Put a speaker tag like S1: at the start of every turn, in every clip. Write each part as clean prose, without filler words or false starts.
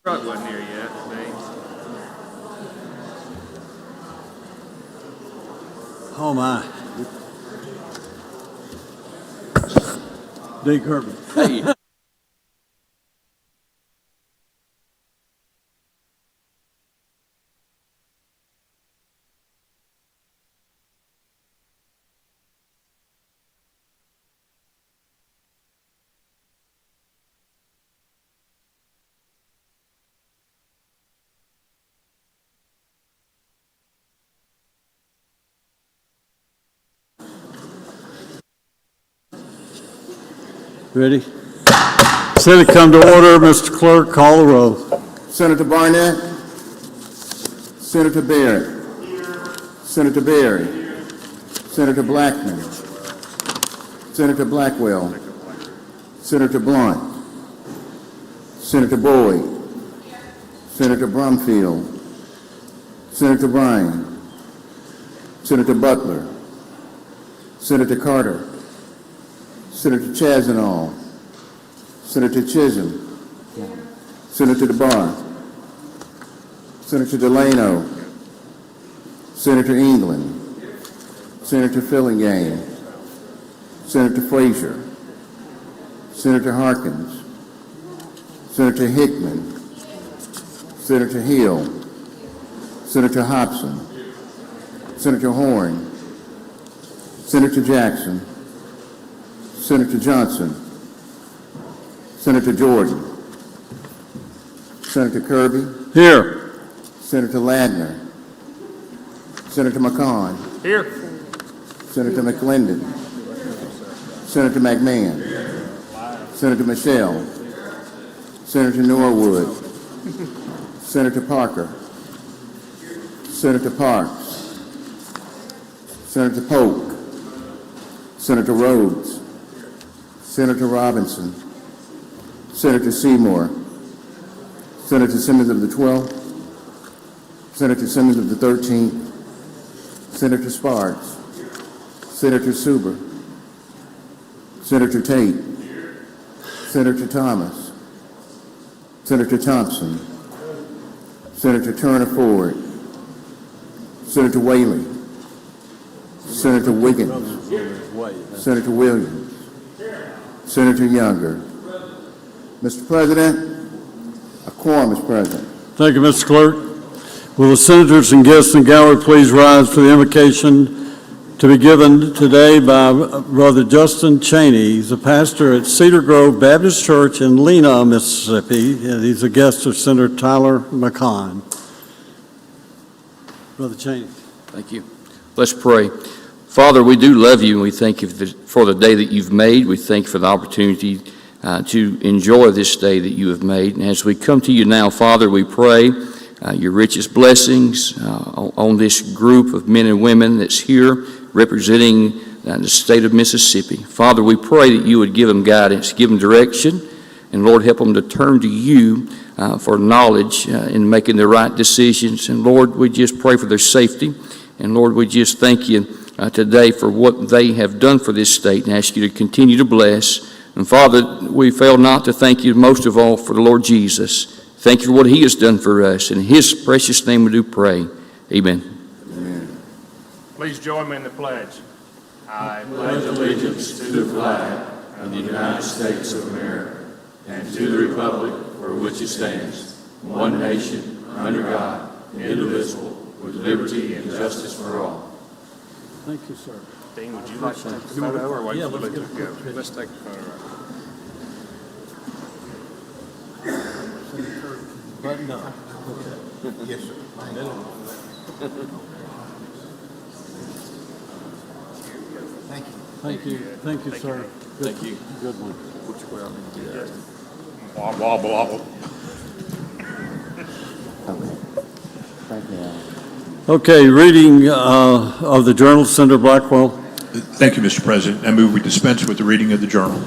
S1: Truck wasn't here yet, Dave.
S2: Oh my. D. Kirby.
S3: Hey.
S2: Ready? Senate come to order. Mr. Clerk, call the roll.
S4: Senator Barnett. Senator Barrett. Senator Berry. Senator Blackman. Senator Blackwell. Senator Blunt. Senator Boyd. Senator Brumfield. Senator Bryan. Senator Butler. Senator Carter. Senator Chazanall. Senator Chisholm. Senator DeBar. Senator Delano. Senator England. Senator Fillingane. Senator Frazier. Senator Harkins. Senator Hickman. Senator Hill. Senator Hobson. Senator Horn. Senator Jackson. Senator Johnson. Senator Jordan. Senator Kirby.
S2: Here.
S4: Senator Ladner. Senator McCon.
S1: Here.
S4: Senator McClendon. Senator McMahon. Senator Michelle. Senator Norwood. Senator Parker. Senator Parks. Senator Polk. Senator Rhodes. Senator Robinson. Senator Seymour. Senator Simmons of the 12th. Senator Simmons of the 13th. Senator Sparks. Senator Suber. Senator Tate. Senator Thomas. Senator Thompson. Senator Turner Ford. Senator Whaley. Senator Wiggins. Senator Williams. Senator Younger. Mr. President, a quorum is present.
S2: Thank you, Mr. Clerk. Will the senators and guests in the gallery please rise for the invocation to be given today by Brother Justin Cheney. He's a pastor at Cedar Grove Baptist Church in Lena, Mississippi, and he's a guest of Senator Tyler McCon. Brother Cheney.
S3: Thank you. Let's pray. Father, we do love you, and we thank you for the day that you've made. We thank you for the opportunity to enjoy this day that you have made. And as we come to you now, Father, we pray your richest blessings on this group of men and women that's here representing the state of Mississippi. Father, we pray that you would give them guidance, give them direction, and Lord, help them to turn to you for knowledge in making the right decisions. And Lord, we just pray for their safety. And Lord, we just thank you today for what they have done for this state and ask you to continue to bless. And Father, we fail not to thank you most of all for the Lord Jesus. Thank you for what he has done for us. In his precious name we do pray. Amen.
S4: Amen.
S1: Please join me in the pledge. I
S5: pledge allegiance to the flag of the United States of America and to the republic for which it stands, one nation, under God, indivisible, with liberty and justice for all.
S2: Thank you, sir.
S1: Dean, would you like to take a photo or wait for Luther to go? Let's take a photo right now.
S2: Button up.
S4: Yes, sir. Thank you.
S2: Thank you. Thank you, sir.
S3: Thank you.
S2: Good one.
S1: Wobble, wobble, wobble.
S4: Thank you.
S2: Okay, reading of the journal, Senator Blackwell.
S6: Thank you, Mr. President. I move we dispense with the reading of the journal.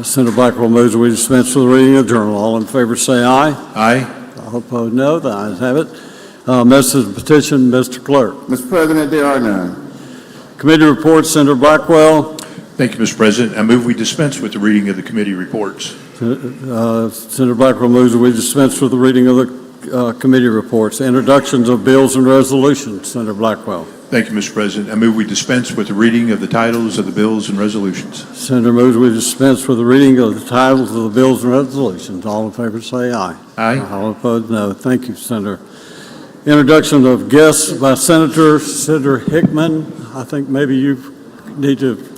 S2: Senator Blackwell moves we dispense with the reading of the journal. All in favor say aye.
S6: Aye.
S2: All opposed no. The ayes have it. Message and petition, Mr. Clerk.
S4: Mr. President, there are none.
S2: Committee reports, Senator Blackwell.
S6: Thank you, Mr. President. I move we dispense with the reading of the committee reports.
S2: Senator Blackwell moves that we dispense with the reading of the committee reports. Introductions of bills and resolutions. Senator Blackwell.
S6: Thank you, Mr. President. I move we dispense with the reading of the titles of the bills and resolutions.
S2: Senator moves we dispense with the reading of the titles of the bills and resolutions. All in favor say aye.
S6: Aye.
S2: All opposed, no. Thank you, Senator. Introduction of guests by Senator Hickman. I think maybe you need to,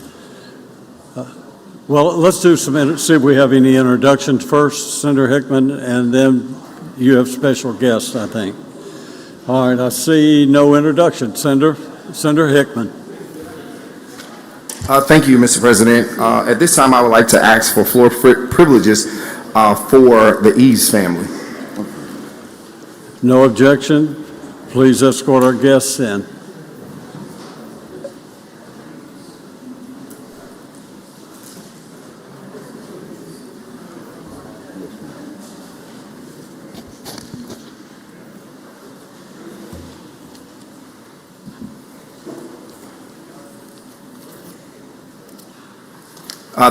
S2: well, let's do see if we have any introductions first, Senator Hickman, and then you have special guests, I think. All right, I see no introduction. Senator Hickman.
S7: Thank you, Mr. President. At this time, I would like to ask for floor privileges for the Eves family.
S2: No objection. Please escort our guests in.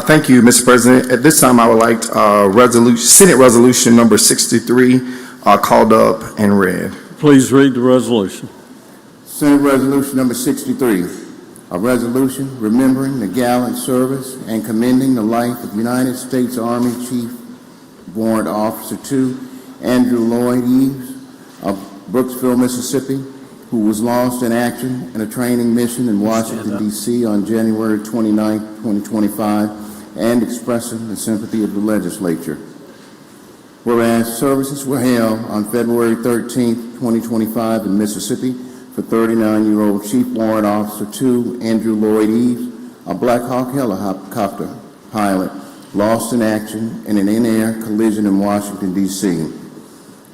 S7: Thank you, Mr. President. At this time, I would like Senate Resolution number 63 called up and read.
S2: Please read the resolution.
S4: Senate Resolution number 63, a resolution remembering the gallant service and commending the life of United States Army Chief Warrant Officer 2 Andrew Lloyd Eves of Brooksville, Mississippi, who was lost in action in a training mission in Washington, D.C. on January 29, 2025, and expressing the sympathy of the legislature. Whereas services were held on February 13, 2025 in Mississippi for 39-year-old Chief Warrant Officer 2 Andrew Lloyd Eves, a Black Hawk helicopter pilot, lost in action in an in-air collision in Washington, D.C.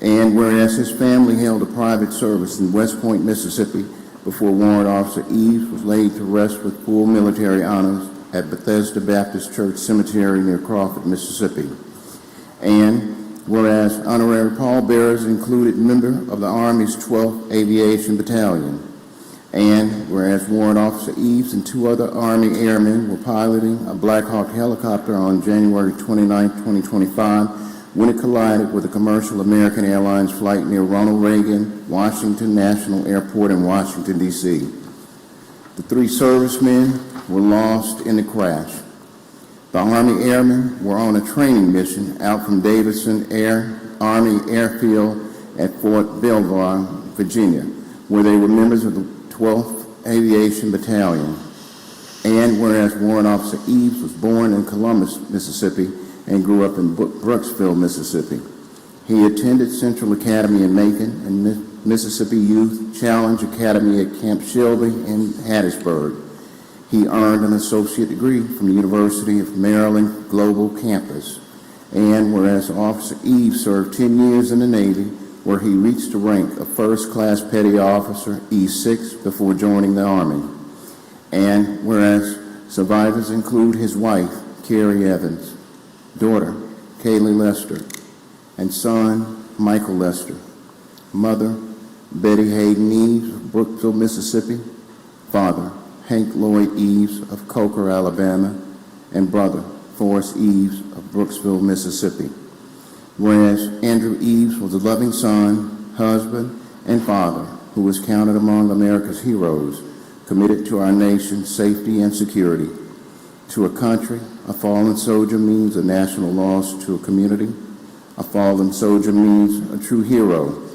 S4: And whereas his family held a private service in West Point, Mississippi, before Warrant Officer Eves was laid to rest with full military honors at Bethesda Baptist Church Cemetery near Crawford, Mississippi. And whereas honorary pallbearers included member of the Army's 12th Aviation Battalion. And whereas Warrant Officer Eves and 2 other Army airmen were piloting a Black Hawk helicopter on January 29, 2025, when it collided with a commercial American Airlines flight near Ronald Reagan Washington National Airport in Washington, D.C. The 3 servicemen were lost in the crash. The Army airmen were on a training mission out from Davidson Army Airfield at Fort Belvoir, Virginia, where they were members of the 12th Aviation Battalion. And whereas Warrant Officer Eves was born in Columbus, Mississippi, and grew up in Brooksville, Mississippi. He attended Central Academy in Macon and Mississippi Youth Challenge Academy at Camp Shelby in Hattiesburg. He earned an associate degree from the University of Maryland Global Campus. And whereas Officer Eves served 10 years in the Navy, where he reached the rank of first-class petty officer E6 before joining the Army. And whereas survivors include his wife, Carrie Evans, daughter, Kaylee Lester, and son, Michael Lester, mother, Betty Hayden Eves of Brookville, Mississippi, father, Hank Lloyd Eves of Coker, Alabama, and brother, Forrest Eves of Brooksville, Mississippi. Whereas Andrew Eves was a loving son, husband, and father who was counted among America's heroes, committed to our nation's safety and security. To a country, a fallen soldier means a national loss. To a community, a fallen soldier means a true hero.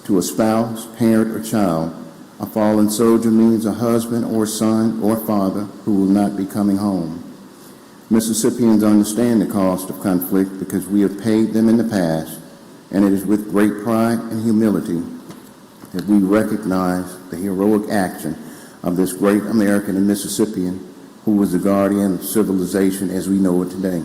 S4: To a spouse, parent, or child, a fallen soldier means a husband or son or father who will not be coming home. Mississippians understand the cost of conflict because we have paid them in the past, and it is with great pride and humility that we recognize the heroic action of this great American and Mississippian who was the guardian of civilization as we know it today.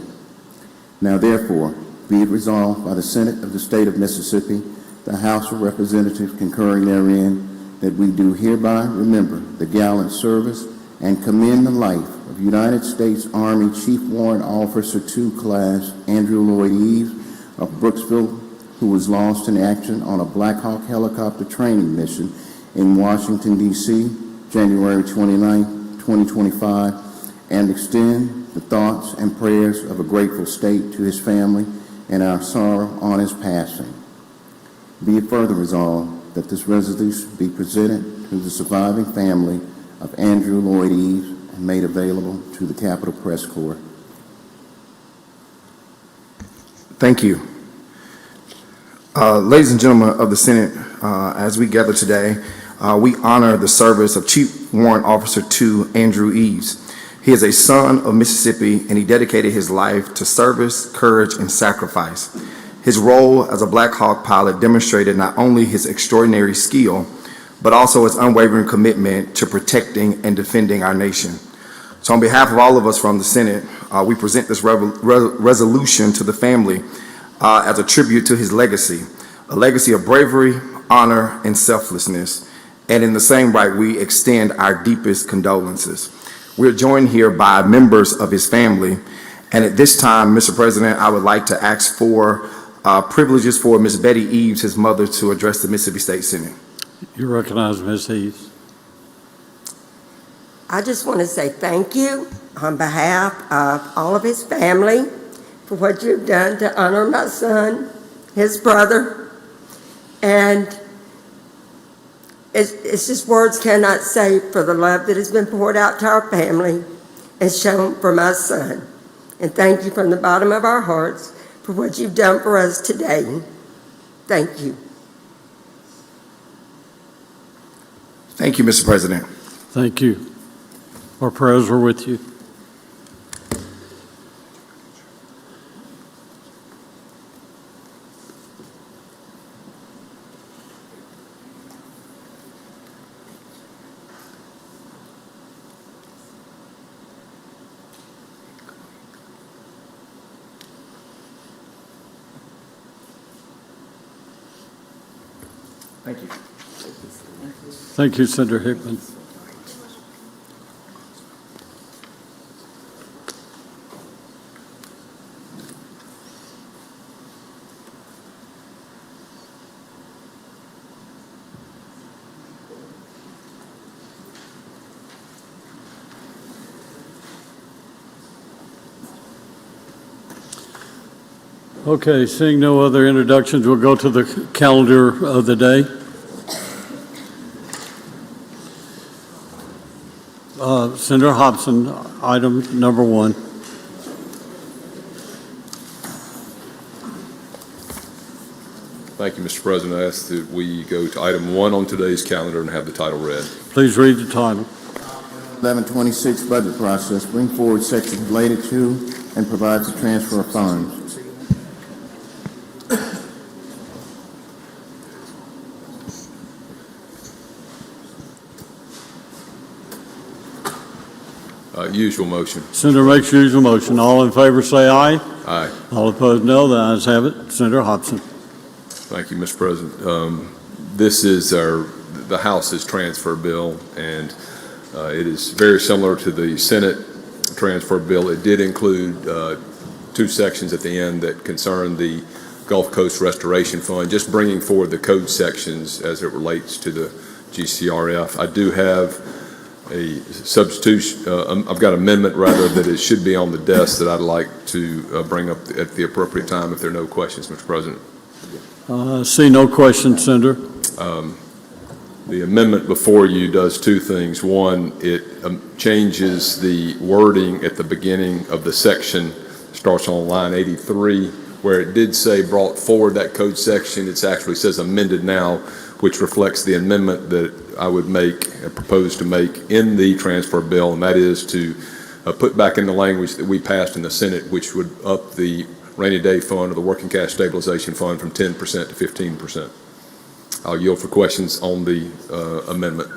S4: Now therefore, be it resolved by the Senate of the State of Mississippi, the House of Representatives concurring therein, that we do hereby remember the gallant service and commend the life of United States Army Chief Warrant Officer 2 Class Andrew Lloyd Eves of Brooksville, who was lost in action on a Black Hawk helicopter training mission in Washington, D.C., January 29, 2025, and extend the thoughts and prayers of a grateful state to his family and our sorrow on his passing. Be it further resolved that this resolution be presented to the surviving family of Andrew Lloyd Eves and made available to the Capitol Press Corps.
S7: Thank you. Ladies and gentlemen of the Senate, as we gather today, we honor the service of Chief Warrant Officer 2, Andrew Eves. He is a son of Mississippi, and he dedicated his life to service, courage, and sacrifice. His role as a Black Hawk pilot demonstrated not only his extraordinary skill, but also his unwavering commitment to protecting and defending our nation. So on behalf of all of us from the Senate, we present this resolution to the family as a tribute to his legacy, a legacy of bravery, honor, and selflessness. And in the same right, we extend our deepest condolences. We're joined here by members of his family. And at this time, Mr. President, I would like to ask for privileges for Ms. Betty Eves, his mother, to address the Mississippi State Senate.
S2: You recognize Ms. Eves.
S8: I just want to say thank you on behalf of all of his family for what you've done to honor my son, his brother, and it's just words cannot say for the love that has been poured out to our family and shown for my son. And thank you from the bottom of our hearts for what you've done for us today. Thank you.
S7: Thank you, Mr. President.
S2: Thank you. Our prayers are with you.
S7: Thank you.
S2: Thank you, Senator Hickman. Okay, seeing no other introductions, we'll go to the calendar of the day. Senator Hobson, item number 1.
S5: Thank you, Mr. President. I ask that we go to item 1 on today's calendar and have the title read.
S2: Please read the title.
S4: 1126 budget process, bring forward sections related to and provides the transfer of funds.
S5: Usual motion.
S2: Senator makes usual motion. All in favor say aye.
S5: Aye.
S2: All opposed no. The ayes have it. Senator Hobson.
S5: Thank you, Mr. President. This is the House's transfer bill, and it is very similar to the Senate transfer bill. It did include 2 sections at the end that concern the Gulf Coast Restoration Fund, just bringing forward the code sections as it relates to the GCRF. I do have a substitution, I've got an amendment rather that it should be on the desk that I'd like to bring up at the appropriate time if there are no questions, Mr. President.
S2: See no questions, Senator.
S5: The amendment before you does 2 things. One, it changes the wording at the beginning of the section, starts on line 83, where it did say brought forward that code section. It actually says amended now, which reflects the amendment that I would propose to make in the transfer bill, and that is to put back in the language that we passed in the Senate, which would up the rainy day fund or the working cash stabilization fund from 10% to 15%. I'll yield for questions on the amendment.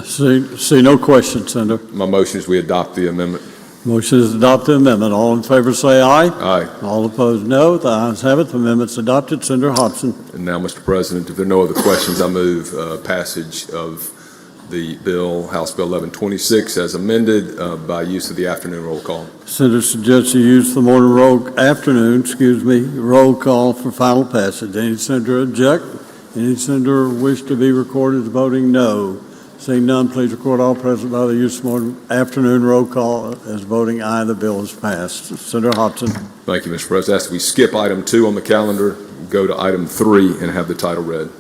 S2: See no questions, Senator.
S5: My motion is we adopt the amendment.
S2: Motion is to adopt the amendment. All in favor say aye.
S5: Aye.
S2: All opposed no. The ayes have it. The amendment's adopted. Senator Hobson.
S5: And now, Mr. President, if there are no other questions, I move passage of the bill, House Bill 1126, as amended by use of the afternoon roll call.
S2: Senator suggests you use the morning roll call for final passage. Any senator object? Any senator wish to be recorded as voting no? Seeing none, please record all present by the use of more afternoon roll call as voting aye, the bill is passed. Senator Hobson.
S9: Thank you, Mr. President. I ask that we skip item 2 on the calendar, go to item 3, and have the title read.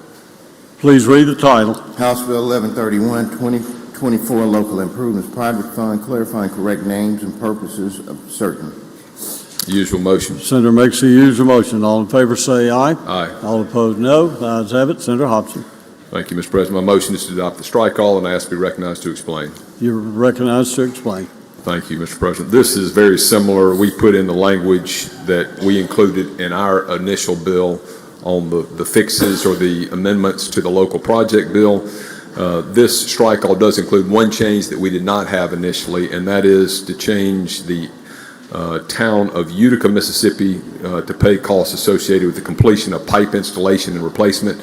S2: Please read the title.
S4: House Bill 1131, 2024, Local Improvements Project Fund, clarifying correct names and purposes of certain.
S9: Usual motion.
S2: Senator makes the usual motion. All in favor say aye.
S9: Aye.
S2: All opposed, no. The ayes have it. Senator Hobson.
S9: Thank you, Mr. President. My motion is to adopt the strike all, and I ask to be recognized to explain.
S2: You're recognized to explain.
S9: Thank you, Mr. President. This is very similar. We put in the language that we included in our initial bill on the fixes or the amendments to the local project bill. This strike all does include one change that we did not have initially, and that is to change the town of Utica, Mississippi to pay costs associated with the completion of pipe installation and replacement.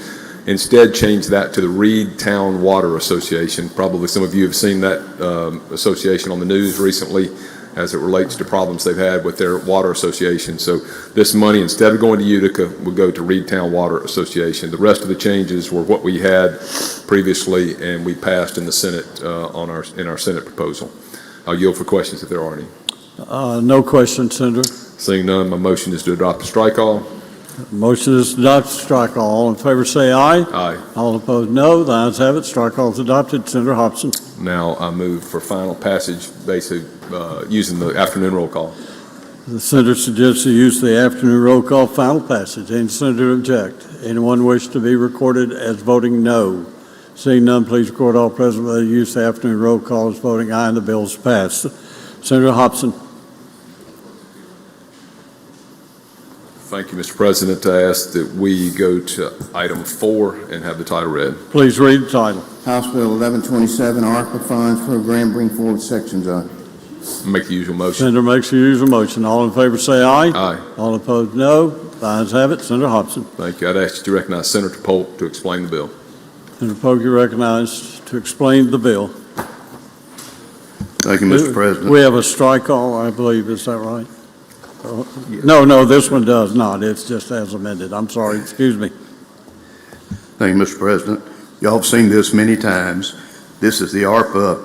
S9: Instead, change that to the Reed Town Water Association. Probably some of you have seen that association on the news recently as it relates to problems they've had with their water association. So this money, instead of going to Utica, will go to Reed Town Water Association. The rest of the changes were what we had previously and we passed in the Senate in our Senate proposal. I'll yield for questions if there are any.
S2: No questions, Senator.
S9: Seeing none, my motion is to adopt the strike all.
S2: Motion is to adopt strike all. All in favor say aye.
S9: Aye.
S2: All opposed, no. The ayes have it. Strike all is adopted. Senator Hobson.
S9: Now I move for final passage, basically using the afternoon roll call.
S2: The senator suggests the use of the afternoon roll call final passage. Any senator object? Anyone wish to be recorded as voting no? Seeing none, please record all present by the use of the afternoon roll call as voting aye, and the bill is passed. Senator Hobson.
S9: Thank you, Mr. President. I ask that we go to item 4 and have the title read.
S2: Please read the title.
S4: House Bill 1127, ARPA Funds Program, bring forward sections on.
S9: Make the usual motion.
S2: Senator makes the usual motion. All in favor say aye.
S9: Aye.
S2: All opposed, no. The ayes have it. Senator Hobson.
S9: Thank you. I'd ask you to recognize Senator Polk to explain the bill.
S2: Senator Polk, you're recognized to explain the bill.
S10: Thank you, Mr. President.
S2: We have a strike all, I believe. Is that right? No, this one does not. It's just as amended. I'm sorry. Excuse me.
S10: Thank you, Mr. President. Y'all have seen this many times. This is the ARPA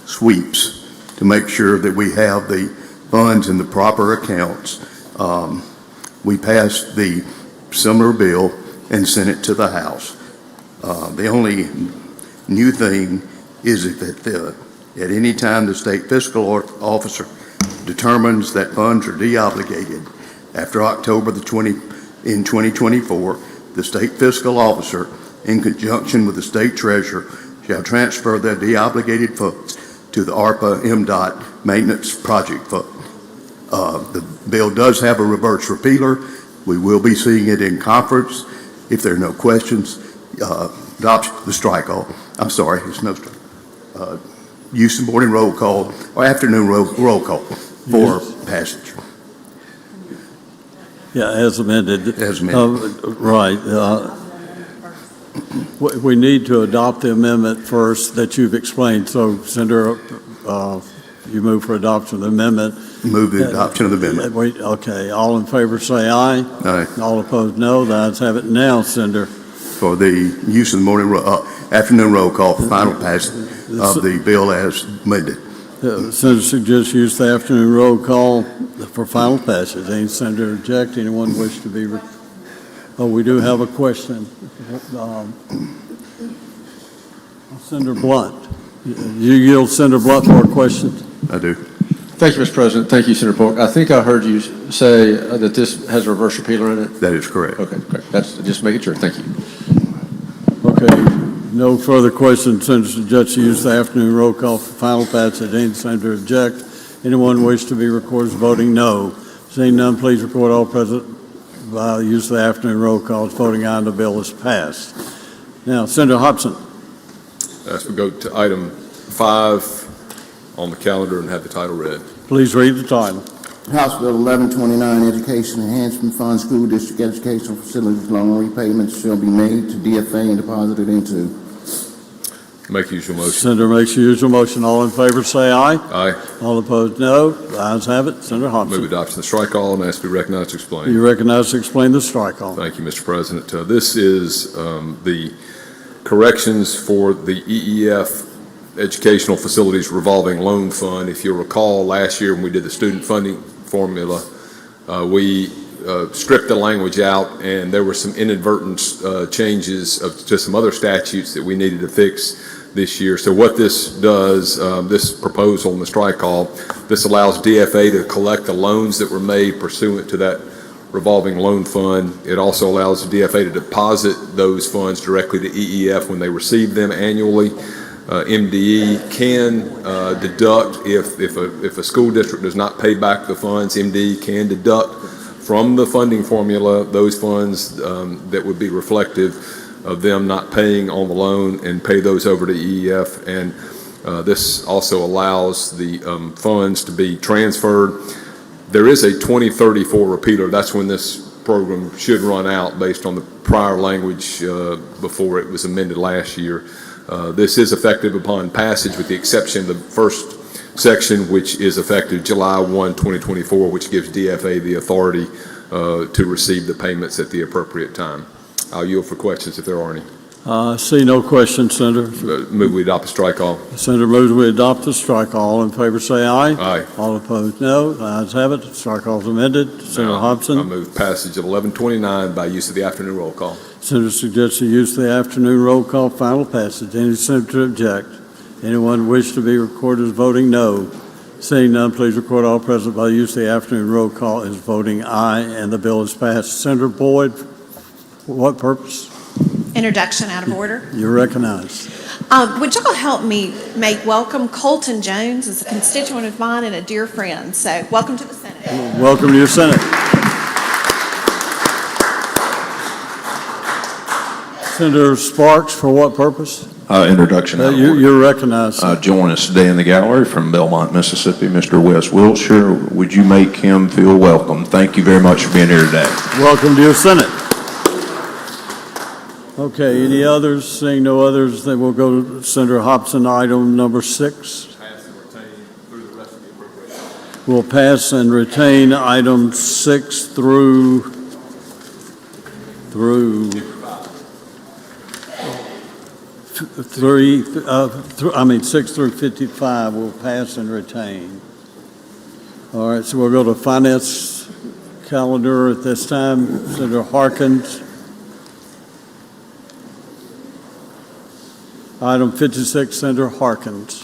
S10: sweeps to make sure that we have the funds in the proper accounts. We passed the similar bill and sent it to the House. The only new thing is that at any time the state fiscal officer determines that funds are deobligated after October in 2024, the state fiscal officer, in conjunction with the state treasurer, shall transfer the deobligated funds to the ARPA MDOT maintenance project fund. The bill does have a reverse repealer. We will be seeing it in conference. If there are no questions, adopt the strike all. I'm sorry, it's no strike. Use of morning roll call or afternoon roll call for passage.
S2: Yeah, as amended.
S10: As amended.
S2: Right. We need to adopt the amendment first that you've explained. So, Senator, you move for adoption of the amendment.
S10: Move the adoption of the amendment.
S2: Okay. All in favor say aye.
S10: Aye.
S2: All opposed, no. The ayes have it. Now, Senator.
S10: For the use of the morning afternoon roll call for final passage of the bill as amended.
S2: The senator suggests use the afternoon roll call for final passage. Any senator object? Anyone wish to be? Oh, we do have a question. Senator Blunt. You yield Senator Blunt for a question?
S10: I do.
S1: Thank you, Mr. President. Thank you, Senator Polk. I think I heard you say that this has a reverse repealer in it.
S10: That is correct.
S1: Okay, great. That's just making sure. Thank you.
S2: Okay. No further questions. Senator suggests use the afternoon roll call for final passage. Any senator object? Anyone wish to be recorded as voting no? Seeing none, please record all present by use of the afternoon roll call as voting aye, and the bill is passed. Now, Senator Hobson.
S9: As we go to item 5 on the calendar and have the title read.
S2: Please read the title.
S4: House Bill 1129, Education Enhancement Fund, School District Educational Facilities Loan Repayments shall be made to DFA and deposited into.
S9: Make the usual motion.
S2: Senator makes the usual motion. All in favor say aye.
S9: Aye.
S2: All opposed, no. The ayes have it. Senator Hobson.
S9: Move adoption of the strike all and ask to be recognized to explain.
S2: You recognize to explain the strike all.
S9: Thank you, Mr. President. This is the corrections for the EEF Educational Facilities Revolving Loan Fund. If you'll recall, last year when we did the student funding formula, we stripped the language out, and there were some inadvertent changes to some other statutes that we needed to fix this year. So what this does, this proposal in the strike-all, this allows DFA to collect the loans that were made pursuant to that revolving loan fund. It also allows the DFA to deposit those funds directly to EEF when they receive them annually. MDE can deduct, if a school district does not pay back the funds, MDE can deduct from the funding formula those funds that would be reflective of them not paying on the loan and pay those over to EEF. And this also allows the funds to be transferred. There is a 2034 repealer. That's when this program should run out based on the prior language before it was amended last year. This is effective upon passage with the exception of the first section, which is effective July 1, 2024, which gives DFA the authority to receive the payments at the appropriate time. I'll yield for questions if there are any.
S2: See no questions, Senator.
S9: Move we adopt the strike-all.
S2: Senator moves we adopt the strike-all. All in favor say aye.
S9: Aye.
S2: All opposed, no. The ayes have it. Strike-all is amended. Senator Hobson.
S9: I move passage of 1129 by use of the afternoon roll call.
S2: Senator suggests the use of the afternoon roll call, final passage. Any senator object? Anyone wish to be recorded as voting no? Seeing none, please record all present by the use of the afternoon roll call as voting aye, and the bill is passed. Senator Boyd, for what purpose?
S11: Introduction out of order.
S2: You're recognized.
S11: Would y'all help me make welcome Colton Jones as a constituent of mine and a dear friend. So welcome to the Senate.
S2: Welcome to your Senate. Senator Sparks, for what purpose?
S12: Introduction.
S2: You're recognized.
S12: Join us today in the gallery from Belmont, Mississippi, Mr. Wes Wiltshire. Would you make him feel welcome? Thank you very much for being here today.
S2: Welcome to your Senate. Okay, any others? Seeing no others, then we'll go to Senator Hobson, item number 6. We'll pass and retain items 6 through 55 we'll pass and retain. All right, so we'll go to finance calendar at this time. Senator Harkins. Item 56, Senator Harkins.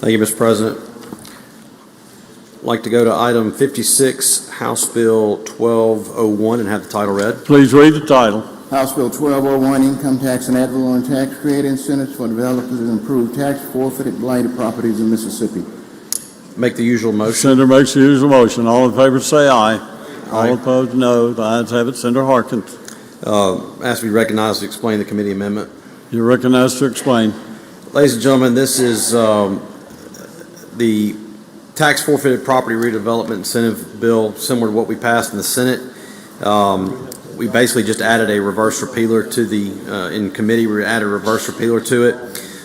S13: Thank you, Mr. President. I'd like to go to item 56, House Bill 1201, and have the title read.
S2: Please read the title.
S4: House Bill 1201, Income Tax and Ad Valorem Tax, create incentives for developers to improve tax forfeited blighted properties in Mississippi.
S13: Make the usual motion.
S2: Senator makes the usual motion. All in favor say aye.
S13: Aye.
S2: All opposed, no. The ayes have it. Senator Harkins.
S13: Ask to be recognized to explain the committee amendment.
S2: You're recognized to explain.
S13: Ladies and gentlemen, this is the tax forfeited property redevelopment incentive bill, similar to what we passed in the Senate. We basically just added a reverse repealer to the, in committee, we added a reverse repealer to it.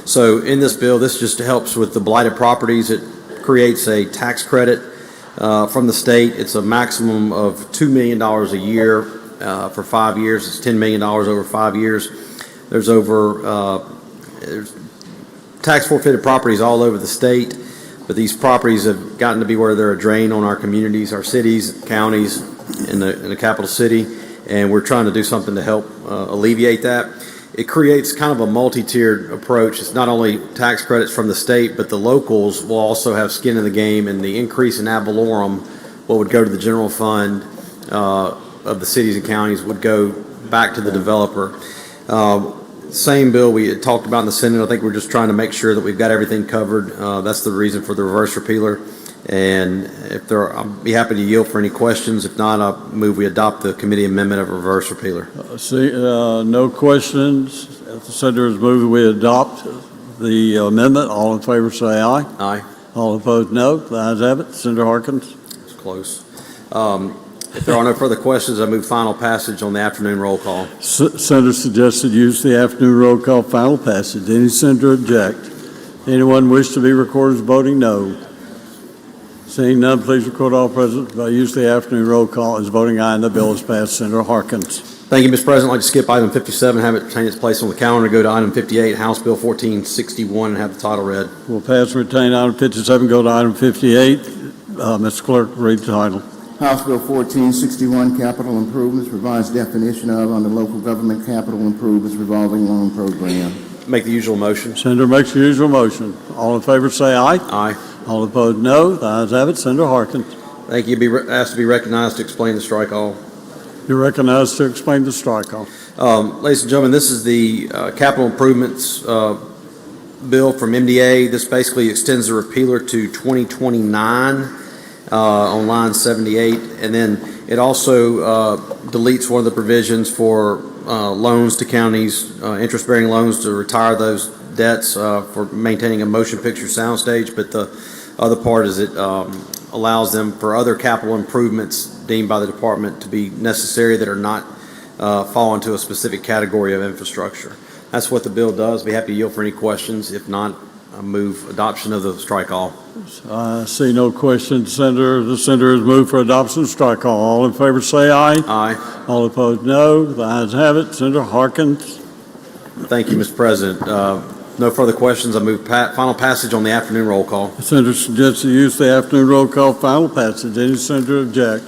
S13: So in this bill, this just helps with the blighted properties. It creates a tax credit from the state. It's a maximum of $2 million a year for 5 years. It's $10 million over 5 years. There's there's tax forfeited properties all over the state, but these properties have gotten to be where they're a drain on our communities, our cities, counties, in the capital city, and we're trying to do something to help alleviate that. It creates kind of a multi-tiered approach. It's not only tax credits from the state, but the locals will also have skin in the game, and the increase in ad valorem, what would go to the general fund of the cities and counties, would go back to the developer. Same bill we had talked about in the Senate. I think we're just trying to make sure that we've got everything covered. That's the reason for the reverse repealer. And if there are, I'll be happy to yield for any questions. If not, I'll move we adopt the committee amendment of reverse repealer.
S2: No questions. If the senator has moved, we adopt the amendment. All in favor say aye.
S13: Aye.
S2: All opposed, no. The ayes have it. Senator Harkins.
S13: It's close. If there are no further questions, I move final passage on the afternoon roll call.
S2: Senator suggested use the afternoon roll call, final passage. Any senator object? Anyone wish to be recorded as voting no? Seeing none, please record all present by use of the afternoon roll call as voting aye and the bill is passed. Senator Harkins.
S13: Thank you, Mr. President. I'd like to skip item 57, have it retain its place on the calendar, go to item 58, House Bill 1461, and have the title read.
S2: We'll pass and retain item 57, go to item 58. Mr. Clerk, read the title.
S4: House Bill 1461, Capital Improvements, revised definition of under local government capital improvements revolving loan program.
S13: Make the usual motion.
S2: Senator makes the usual motion. All in favor say aye.
S13: Aye.
S2: All opposed, no. The ayes have it. Senator Harkins.
S13: Thank you. Be asked to be recognized to explain the strike all.
S2: You're recognized to explain the strike all.
S13: Ladies and gentlemen, this is the capital improvements bill from MDA. This basically extends the repealer to 2029 on line 78, and then it also deletes one of the provisions for loans to counties, interest-bearing loans to retire those debts for maintaining a motion picture soundstage. But the other part is it allows them for other capital improvements deemed by the department to be necessary that are not fall into a specific category of infrastructure. That's what the bill does. Be happy to yield for any questions. If not, I move adoption of the strike all.
S2: I see no questions, Senator. The senator has moved for adoption of strike all. All in favor say aye.
S13: Aye.
S2: All opposed, no. The ayes have it. Senator Harkins.
S13: Thank you, Mr. President. No further questions. I move final passage on the afternoon roll call.
S2: The senator suggests the use of the afternoon roll call final passage. Any senator object?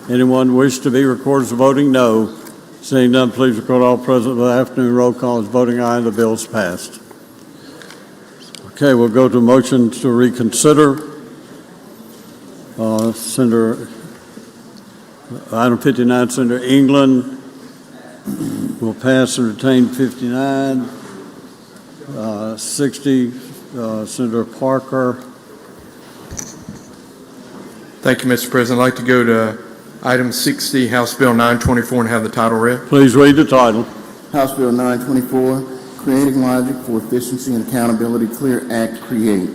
S2: Anyone wish to be recorded as voting no? Seeing none, please record all present with the afternoon roll call as voting aye and the bill is passed. Okay, we'll go to motion to reconsider. Senator, item 59, Senator England will pass and retain 59. 60, Senator Parker.
S14: Thank you, Mr. President. I'd like to go to item 60, House Bill 924, and have the title read.
S2: Please read the title.
S4: House Bill 924, Creating Logic for Efficiency and Accountability, Clear Act, Create.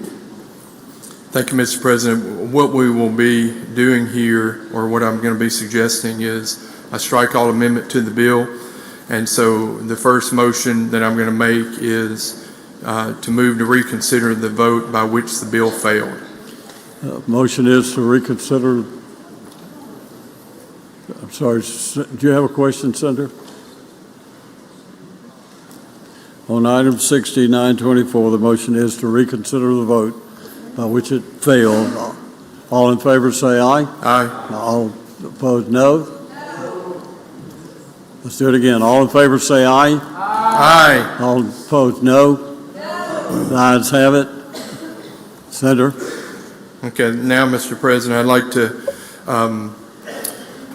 S14: Thank you, Mr. President. What we will be doing here, or what I'm going to be suggesting, is a strike-all amendment to the bill. And so the first motion that I'm going to make is to move to reconsider the vote by which the bill failed.
S2: Motion is to reconsider. I'm sorry, do you have a question, Senator? On item 60, 924, the motion is to reconsider the vote by which it failed. All in favor say aye.
S14: Aye.
S2: All opposed, no. Let's do it again. All in favor say aye.
S14: Aye.
S2: All opposed, no. The ayes have it. Senator.
S14: Okay, now, Mr. President, I'd like to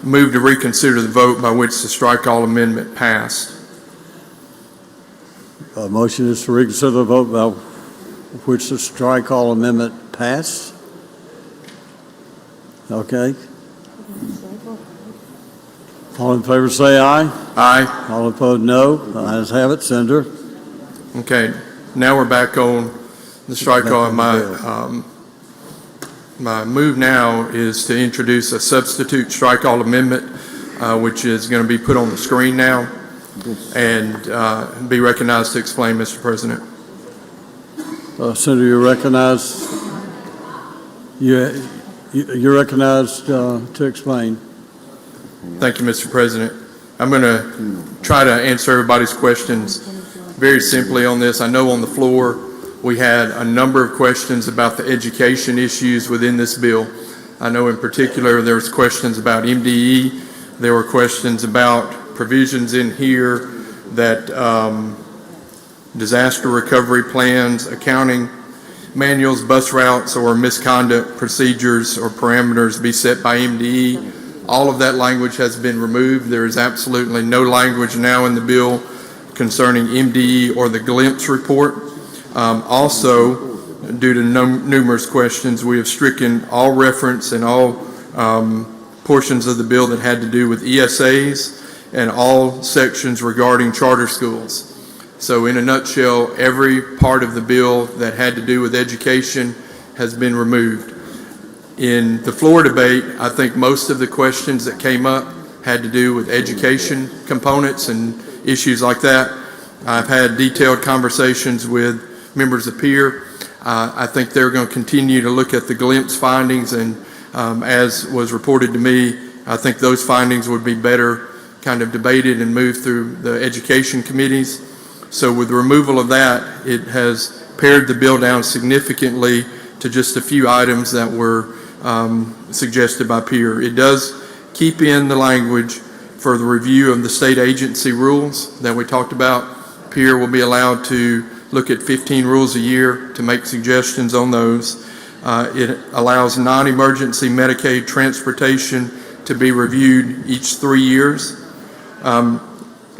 S14: move to reconsider the vote by which the strike-all amendment passed.
S2: Motion is to reconsider the vote by which the strike-all amendment passed. Okay. All in favor say aye.
S14: Aye.
S2: All opposed, no. The ayes have it. Senator.
S14: Okay, now we're back on the strike-all. My move now is to introduce a substitute strike-all amendment, which is going to be put on the screen now, and be recognized to explain, Mr. President.
S2: Senator, you're recognized. You're recognized to explain.
S14: Thank you, Mr. President. I'm going to try to answer everybody's questions very simply on this. I know on the floor we had a number of questions about the education issues within this bill. I know in particular there was questions about MDE. There were questions about provisions in here that disaster recovery plans, accounting manuals, bus routes, or misconduct procedures or parameters be set by MDE. All of that language has been removed. There is absolutely no language now in the bill concerning MDE or the glimpse report. Also, due to numerous questions, we have stricken all reference and all portions of the bill that had to do with ESAs and all sections regarding charter schools. So in a nutshell, every part of the bill that had to do with education has been removed. In the floor debate, I think most of the questions that came up had to do with education components and issues like that. I've had detailed conversations with members of PEER. I think they're going to continue to look at the glimpse findings, and as was reported to me, I think those findings would be better kind of debated and moved through the education committees. So with the removal of that, it has pared the bill down significantly to just a few items that were suggested by peer. It does keep in the language for the review of the state agency rules that we talked about. Peer will be allowed to look at 15 rules a year to make suggestions on those. It allows non-emergency Medicaid transportation to be reviewed each 3 years.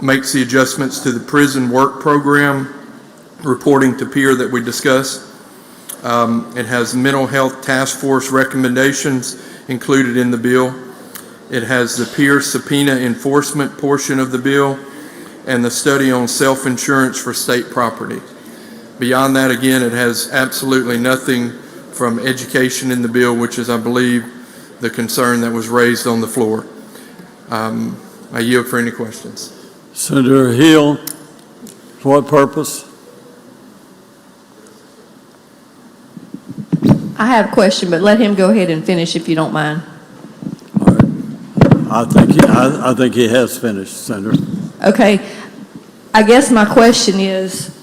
S14: Makes the adjustments to the prison work program reporting to peer that we discussed. It has mental health task force recommendations included in the bill. It has the peer subpoena enforcement portion of the bill and the study on self-insurance for state property. Beyond that, again, it has absolutely nothing from education in the bill, which is, I believe, the concern that was raised on the floor. I yield for any questions.
S2: Senator Hill, for what purpose?
S15: I have a question, but let him go ahead and finish if you don't mind.
S2: I think he has finished, Senator.
S15: Okay. I guess my question is,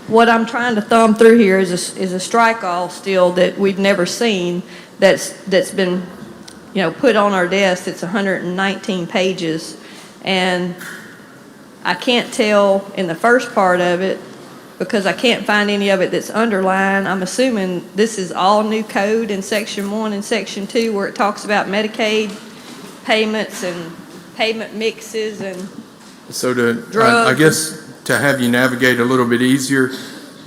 S15: what I'm trying to thumb through here is a strike-all still that we've never seen that's been, put on our desk. It's 119 pages, and I can't tell in the first part of it because I can't find any of it that's underlined. I'm assuming this is all new code in Section 1 and Section 2 where it talks about Medicaid payments and payment mixes and
S14: So
S15: drugs.
S14: I guess to have you navigate a little bit easier,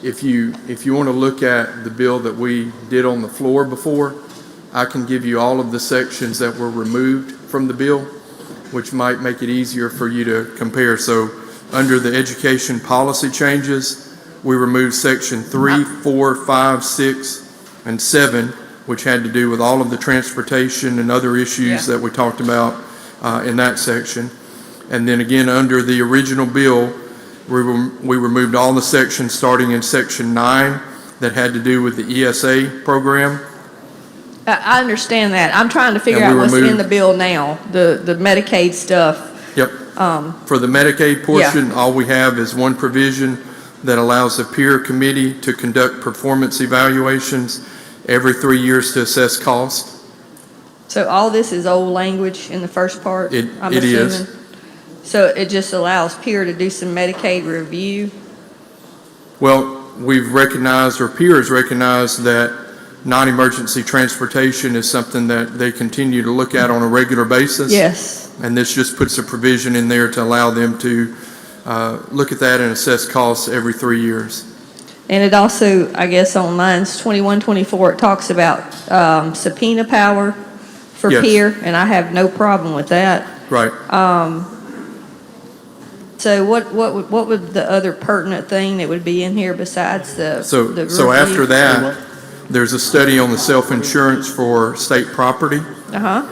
S14: if you want to look at the bill that we did on the floor before, I can give you all of the sections that were removed from the bill, which might make it easier for you to compare. So under the education policy changes, we removed section 3, 4, 5, 6, and 7, which had to do with all of the transportation and other issues that we talked about in that section. And then again, under the original bill, we removed all the sections starting in section 9 that had to do with the ESA program.
S15: I understand that. I'm trying to figure out what's in the bill now, the Medicaid stuff.
S14: Yep. For the Medicaid portion, all we have is one provision that allows the peer committee to conduct performance evaluations every 3 years to assess cost.
S15: So all this is old language in the first part, I'm
S14: it
S15: assuming?
S14: is.
S15: So it just allows peer to do some Medicaid review?
S14: Well, we've recognized, or peer has recognized, that non-emergency transportation is something that they continue to look at on a regular basis.
S15: Yes.
S14: And this just puts a provision in there to allow them to look at that and assess costs every 3 years.
S15: And it also, I guess on lines 21, 24, it talks about subpoena power for peer, and I have no problem with that.
S14: Right.
S15: So what would the other pertinent thing that would be in here besides the
S14: So after that, there's a study on the self-insurance for state property.
S15: Uh-huh.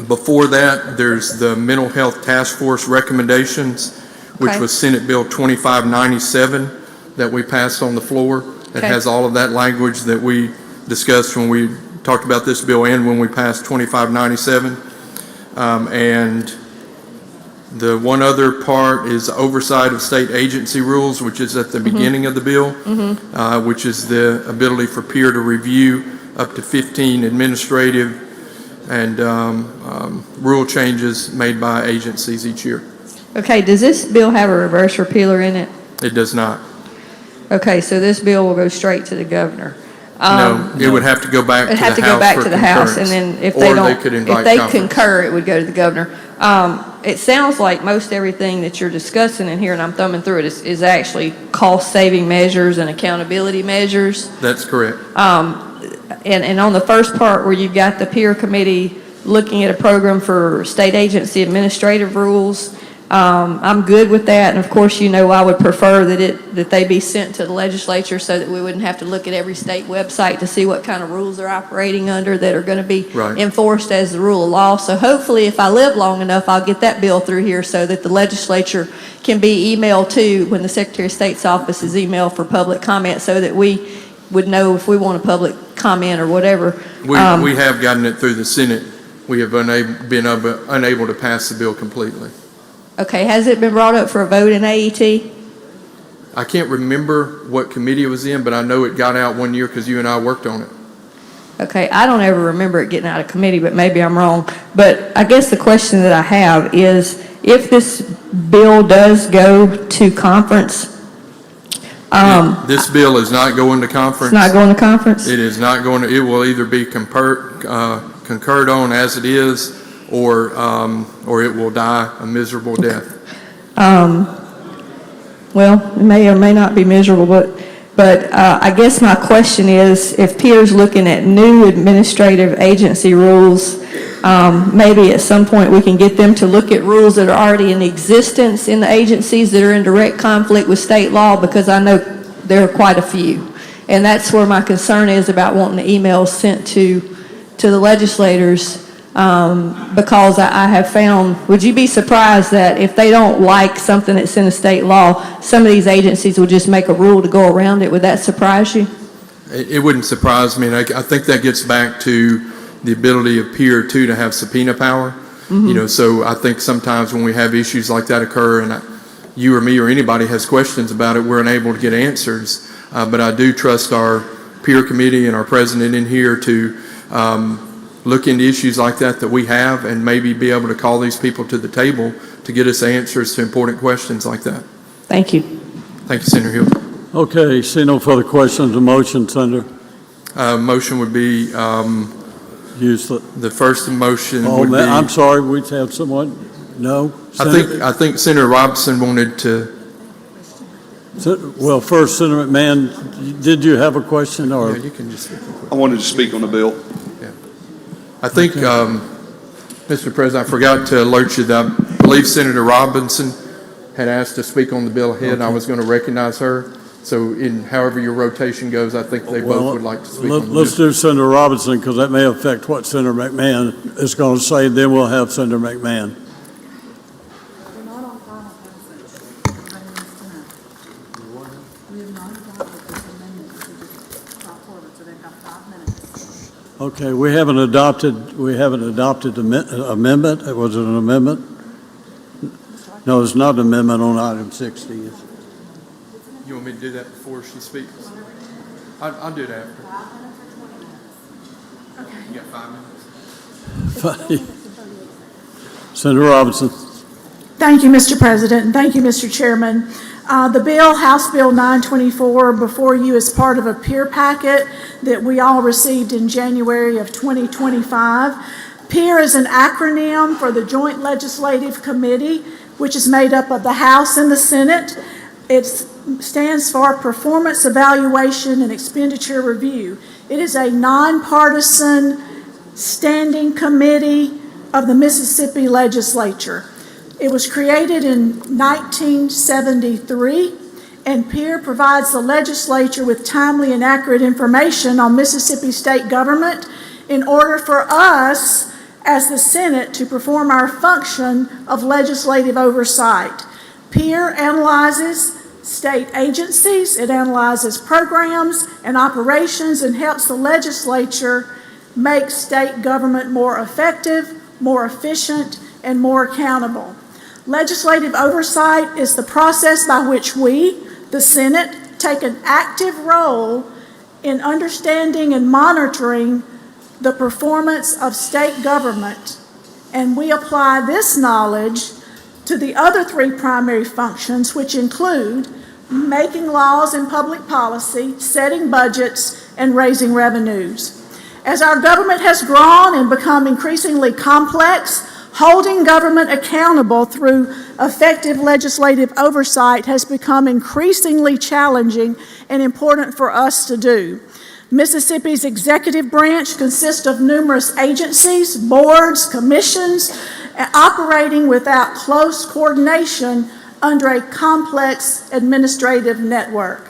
S14: Before that, there's the mental health task force recommendations, which was Senate Bill 2597 that we passed on the floor. That has all of that language that we discussed when we talked about this bill and when we passed 2597. And the one other part is oversight of state agency rules, which is at the beginning of the bill, which is the ability for peer to review up to 15 administrative and rule changes made by agencies each year.
S15: Okay, does this bill have a reverse repealer in it?
S14: It does not.
S15: Okay, so this bill will go straight to the governor.
S14: No, it would have to go back to the House.
S15: It'd have to go back to the House, and then if they don't, if they concur, it would go to the governor. It sounds like most everything that you're discussing in here, and I'm thumbing through it, is actually cost-saving measures and accountability measures.
S14: That's correct.
S15: And on the first part where you've got the peer committee looking at a program for state agency administrative rules, I'm good with that, and of course, you know, I would prefer that they be sent to the legislature so that we wouldn't have to look at every state website to see what kind of rules they're operating under that are going to be
S14: Right.
S15: enforced as the rule of law. So hopefully, if I live long enough, I'll get that bill through here so that the legislature can be emailed to when the Secretary of State's office is emailed for public comment, so that we would know if we want a public comment or whatever.
S14: We have gotten it through the Senate. We have been unable to pass the bill completely.
S15: Okay, has it been brought up for a vote in AET?
S14: I can't remember what committee it was in, but I know it got out one year because you and I worked on it.
S15: Okay, I don't ever remember it getting out of committee, but maybe I'm wrong. But I guess the question that I have is, if this bill does go to conference,
S14: This bill is not going to conference.
S15: it's not going to conference?
S14: It is not going to, it will either be concurred on as it is, or it will die a miserable death.
S15: Well, it may or may not be miserable, but I guess my question is, if Pierre's looking at new administrative agency rules, maybe at some point we can get them to look at rules that are already in existence in the agencies that are in direct conflict with state law, because I know there are quite a few. And that's where my concern is about wanting the emails sent to the legislators, because I have found, would you be surprised that if they don't like something that's in a state law, some of these agencies will just make a rule to go around it? Would that surprise you?
S14: It wouldn't surprise me, and I think that gets back to the ability of Pierre too to have subpoena power. You know, so I think sometimes when we have issues like that occur, and you or me or anybody has questions about it, we're unable to get answers. But I do trust our peer committee and our president in here to look into issues like that we have, and maybe be able to call these people to the table to get us answers to important questions like that.
S15: Thank you.
S14: Thank you, Senator Hill.
S2: Okay, see no further questions. A motion, Senator.
S14: Motion would be,
S2: Use
S14: the first motion
S2: Oh,
S14: would be.
S2: I'm sorry, we have someone? No?
S14: I think Senator Robinson wanted to.
S2: Well, first, Senator McMahon, did you have a question, or?
S14: Yeah, you can just.
S16: I wanted to speak on the bill.
S14: I think, Mr. President, I forgot to alert you that I believe Senator Robinson had asked to speak on the bill ahead, and I was going to recognize her. So in however your rotation goes, I think they both would like to speak on the bill.
S2: Let's do Senator Robinson, because that may affect what Senator McMahon is going to say, then we'll have Senator McMahon. Okay, we haven't adopted the amendment. Was it an amendment? No, it's not an amendment on item 60.
S14: You want me to do that before she speaks? I'll do it after. Okay. You got 5 minutes?
S2: Senator Robinson.
S17: Thank you, Mr. President, and thank you, Mr. Chairman. The bill, House Bill 924, before you is part of a peer packet that we all received in January of 2025. PEER is an acronym for the Joint Legislative Committee, which is made up of the House and the Senate. It stands for Performance Evaluation and Expenditure Review. It is a nonpartisan standing committee of the Mississippi Legislature. It was created in 1973, and PEER provides the legislature with timely and accurate information on Mississippi state government in order for us, as the Senate, to perform our function of legislative oversight. PEER analyzes state agencies, it analyzes programs and operations, and helps the legislature make state government more effective, more efficient, and more accountable. Legislative oversight is the process by which we, the Senate, take an active role in understanding and monitoring the performance of state government, and we apply this knowledge to the other 3 primary functions, which include making laws and public policy, setting budgets, and raising revenues. As our government has grown and become increasingly complex, holding government accountable through effective legislative oversight has become increasingly challenging and important for us to do. Mississippi's executive branch consists of numerous agencies, boards, commissions, operating without close coordination under a complex administrative network.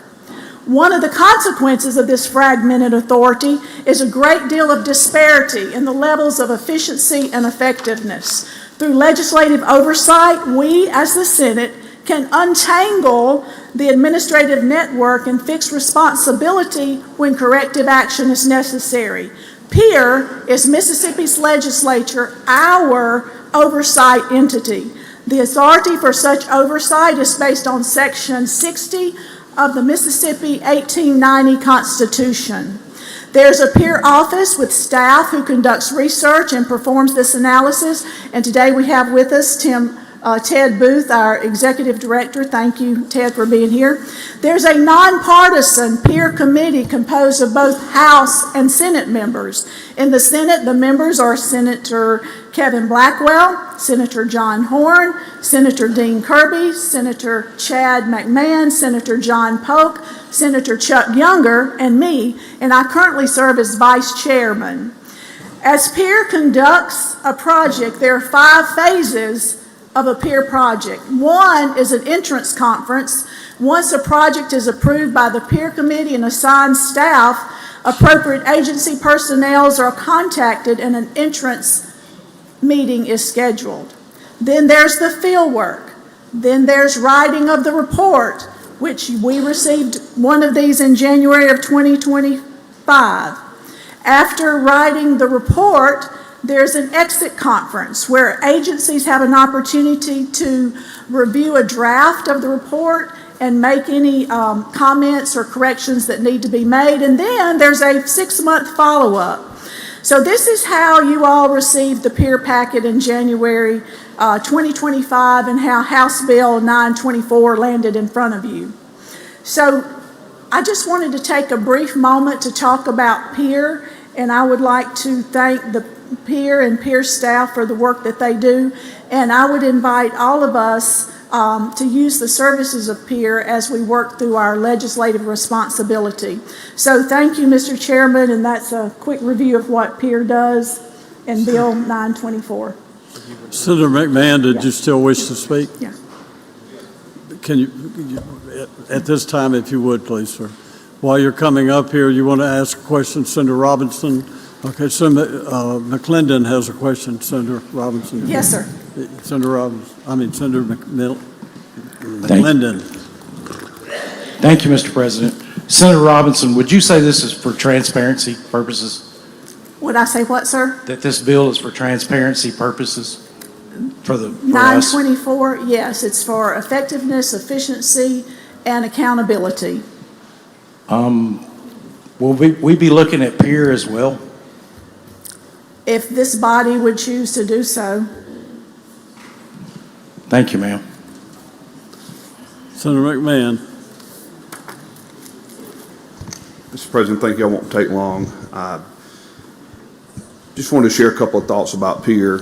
S17: One of the consequences of this fragmented authority is a great deal of disparity in the levels of efficiency and effectiveness. Through legislative oversight, we, as the Senate, can untangle the administrative network and fix responsibility when corrective action is necessary. PEER is Mississippi's legislature, our oversight entity. The authority for such oversight is based on Section 60 of the Mississippi 1890 Constitution. There's a PEER office with staff who conducts research and performs this analysis, and today we have with us Ted Booth, our Executive Director. Thank you, Ted, for being here. There's a nonpartisan PEER committee composed of both House and Senate members. In the Senate, the members are Senator Kevin Blackwell, Senator John Horn, Senator Dean Kirby, Senator Chad McMahon, Senator John Polk, Senator Chuck Younger, and me, and I currently serve as Vice Chairman. As PEER conducts a project, there are 5 phases of a PEER project. One is an entrance conference. Once a project is approved by the PEER committee and assigned staff, appropriate agency personnel are contacted and an entrance meeting is scheduled. Then there's the field work. Then there's writing of the report, which we received one of these in January of 2025. After writing the report, there's an exit conference where agencies have an opportunity to review a draft of the report and make any comments or corrections that need to be made. And then there's a 6-month follow-up. So this is how you all received the PEER packet in January 2025 and how House Bill 924 landed in front of you. So I just wanted to take a brief moment to talk about PEER, and I would like to thank the PEER and PEER staff for the work that they do, and I would invite all of us to use the services of PEER as we work through our legislative responsibility. So thank you, Mr. Chairman, and that's a quick review of what PEER does in Bill 924.
S2: Senator McMahon, did you still wish to speak?
S17: Yeah.
S2: Can you, at this time, if you would, please, sir. While you're coming up here, you want to ask a question, Senator Robinson? Okay, Senator McClendon has a question, Senator Robinson.
S17: Yes, sir.
S2: Senator Robinson, Senator McClendon.
S16: Thank you, Mr. President. Senator Robinson, would you say this is for transparency purposes?
S17: Would I say what, sir?
S16: That this bill is for transparency purposes for us?
S17: 924, yes, it's for effectiveness, efficiency, and accountability.
S16: Will we be looking at PEER as well?
S17: If this body would choose to do so.
S16: Thank you, ma'am.
S2: Senator McMahon.
S10: Mr. President, thank you. I won't take long. Just wanted to share a couple of thoughts about PEER,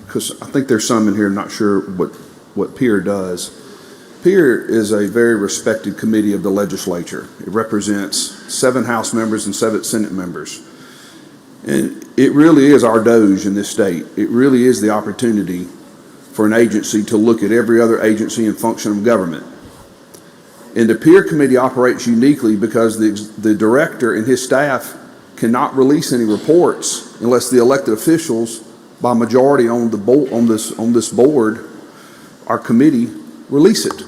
S10: because I think there's some in here I'm not sure what PEER does. PEER is a very respected committee of the legislature. It represents 7 House members and 7 Senate members. And it really is our Doge in this state. It really is the opportunity for an agency to look at every other agency and function of government. And the PEER committee operates uniquely because the director and his staff cannot release any reports unless the elected officials, by majority on this board, our committee, release it.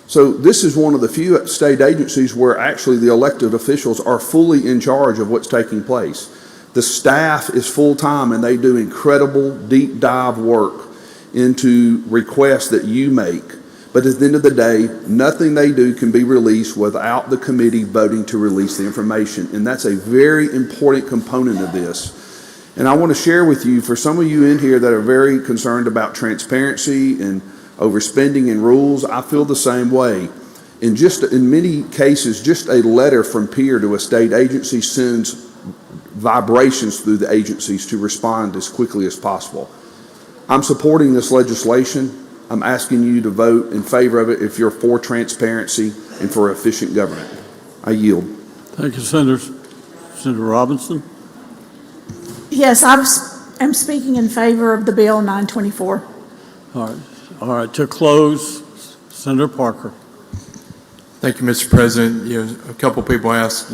S10: So this is one of the few state agencies where actually the elected officials are fully in charge of what's taking place. The staff is full-time and they do incredible deep dive work into requests that you make. But at the end of the day, nothing they do can be released without the committee voting to release the information. And that's a very important component of this. And I want to share with you, for some of you in here that are very concerned about transparency and overspending and rules, I feel the same way. In many cases, just a letter from PEER to a state agency sends vibrations through the agencies to respond as quickly as possible. I'm supporting this legislation. I'm asking you to vote in favor of it if you're for transparency and for efficient government. I yield.
S2: Thank you, Senator. Senator Robinson.
S17: Yes, am speaking in favor of the bill 924.
S2: All right, to close, Senator Parker.
S14: Thank you, Mr. President. A couple people asked,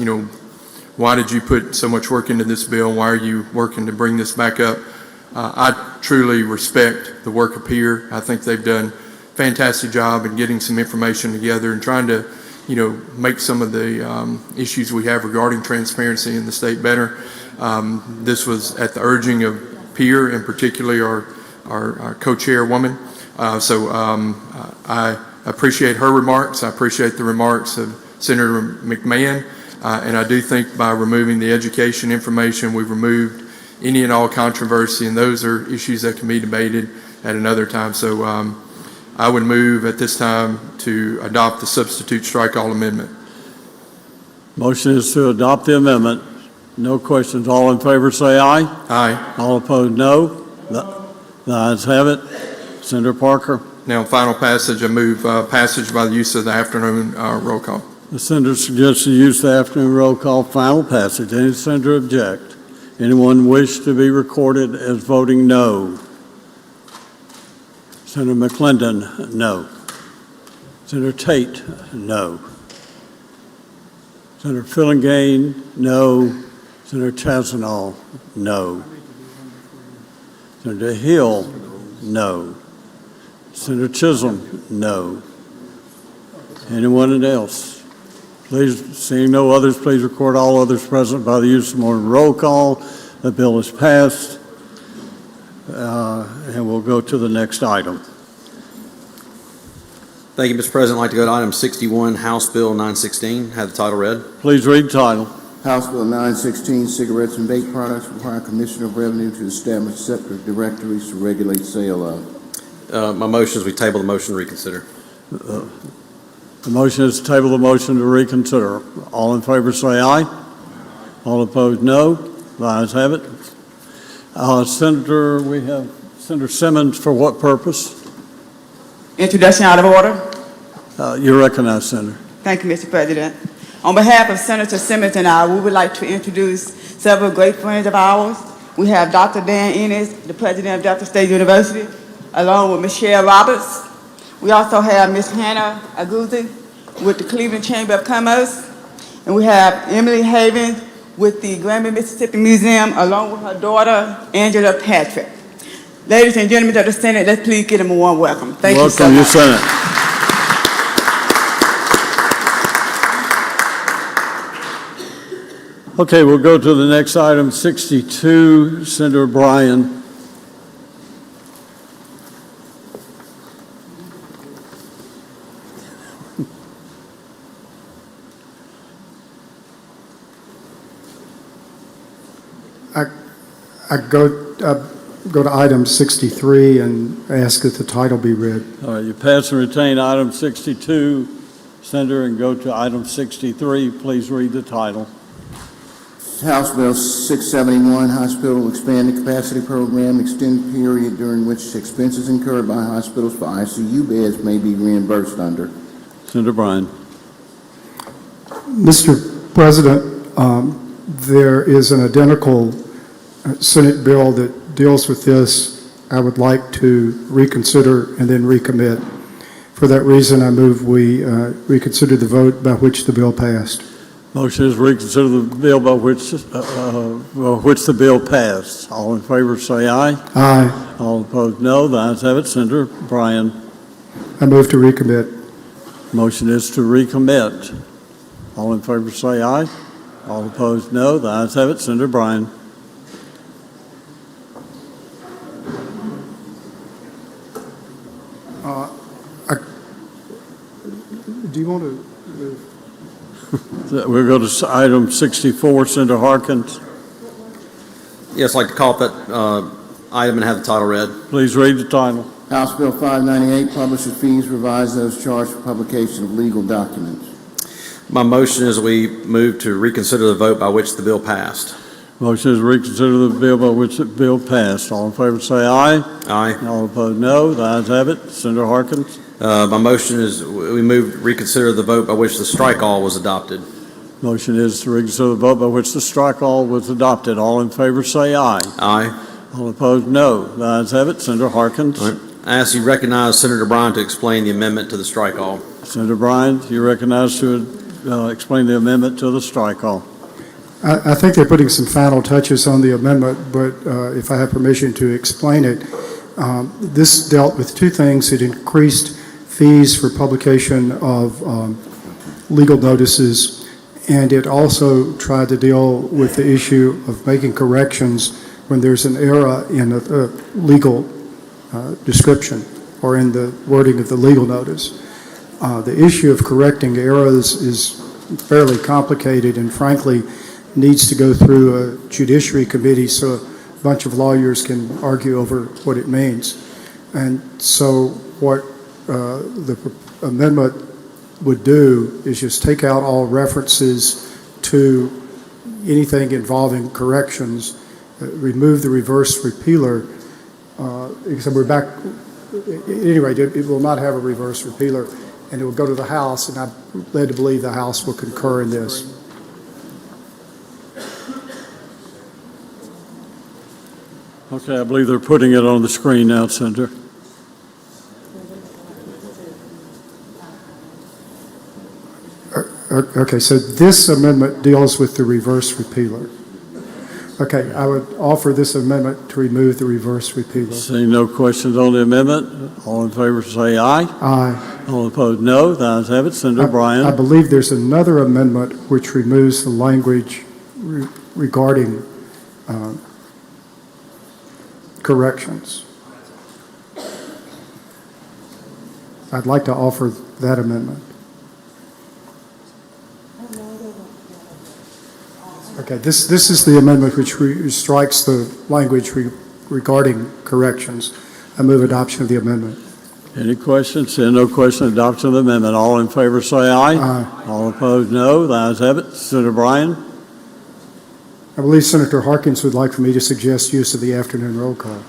S14: why did you put so much work into this bill? Why are you working to bring this back up? I truly respect the work of PEER. I think they've done a fantastic job in getting some information together and trying to, make some of the issues we have regarding transparency in the state better. This was at the urging of PEER, and particularly our co-chairwoman. I appreciate her remarks. I appreciate the remarks of Senator McMahon. And I do think by removing the education information, we've removed any and all controversy, and those are issues that can be debated at another time. So I would move at this time to adopt the substitute strike all amendment.
S2: Motion is to adopt the amendment. No questions. All in favor say aye.
S14: Aye.
S2: All opposed, no. The ayes have it. Senator Parker.
S14: Now, final passage, I move passage by the use of the afternoon roll call.
S2: The senator suggests the use of the afternoon roll call, final passage. Any senator object? Anyone wish to be recorded as voting no? Senator McClendon, no. Senator Tate, no. Senator Fillingane, no. Senator Chazanal, no. Senator Hill, no. Senator Chisholm, no. Anyone else? Please, seeing no others, please record all others present by the use of morning roll call. The bill is passed. And we'll go to the next item.
S13: Thank you, Mr. President. I'd like to go to item 61, House Bill 916. Have the title read.
S2: Please read the title.
S4: House Bill 916, cigarettes and vape products, require Commissioner of Revenue to establish separate directories to regulate sale of.
S13: My motion is we table the motion to reconsider.
S2: The motion is to table the motion to reconsider. All in favor say aye. All opposed, no. The ayes have it. Senator, we have Senator Simmons for what purpose?
S18: Introduction out of order.
S2: You're recognized, Senator.
S18: Thank you, Mr. President. On behalf of Senator Simmons and I, we would like to introduce several great friends of ours. We have Dr. Dan Ennis, the president of Delta State University, along with Michelle Roberts. We also have Ms. Hannah Aguzzi with the Cleveland Chamber of Commerce. And we have Emily Havens with the Grammy Mississippi Museum, along with her daughter, Angela Patrick. Ladies and gentlemen of the Senate, let's please give them a warm welcome. Thank you so much.
S2: Welcome, your Senate. Okay, we'll go to the next item, 62, Senator Bryan.
S19: I go to item 63 and ask that the title be read.
S2: All right, you pass and retain item 62, Senator, and go to item 63. Please read the title.
S4: House Bill 671, hospital expanded capacity program, extended period during which expenses incurred by hospitals for ICU beds may be reimbursed under.
S2: Senator Bryan.
S19: Mr. President, there is an identical Senate bill that deals with this. I would like to reconsider and then recommit. For that reason, I move we reconsider the vote by which the bill passed.
S2: Motion is reconsider the bill by which the bill passed. All in favor say aye.
S19: Aye.
S2: All opposed no. The ayes have it. Senator Bryan.
S19: I move to recommit.
S2: Motion is to recommit. All in favor say aye. All opposed no. The ayes have it. Senator Bryan.
S19: Do you want to move?
S2: We'll go to item 64, Senator Harkins.
S13: Yes, I'd like to call up that item and have the title read.
S2: Please read the title.
S4: House Bill 598, publisher fees, revise those charged for publication of legal documents.
S13: My motion is we move to reconsider the vote by which the bill passed.
S2: Motion is to reconsider the bill by which the bill passed. All in favor say aye.
S13: Aye.
S2: All opposed no. The ayes have it. Senator Harkins.
S13: My motion is we move to reconsider the vote by which the strike all was adopted.
S2: Motion is to reconsider the vote by which the strike all was adopted. All in favor say aye.
S13: Aye.
S2: All opposed, no. The ayes have it. Senator Harkins.
S13: I ask you recognize Senator Bryan to explain the amendment to the strike-all.
S2: Senator Bryan, you're recognized to explain the amendment to the strike-all.
S19: I think they're putting some final touches on the amendment, but if I have permission to explain it, this dealt with two things. It increased fees for publication of legal notices, and it also tried to deal with the issue of making corrections when there's an error in a legal description or in the wording of the legal notice. The issue of correcting errors is fairly complicated and frankly needs to go through a judiciary committee so a bunch of lawyers can argue over what it means. And so what the amendment would do is just take out all references to anything involving corrections, remove the reverse repealer, except we're back, anyway, it will not have a reverse repealer, and it will go to the House, and I'm led to believe the House will concur in this.
S2: Okay, I believe they're putting it on the screen now, Senator.
S19: Okay, so this amendment deals with the reverse repealer. Okay, I would offer this amendment to remove the reverse repealer.
S2: Seeing no questions on the amendment, all in favor say aye.
S19: Aye.
S2: All opposed, no. The ayes have it. Senator Bryan.
S19: I believe there's another amendment which removes the language regarding corrections. I'd like to offer that amendment. Okay, this is the amendment which strikes the language regarding corrections. I move adoption of the amendment.
S2: Any questions? Seeing no question, adoption of the amendment. All in favor say aye.
S19: Aye.
S2: All opposed, no. The ayes have it. Senator Bryan.
S19: I believe Senator Harkins would like for me to suggest use of the afternoon roll call.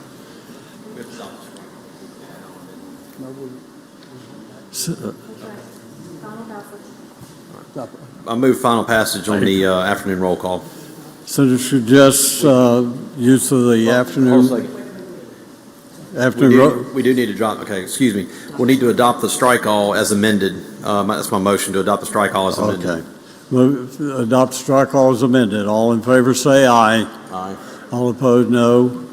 S13: I move final passage on the afternoon roll call.
S2: Senator suggests use of the afternoon.
S13: We do need to drop, okay, excuse me. We'll need to adopt the strike-all as amended. That's my motion, to adopt the strike-all as amended.
S2: Okay. Move, adopt strike-all as amended. All in favor say aye.
S13: Aye.
S2: All opposed, no.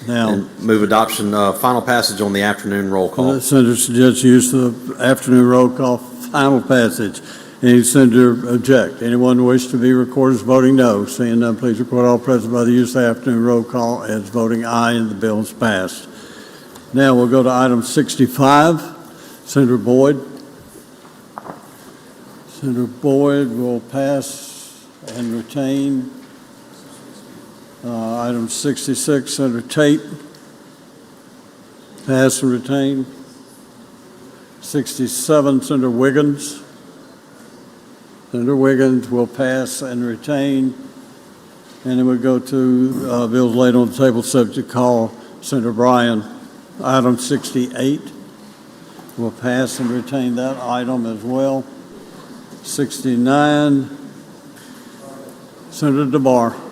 S2: Now,
S13: And move adoption, final passage on the afternoon roll call.
S2: Senator suggests use of the afternoon roll call, final passage. Any senator object? Anyone wish to be recorded as voting no? Seeing none, please record all present by the use of the afternoon roll call as voting aye, and the bill is passed. Now we'll go to item 65. Senator Boyd. Senator Boyd will pass and retain. Item 66, Senator Tate. Pass and retain. 67, Senator Wiggins. Senator Wiggins will pass and retain. And then we go to bills laid on the table subject to call. Senator Bryan. Item 68 will pass and retain that item as well. 69, Senator DeBar.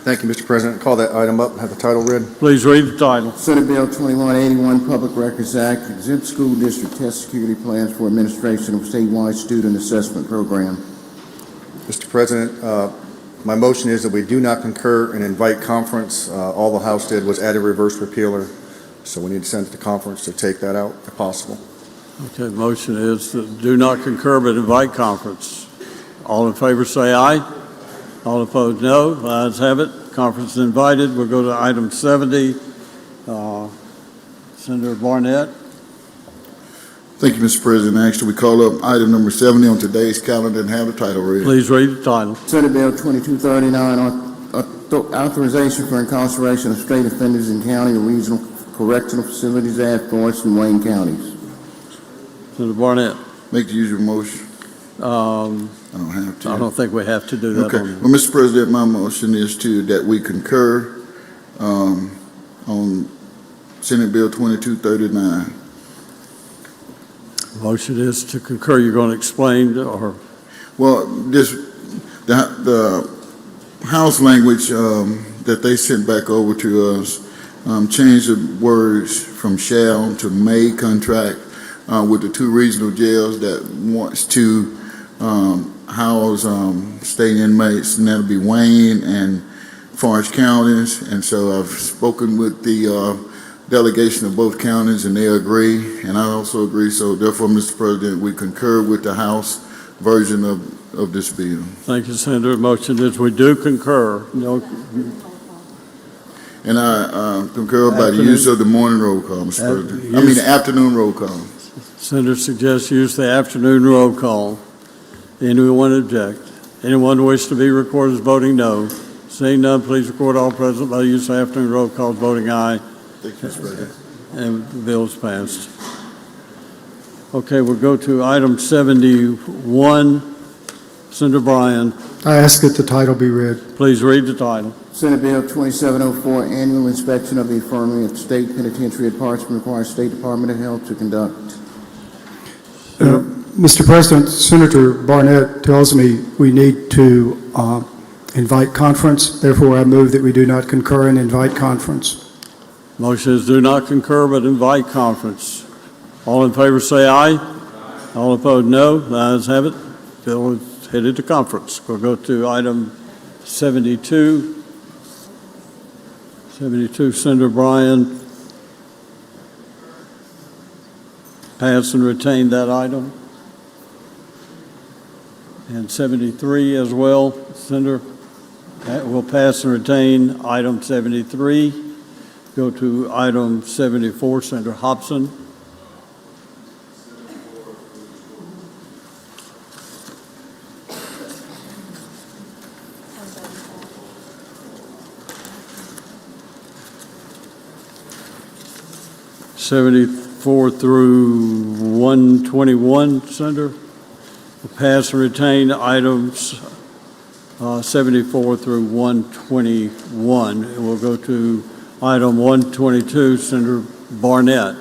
S7: Thank you, Mr. President. Call that item up and have the title read.
S2: Please read the title.
S4: Senate Bill 2181, Public Records Act, exempt school district test security plans for administration of statewide student assessment program.
S7: Mr. President, my motion is that we do not concur and invite conference. All the House did was add a reverse repealer, so we need to send it to conference to take that out if possible.
S2: Okay, the motion is to do not concur but invite conference. All in favor say aye. All opposed no. The ayes have it. Conference is invited. We'll go to item 70. Senator Barnett.
S20: Thank you, Mr. President. Actually, we call up item number 70 on today's calendar and have the title read.
S2: Please read the title.
S4: Senate Bill 2239, authorization for incarceration of state offenders in county or regional correctional facilities at Forest and Wayne counties.
S2: Senator Barnett.
S20: Make the usual motion. I don't have to.
S2: I don't think we have to do that.
S20: Okay. Well, Mr. President, my motion is that we concur on Senate Bill 2239.
S2: Motion is to concur. You're going to explain or?
S20: Well, the House language that they sent back over to us changed the words from shall to may contract with the two regional jails that wants to house state inmates, and that'll be Wayne and Forest counties. And so I've spoken with the delegation of both counties, and they agree, and I also agree. So therefore, Mr. President, we concur with the House version of this bill.
S2: Thank you, Senator. Motion is we do concur. No.
S20: And I concur by the use of the morning roll call, Mr. President. I mean, the afternoon roll call.
S2: Senator suggests use the afternoon roll call. Anyone object? Anyone wish to be recorded as voting no? Seeing none, please record all present by the use of afternoon roll call as voting aye.
S20: Thank you, Mr. President.
S2: And the bill is passed. Okay, we'll go to item 71. Senator Bryan,
S19: I ask that the title be read.
S2: please read the title.
S4: Senate Bill 2704, Annual Inspection of the Infirmary at State Penitentiary at Parchman, requires State Department of Health to conduct.
S19: Mr. President, Senator Barnett tells me we need to invite conference. Therefore, I move that we do not concur and invite conference.
S2: Motion is do not concur but invite conference. All in favor say aye. All opposed no. The ayes have it. Bill is headed to conference. We'll go to item 72. 72, Senator Bryan. Pass and retain that item. And 73 as well. Senator, will pass and retain item 73. Go to item 74, Senator Hobson. '74 through 121, Senator. Will pass and retain items 74 through 121. And we'll go to item 122, Senator Barnett.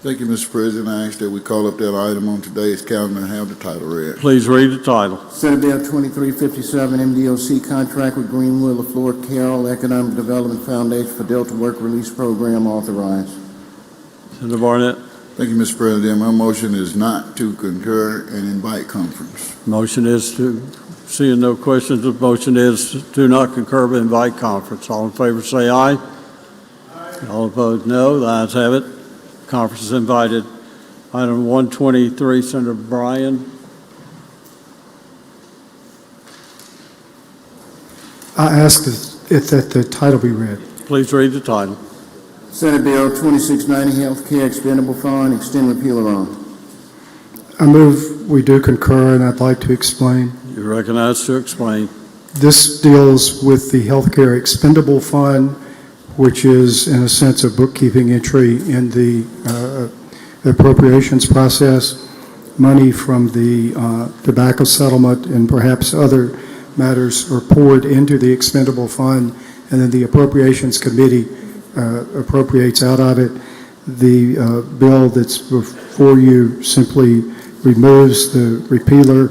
S20: Thank you, Mr. President. I ask that we call up that item on today's calendar and have the title read.
S2: Please read the title.
S4: Senate Bill 2357, MDOC contract with Greenville, LaFleur Carroll Economic Development Foundation for Delta Work Release Program authorized.
S2: Senator Barnett.
S20: Thank you, Mr. President. My motion is not to concur and invite conference.
S2: Motion is to, seeing no questions, the motion is do not concur but invite conference. All in favor say aye. Aye. All opposed no. The ayes have it. Conference is invited. Item 123, Senator Bryan.
S19: I ask that the title be read.
S2: Please read the title.
S4: Senate Bill 2690, Healthcare Expendable Fund, extend repeal on.
S19: I move we do concur, and I'd like to explain.
S2: You're recognized to explain.
S19: This deals with the Healthcare Expendable Fund, which is, in a sense, a bookkeeping entry in the appropriations process. Money from the tobacco settlement and perhaps other matters are poured into the expendable fund, and then the Appropriations Committee appropriates out of it. The bill that's before you simply removes the repealer.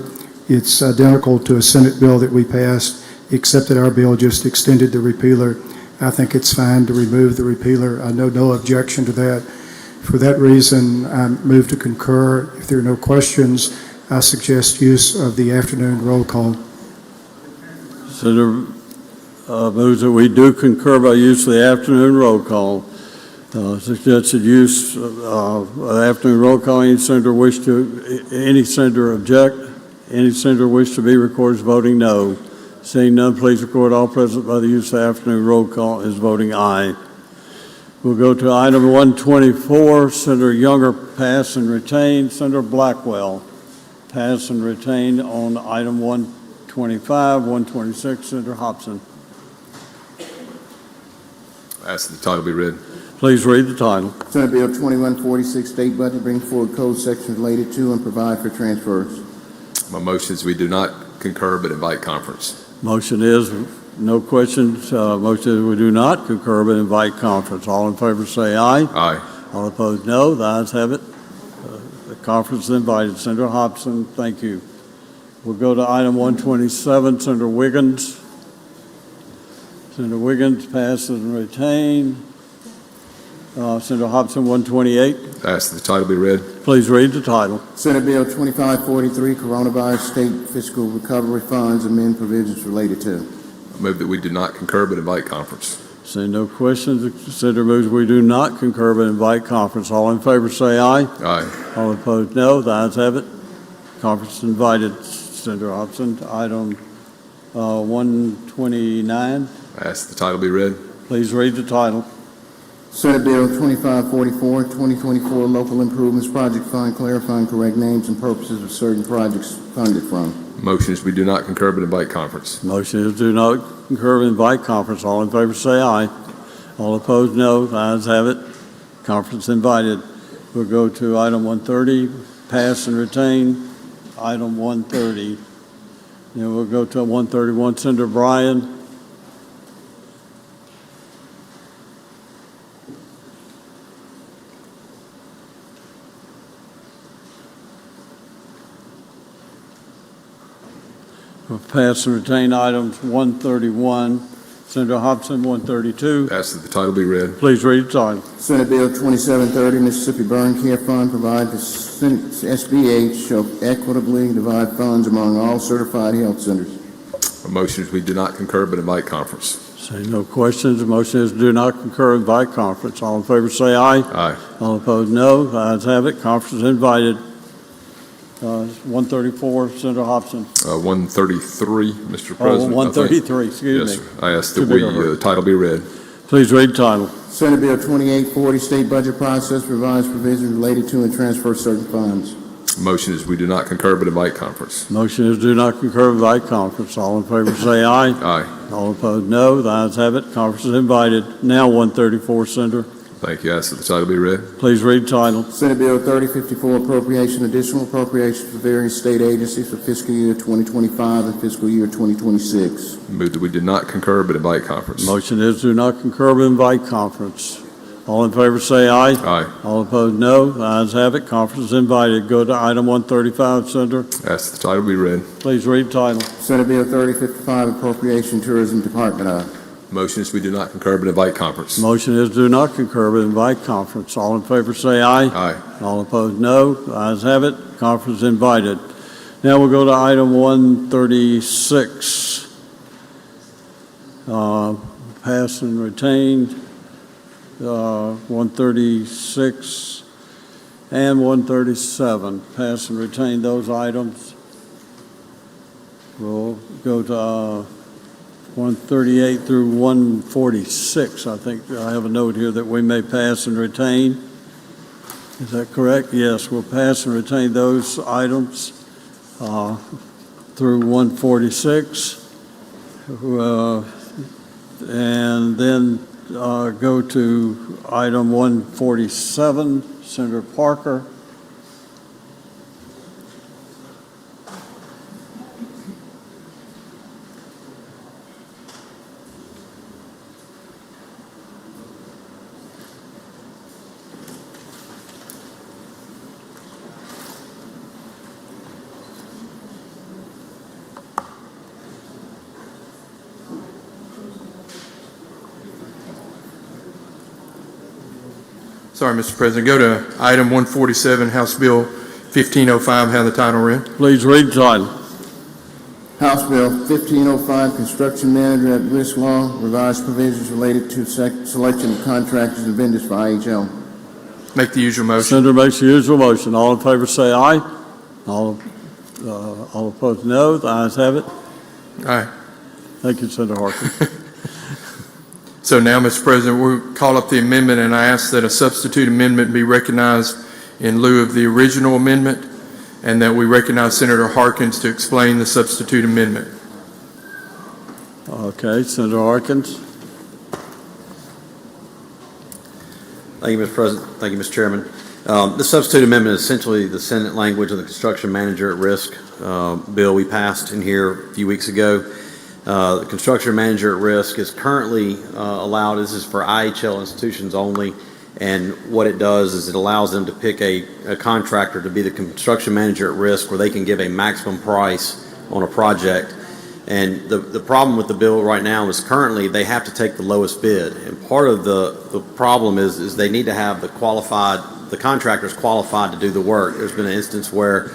S19: It's identical to a Senate bill that we passed, except that our bill just extended the repealer. I think it's fine to remove the repealer. I know no objection to that. For that reason, I move to concur. If there are no questions, I suggest use of the afternoon roll call.
S2: Senator moves that we do concur by use of the afternoon roll call. Suggested use of afternoon roll call. Any senator object? Any senator wish to be recorded as voting no? Seeing none, please record all present by the use of afternoon roll call as voting aye. We'll go to item 124, Senator Younger, pass and retain. Senator Blackwell, pass and retain on item 125, 126. Senator Hobson.
S9: Ask the title be read.
S2: Please read the title.
S4: Senate Bill 2146, State Budget, bring forward code sections related to and provide for transfers.
S9: My motion is we do not concur but invite conference.
S2: Motion is, no questions. Motion is we do not concur but invite conference. All in favor say aye.
S9: Aye.
S2: All opposed no. The ayes have it. The Conference is invited. Senator Hobson, thank you. We'll go to item 127, Senator Wiggins. Senator Wiggins, pass and retain. Senator Hobson, 128.
S9: Ask that the title be read.
S2: Please read the title.
S4: Senate Bill 2543, Coronavirus State Fiscal Recovery Funds, amend provisions related to.
S9: I move that we do not concur but invite conference.
S2: Seeing no questions, the consider moves we do not concur but invite conference. All in favor say aye.
S9: Aye.
S2: All opposed, no. The ayes have it. Conference invited. Senator Hobson, item 129.
S9: I ask that the title be read.
S2: Please read the title.
S4: Senate Bill 2544, 2024 Local Improvements Project Fund, clarifying correct names and purposes of certain projects funded from.
S9: Motion is we do not concur but invite conference.
S2: Motion is do not concur but invite conference. All in favor say aye. All opposed, no. The ayes have it. Conference invited. We'll go to item 130, pass and retain. Item 130. Then we'll go to 131, Senator Bryan. We'll pass and retain items 131. Senator Hobson, 132.
S9: Ask that the title be read.
S2: Please read the title.
S4: Senate Bill 2730, Mississippi Burn Care Fund, provide the SBH shall equitably divide funds among all certified health centers.
S9: A motion is we do not concur but invite conference.
S2: Say no questions. The motion is do not concur, invite conference. All in favor say aye.
S9: Aye.
S2: All opposed, no. The ayes have it. Conference is invited. 134, Senator Hobson.
S9: 133, Mr. President.
S2: 133, excuse
S9: Yes,
S2: me.
S9: sir. I ask that the title be read.
S2: Please read the title.
S4: Senate Bill 2840, State Budget Process, revised provisions related to and transfer certain funds.
S9: Motion is we do not concur but invite conference.
S2: Motion is do not concur, invite conference. All in favor say aye.
S9: Aye.
S2: All opposed, no. The ayes have it. Conference is invited. Now 134, Senator.
S9: Thank you. I ask that the title be read.
S2: Please read the title.
S4: Senate Bill 3054, Appropriation, additional appropriations for various state agencies for fiscal year 2025 and fiscal year 2026.
S9: Move that we do not concur but invite conference.
S2: Motion is do not concur but invite conference. All in favor say aye.
S9: Aye.
S2: All opposed, no. The ayes have it. Conference is invited. Go to item 135, Senator.
S9: Ask that the title be read.
S2: Please read the title.
S4: Senate Bill 3055, Appropriation, Tourism Department of.
S9: Motion is we do not concur but invite conference.
S2: Motion is do not concur but invite conference. All in favor say aye.
S9: Aye.
S2: All opposed, no. The ayes have it. Conference invited. Now we'll go to item 136. Pass and retain. 136 and 137. Pass and retain those items. We'll go to 138 through 146. I think I have a note here that we may pass and retain. Is that correct? Yes, we'll pass and retain those items through 146. And then go to item 147, Senator Parker.
S14: Sorry, Mr. President. Go to item 147, House Bill 1505, have the title read.
S2: Please read the title.
S4: House Bill 1505, Construction Manager at Risk Law, revised provisions related to selection of contractors and vendors for IHL.
S14: Make the usual motion.
S2: Senator makes the usual motion. All in favor say aye. All opposed, no. The ayes have it.
S14: Aye.
S2: Thank you, Senator Harkin.
S14: So now, Mr. President, we'll call up the amendment, and I ask that a substitute amendment be recognized in lieu of the original amendment, and that we recognize Senator Harkins to explain the substitute amendment.
S2: Okay, Senator Harkins.
S13: Thank you, Mr. President. Thank you, Mr. Chairman. The substitute amendment is essentially the Senate language of the Construction Manager at Risk bill we passed in here a few weeks ago. The construction manager at risk is currently allowed, this is for IHL institutions only, And what it does is it allows them to pick a contractor to be the construction manager at risk, where they can give a maximum price on a project. And the problem with the bill right now is currently they have to take the lowest bid. And part of the problem is they need to have the contractors qualified to do the work. There's been an instance where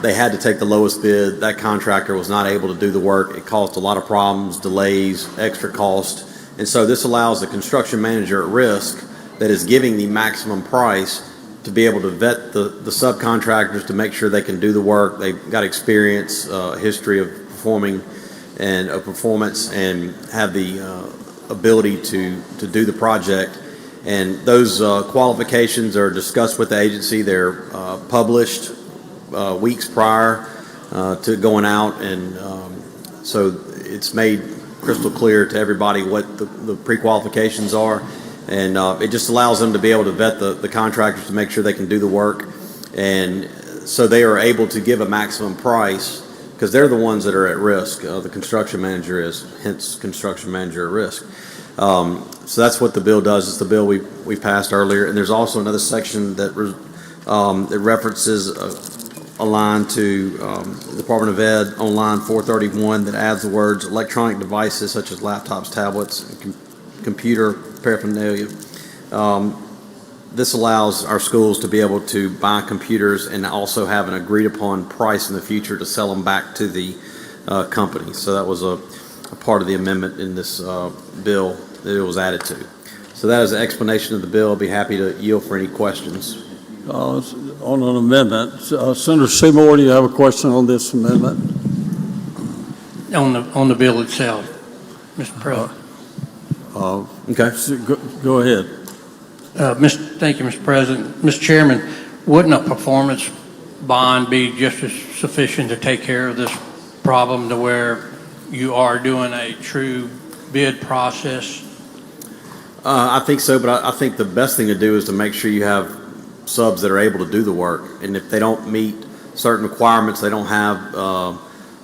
S13: they had to take the lowest bid. That contractor was not able to do the work. It caused a lot of problems, delays, extra cost. And so this allows the construction manager at risk that is giving the maximum price to be able to vet the subcontractors to make sure they can do the work. They've got experience, history of performing and a performance, and have the ability to do the project. And those qualifications are discussed with the agency. They're published weeks prior to going out, and so it's made crystal clear to everybody what the pre-qualifications are. And it just allows them to be able to vet the contractors to make sure they can do the work. And so they are able to give a maximum price because they're the ones that are at risk. The construction manager is, hence construction manager at risk. So that's what the bill does. It's the bill we passed earlier. And there's also another section that references a line to the Department of Ed on line 431 that adds the words electronic devices such as laptops, tablets, and computer paraphernalia. This allows our schools to be able to buy computers and also have an agreed upon price in the future to sell them back to the company. So that was a part of the amendment in this bill that it was added to. So that is an explanation of the bill. I'll be happy to yield for any questions.
S2: On an amendment, Senator Seymour, do you have a question on this amendment?
S21: On the bill itself, Mr. President.
S2: Okay, so go ahead.
S21: Thank you, Mr. President. Mr. Chairman, wouldn't a performance bond be just as sufficient to take care of this problem to where you are doing a true bid process?
S13: I think so, but I think the best thing to do is to make sure you have subs that are able to do the work. And if they don't meet certain requirements, they don't have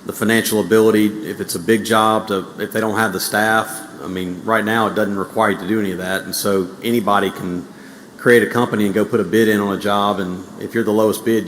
S13: the financial ability, if it's a big job, if they don't have the staff. I mean, right now it doesn't require you to do any of that. And so anybody can create a company and go put a bid in on a job. And if you're the lowest bid,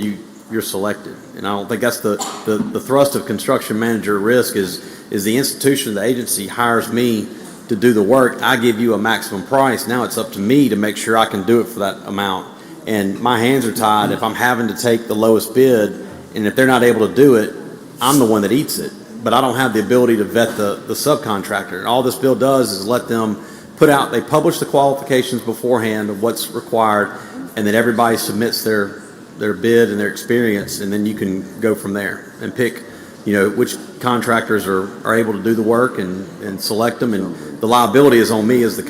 S13: you're selected. And I don't think that's the thrust of construction manager risk is the institution, the agency hires me to do the work. I give you a maximum price. Now it's up to me to make sure I can do it for that amount. And my hands are tied if I'm having to take the lowest bid, and if they're not able to do it, I'm the one that eats it. But I don't have the ability to vet the subcontractor. And all this bill does is let them they publish the qualifications beforehand of what's required, and then everybody submits their bid and their experience, and then you can go from there and pick, which contractors are able to do the work and select them. And the liability is on me as the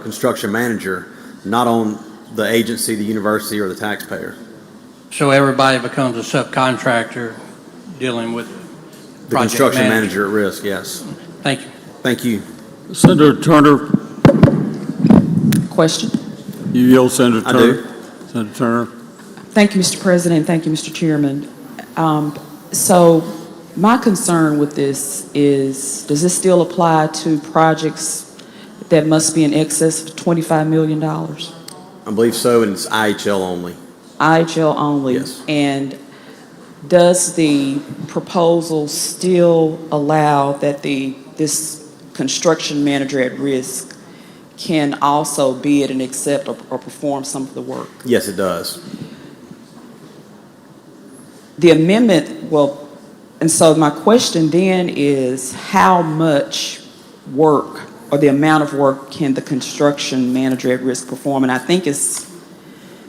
S13: construction manager, not on the agency, the university, or the taxpayer.
S21: So everybody becomes a subcontractor dealing with
S13: the construction manager at risk, yes.
S21: Thank you.
S13: Thank you.
S2: Senator Turner.
S22: Question?
S2: You yield, Senator Turner.
S13: I do.
S2: Senator Turner.
S22: Thank you, Mr. President. Thank you, Mr. Chairman. So my concern with this is, does this still apply to projects that must be in excess of $25 million?
S13: I believe so, and it's IHL only.
S22: IHL only?
S13: Yes.
S22: And does the proposal still allow that this construction manager at risk can also bid and accept or perform some of the work?
S13: Yes, it does.
S22: The amendment, and so my question then is, how much work or the amount of work can the construction manager at risk perform? And I think it's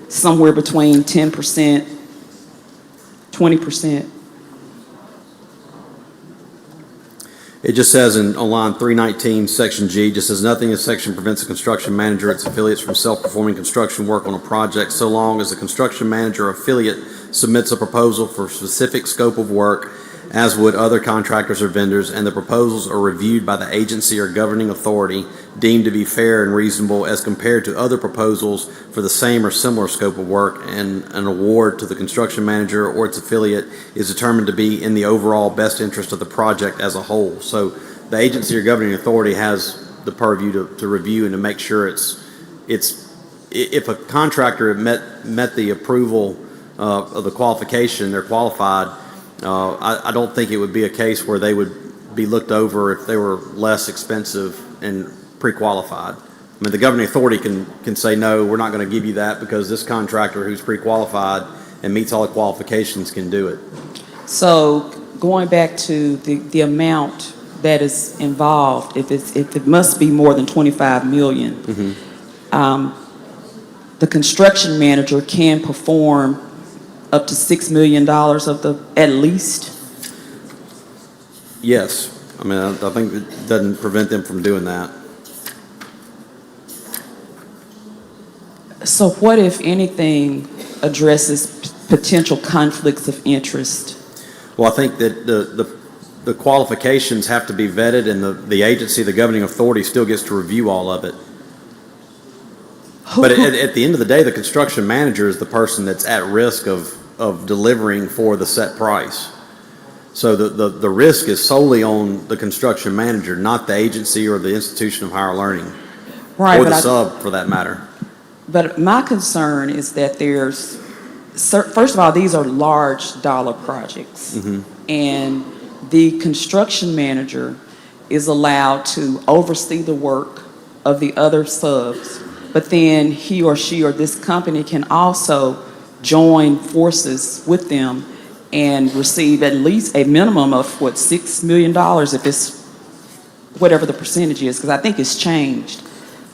S22: somewhere between 10%, 20%.
S13: It just says on line 319, section G, just says nothing in this section prevents a construction manager or its affiliates from self-performing construction work on a project so long as the construction manager or affiliate submits a proposal for a specific scope of work, as would other contractors or vendors, and the proposals are reviewed by the agency or governing authority deemed to be fair and reasonable as compared to other proposals for the same or similar scope of work, and an award to the construction manager or its affiliate is determined to be in the overall best interest of the project as a whole. So the agency or governing authority has the purview to review and to make sure it's if a contractor had met the approval of the qualification, they're qualified, I don't think it would be a case where they would be looked over if they were less expensive and pre-qualified. I mean, the governing authority can say, no, we're not going to give you that because this contractor who's pre-qualified and meets all the qualifications can do it.
S22: So going back to the amount that is involved, if it must be more than 25 million, the construction manager can perform up to $6 million of the, at least?
S13: Yes. I mean, I think it doesn't prevent them from doing that.
S22: So what, if anything, addresses potential conflicts of interest?
S13: Well, I think that the qualifications have to be vetted, and the agency, the governing authority, still gets to review all of it. But at the end of the day, the construction manager is the person that's at risk of delivering for the set price. So the risk is solely on the construction manager, not the agency or the institution of higher learning,
S22: Right,
S13: or the sub for that matter.
S22: But my concern is that there's, first of all, these are large dollar projects. And the construction manager is allowed to oversee the work of the other subs, but then he or she or this company can also join forces with them and receive at least a minimum of, $6 million if it's whatever the percentage is, because I think it's changed.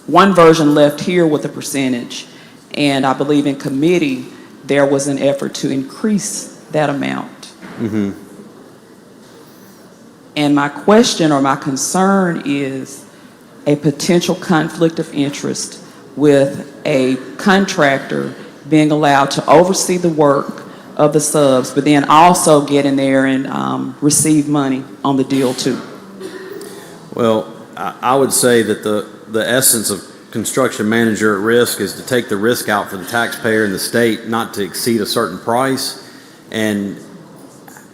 S22: One version left here with a percentage, and I believe in committee there was an effort to increase that amount. And my question or my concern is a potential conflict of interest with a contractor being allowed to oversee the work of the subs, but then also get in there and receive money on the deal too.
S13: Well, I would say that the essence of construction manager at risk is to take the risk out for the taxpayer and the state, not to exceed a certain price. And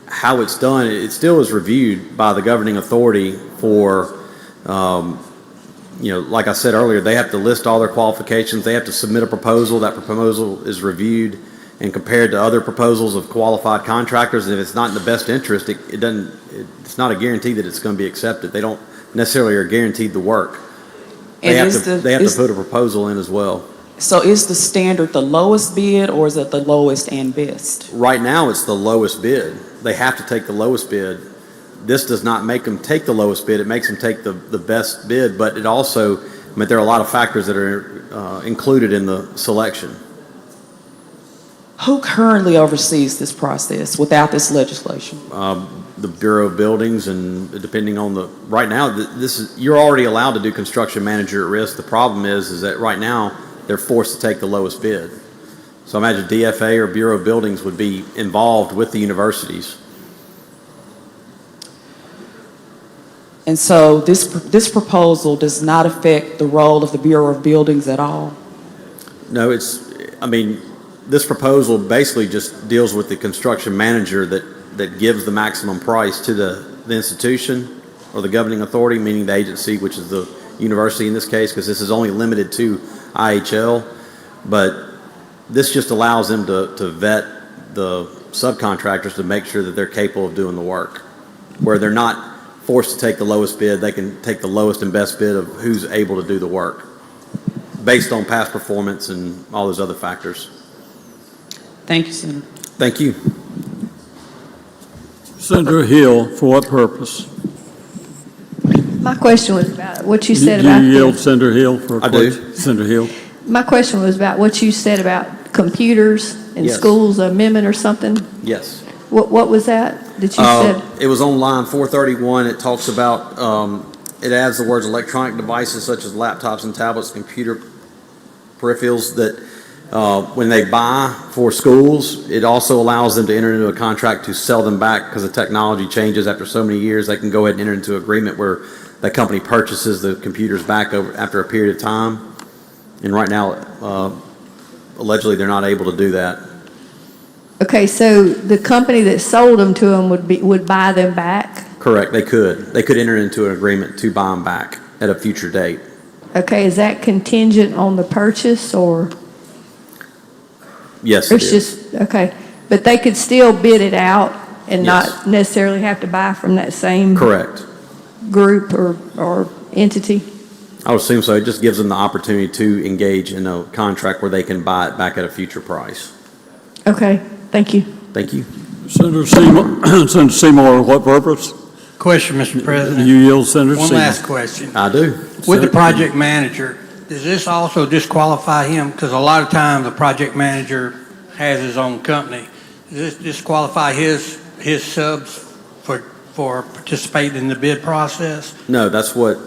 S13: how it's done, it still is reviewed by the governing authority for, like I said earlier, they have to list all their qualifications. They have to submit a proposal. That proposal is reviewed and compared to other proposals of qualified contractors. And if it's not in the best interest, it's not a guarantee that it's going to be accepted. They don't necessarily are guaranteed the work. They have to put a proposal in as well.
S22: So is the standard the lowest bid, or is it the lowest and best?
S13: Right now, it's the lowest bid. They have to take the lowest bid. This does not make them take the lowest bid. It makes them take the best bid, but it also, there are a lot of factors that are included in the selection.
S22: Who currently oversees this process without this legislation?
S13: The Bureau of Buildings, and depending on right now, you're already allowed to do construction manager at risk. The problem is that right now, they're forced to take the lowest bid. So I imagine DFA or Bureau of Buildings would be involved with the universities.
S22: And so this proposal does not affect the role of the Bureau of Buildings at all?
S13: No, this proposal basically just deals with the construction manager that gives the maximum price to the institution or the governing authority, meaning the agency, which is the university in this case, because this is only limited to IHL. But this just allows them to vet the subcontractors to make sure that they're capable of doing the work. Where they're not forced to take the lowest bid, they can take the lowest and best bid of who's able to do the work based on past performance and all those other factors.
S22: Thank you, Senator.
S13: Thank you.
S2: Senator Hill, for what purpose?
S15: My question was about what you said about...
S2: Do you yield Senator Hill for a question?
S13: I do.
S2: Senator Hill.
S15: My question was about what you said about computers in schools, amendment or something.
S13: Yes.
S15: What was that you said?
S13: It was on line 431. It talks about, it adds the words electronic devices such as laptops and tablets, computer peripherals that when they buy for schools, it also allows them to enter into a contract to sell them back because the technology changes after so many years. They can go ahead and enter into an agreement where that company purchases the computers back after a period of time. And right now, allegedly, they're not able to do that.
S15: Okay, so the company that sold them to them would buy them back?
S13: Correct. They could enter into an agreement to buy them back at a future date.
S15: Okay, is that contingent on the purchase or?
S13: Yes,
S15: Or
S13: it
S15: it's
S13: is.
S15: just, okay, but they could still bid it out and
S13: Yes.
S15: not necessarily have to buy from that same
S13: Correct.
S15: group or entity?
S13: I would assume so. It just gives them the opportunity to engage in a contract where they can buy it back at a future price.
S15: Okay, thank you.
S13: Thank you.
S2: Senator Seymour, Senator Seymour, what purpose?
S21: Question, Mr. President.
S2: You yield, Senator
S21: One
S2: Seymour.
S21: last question.
S13: I do.
S21: With the project manager, does this also disqualify him? Because a lot of times the project manager has his own company. Does this disqualify his subs for participating in the bid process?
S13: No, that's what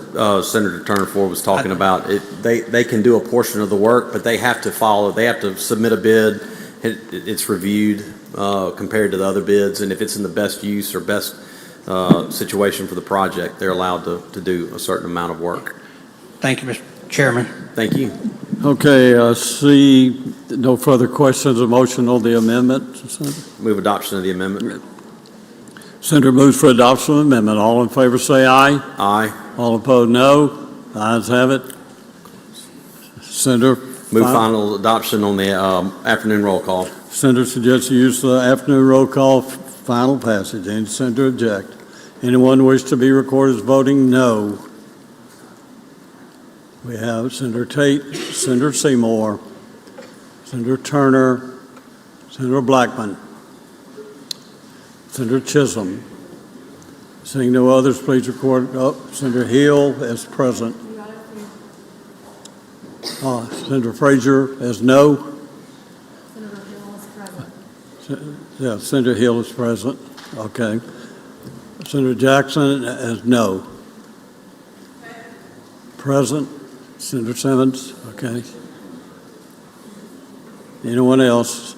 S13: Senator Turner Ford was talking about. They can do a portion of the work, but they have to submit a bid. It's reviewed compared to the other bids, and if it's in the best use or best situation for the project, they're allowed to do a certain amount of work.
S21: Thank you, Mr. Chairman.
S13: Thank you.
S2: Okay, see no further questions or motion on the amendment.
S13: Move adoption of the amendment.
S2: Senator moves for adoption of the amendment. All in favor say aye.
S13: Aye.
S2: All opposed, no. The ayes have it. Senator.
S13: Move final adoption on the afternoon roll call.
S2: Senator suggests you use the afternoon roll call final passage. Any senator object? Anyone wish to be recorded as voting no? We have Senator Tate, Senator Seymour, Senator Turner, Senator Blackman, Senator Chisholm. Seeing no others, please record. Senator Hill as present. Senator Frazier as no.
S3: Senator Hill is present.
S2: Yeah, Senator Hill is present. Okay. Senator Jackson as no. Present. Senator Simmons. Okay. Anyone else?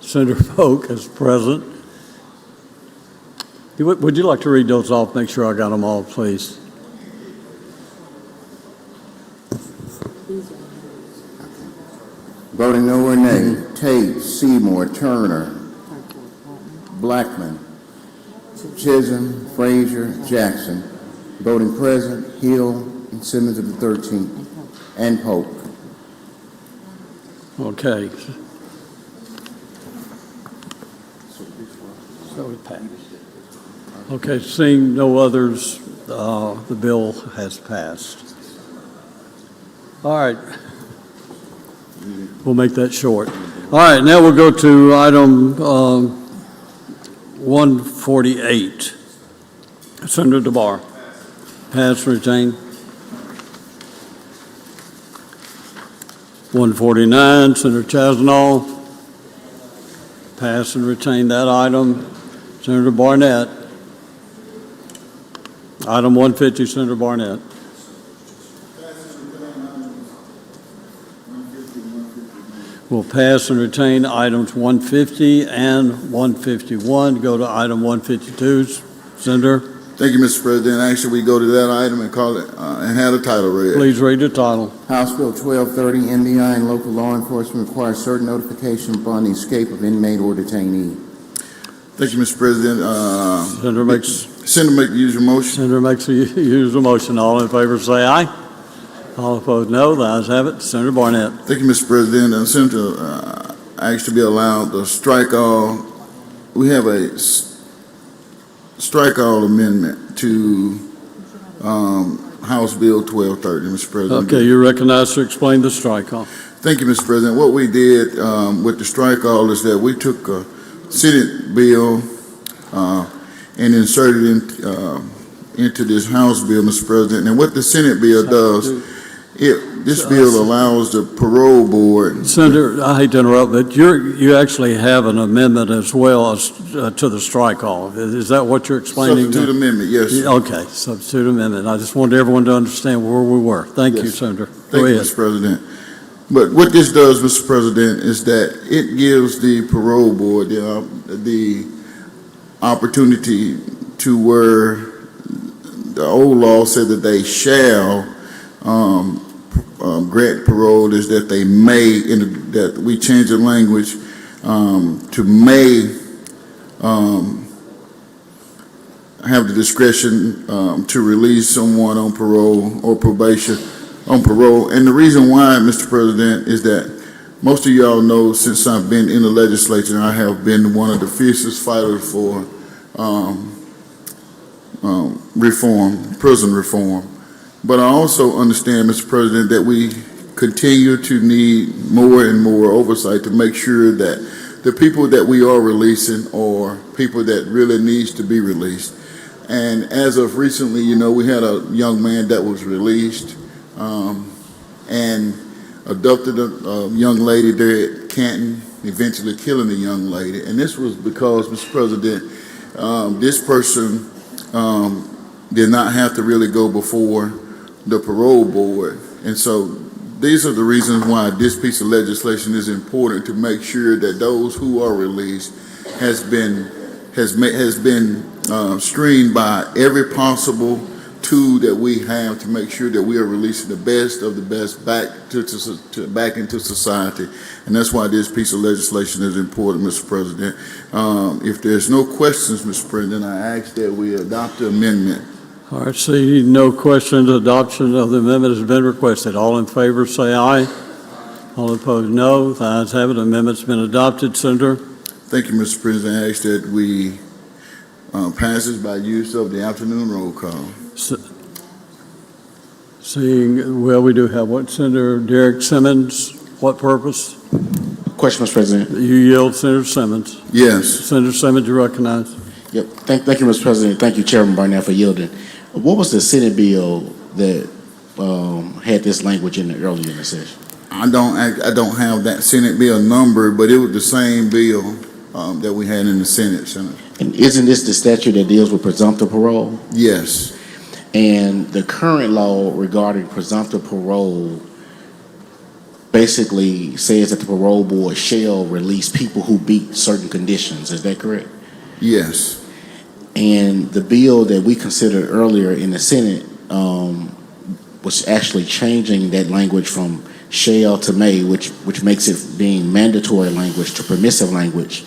S2: Senator Polk is present. Would you like to read those off? Make sure I got them all, please.
S4: Voting no or nay, Tate, Seymour, Turner, Blackman, Chisholm, Frazier, Jackson. Voting present, Hill and Simmons of the 13th, and Polk.
S2: Okay. So it passed. Okay, seeing no others, the bill has passed. All right. We'll make that short. All right, now we'll go to item 148. Senator DeBar. Pass, retain. 149, Senator Chasnall. Pass and retain that item. Senator Barnett. Item 150, Senator Barnett. We'll pass and retain items 150 and 151. Go to item 152. Senator.
S20: Thank you, Mr. President. Actually, we go to that item and call it, and have the title read.
S2: Please read the title.
S4: House Bill 1230, MBI and local law enforcement requires certain notification upon the escape of inmate or detainee.
S20: Thank you, Mr. President.
S2: Senator makes
S20: the usual motion.
S2: Senator makes the usual motion. All in favor say aye. All opposed no. The ayes have it. Senator Barnett.
S20: Thank you, Mr. President. Senator, asked to be allowed to strike all. We have a strike all amendment to House Bill 1230, Mr. President.
S2: Okay, you're recognized to explain the strike off.
S20: Thank you, Mr. President. What we did with the strike all is that we took a Senate bill and inserted it into this House bill, Mr. President. And what the Senate bill does, this bill allows the parole board.
S2: Senator, I hate to interrupt, but you actually have an amendment as well as to the strike off. Is that what you're explaining?
S20: Substitute amendment, yes. Sir.
S2: Okay, substitute amendment. I just wanted everyone to understand where we were. Thank you, Senator.
S20: Thank you, Mr. President. But what this does, Mr. President, is that it gives the parole board the opportunity to where the old law said that they shall grant parole, is that they may, that we change the language to may have the discretion to release someone on parole or probation on parole. And the reason why, Mr. President, is that most of y'all know since I've been in the legislature, I have been one of the fiercest fighters for reform, prison reform. But I also understand, Mr. President, that we continue to need more and more oversight to make sure that the people that we are releasing are people that really needs to be released. And as of recently, you know, we had a young man that was released and abducted a young lady there at Canton, eventually killing the young lady. And this was because, Mr. President, this person did not have to really go before the parole board. And so these are the reasons why this piece of legislation is important, to make sure that those who are released has been screened by every possible tool that we have to make sure that we are releasing the best of the best back into society. And that's why this piece of legislation is important, Mr. President. If there's no questions, Mr. President, I ask that we adopt the amendment.
S2: All right, see no questions. Adoption of the amendment has been requested. All in favor say aye. All opposed, no. The ayes have it. The amendment's been adopted. Senator?
S20: Thank you, Mr. President. I ask that we pass this by use of the afternoon roll call.
S2: Seeing, well, we do have what? Senator Derek Simmons, what purpose?
S6: Question, Mr. President.
S2: You yield, Senator Simmons.
S20: Yes.
S2: Senator Simmons, you recognize.
S6: Yep. Thank you, Mr. President. Thank you, Chairman Barnett, for yielding. What was the Senate bill that had this language in it earlier in the session?
S20: I don't have that Senate bill number, but it was the same bill that we had in the Senate, Senator.
S6: And isn't this the statute that deals with presumptive parole?
S20: Yes.
S6: And the current law regarding presumptive parole basically says that the parole board shall release people who meet certain conditions. Is that correct?
S20: Yes.
S6: And the bill that we considered earlier in the Senate was actually changing that language from shall to may, which makes it being mandatory language to permissive language.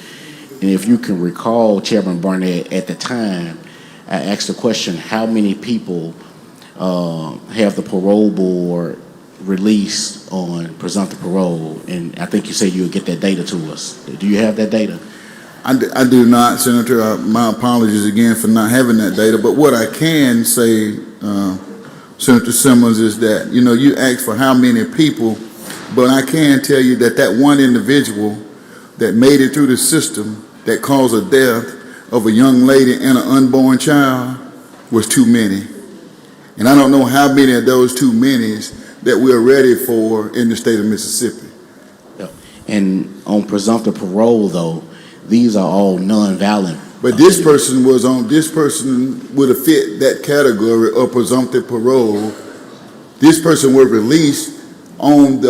S6: And if you can recall, Chairman Barnett, at the time, I asked the question, how many people have the parole board released on presumptive parole? And I think you said you would get that data to us. Do you have that data?
S20: I do not, Senator. My apologies again for not having that data. But what I can say, Senator Simmons, is that, you know, you asked for how many people, but I can tell you that that one individual that made it through the system that caused a death of a young lady and an unborn child was too many. And I don't know how many of those too manys that we're ready for in the state of Mississippi.
S6: Yeah. And on presumptive parole, though, these are all non-violent.
S20: But this person would have fit that category of presumptive parole. This person was released on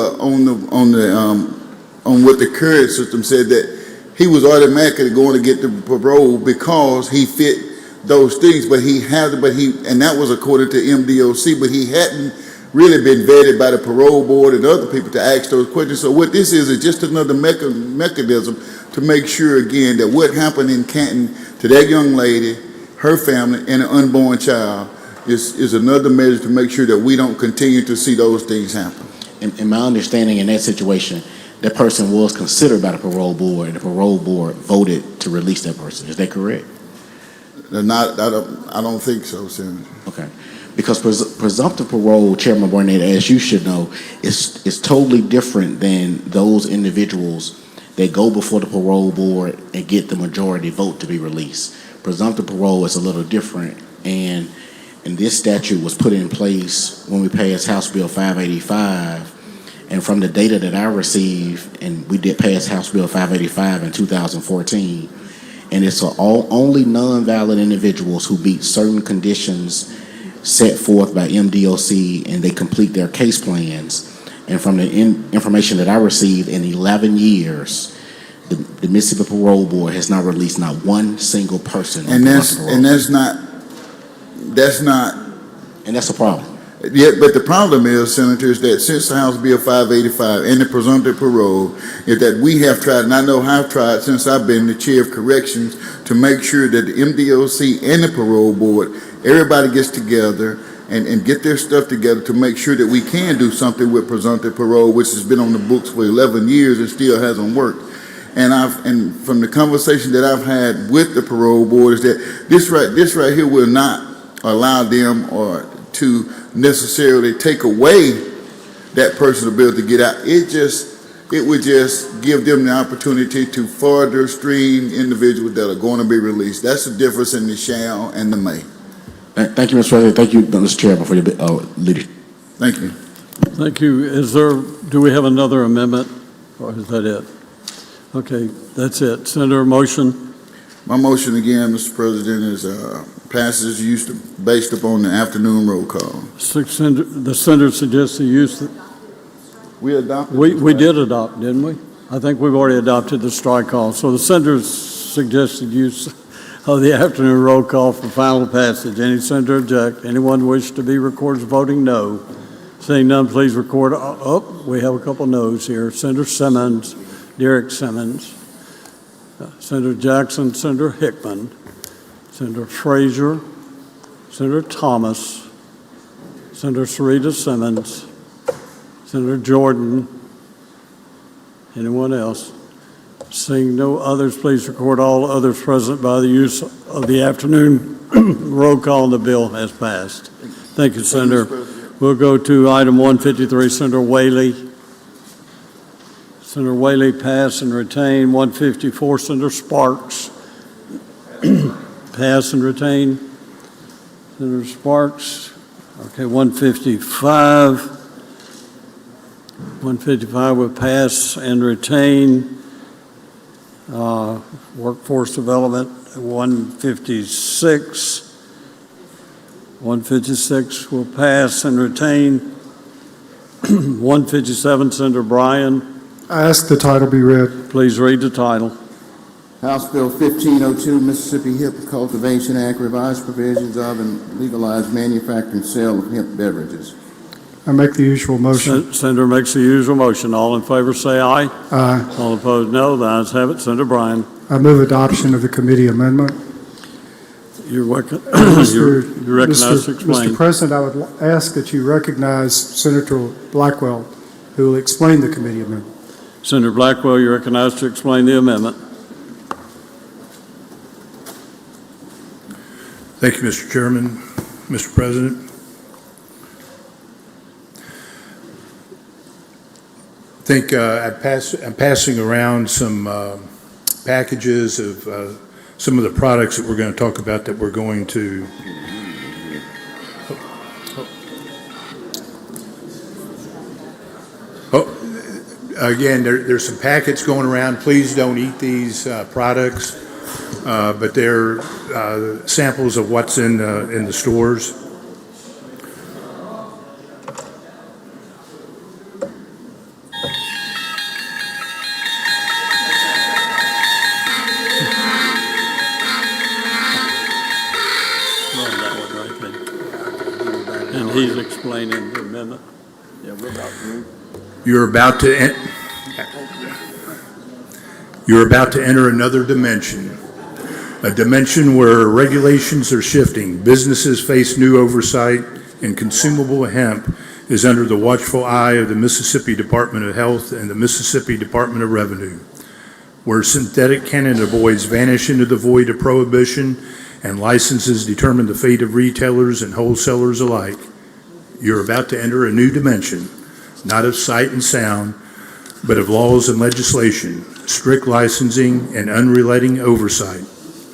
S20: what the current system said, that he was automatically going to get the parole because he fit those things. And that was according to MDOC, but he hadn't really been vetted by the parole board and other people to ask those questions. So what this is just another mechanism to make sure, again, that what happened in Canton to that young lady, her family, and an unborn child is another measure to make sure that we don't continue to see those things happen.
S6: In my understanding, in that situation, that person was considered by the parole board, and the parole board voted to release that person. Is that correct?
S20: I don't think so, Senator.
S6: Okay. Because presumptive parole, Chairman Barnett, as you should know, is totally different than those individuals that go before the parole board and get the majority vote to be released. Presumptive parole is a little different, and this statute was put in place when we passed House Bill 585. And from the data that I received, and we did pass House Bill 585 in 2014, and it's only non-violent individuals who meet certain conditions set forth by MDOC, and they complete their case plans. And from the information that I received, in 11 years, the Mississippi Parole Board has not released not one single person.
S20: And that's a problem. Yeah, but the problem is, Senator, is that since House Bill 585 and the presumptive parole, is that we have tried, and I know I've tried since I've been the chair of corrections, to make sure that the MDOC and the parole board, everybody gets together and get their stuff together to make sure that we can do something with presumptive parole, which has been on the books for 11 years and still hasn't worked. And from the conversation that I've had with the parole board is that this right here will not allow them or to necessarily take away that person's ability to get out. It would just give them the opportunity to further stream individuals that are going to be released. That's the difference in the shall and the may.
S6: Thank you, Mr. President. Thank you, Mr. Chairman, for your leadership.
S20: Thank you.
S2: Thank you. Do we have another amendment, or is that it? Okay, that's it. Senator, motion?
S20: My motion again, Mr. President, is passes based upon the afternoon roll call.
S2: The senator suggests the use.
S20: We adopted.
S2: We did adopt, didn't we? I think we've already adopted the strike call. So the senator's suggested use of the afternoon roll call for final passage. Any senator object? Anyone wish to be recorded as voting no? Seeing none, please record. Oh, we have a couple no's here. Senator Simmons, Derek Simmons, Senator Jackson, Senator Hickman, Senator Frazier, Senator Thomas, Senator Sarita Simmons, Senator Jordan. Anyone else? Seeing no others, please record all others present by the use of the afternoon roll call, and the bill has passed. Thank you, Senator. We'll go to item 153, Senator Whaley. Senator Whaley, pass and retain. 154, Senator Sparks. Pass and retain. Senator Sparks. Okay, 155. 155 will pass and retain. Workforce development, 156. 156 will pass and retain. 157, Senator Bryan.
S19: I ask the title be read.
S2: Please read the title.
S4: House Bill 1502, Mississippi Hemp Cultivation Act, revised provisions of and legalized manufacture and sale of hemp beverages.
S19: I make the usual motion.
S2: Senator makes the usual motion. All in favor say aye.
S19: Aye.
S2: All opposed, no. The ayes have it. Senator Bryan.
S19: I move adoption of the committee amendment.
S2: You're recognized to explain.
S19: Mr. President, I would ask that you recognize Senator Blackwell, who will explain the committee amendment.
S2: Senator Blackwell, you're recognized to explain the amendment.
S5: Thank you, Mr. Chairman, Mr. President. I think I'm passing around some packages of some of the products that we're going to talk about that we're going to again, there's some packets going around. Please don't eat these products, but they're samples of what's in the stores.
S2: And he's explaining the amendment. Yeah, we're about to.
S5: You're about to enter another dimension, a dimension where regulations are shifting, businesses face new oversight, and consumable hemp is under the watchful eye of the Mississippi Department of Health and the Mississippi Department of Revenue, where synthetic cannabinoids vanish into the void of prohibition and licenses determine the fate of retailers and wholesalers alike. You're about to enter a new dimension, not of sight and sound, but of laws and legislation, strict licensing and unrelenting oversight,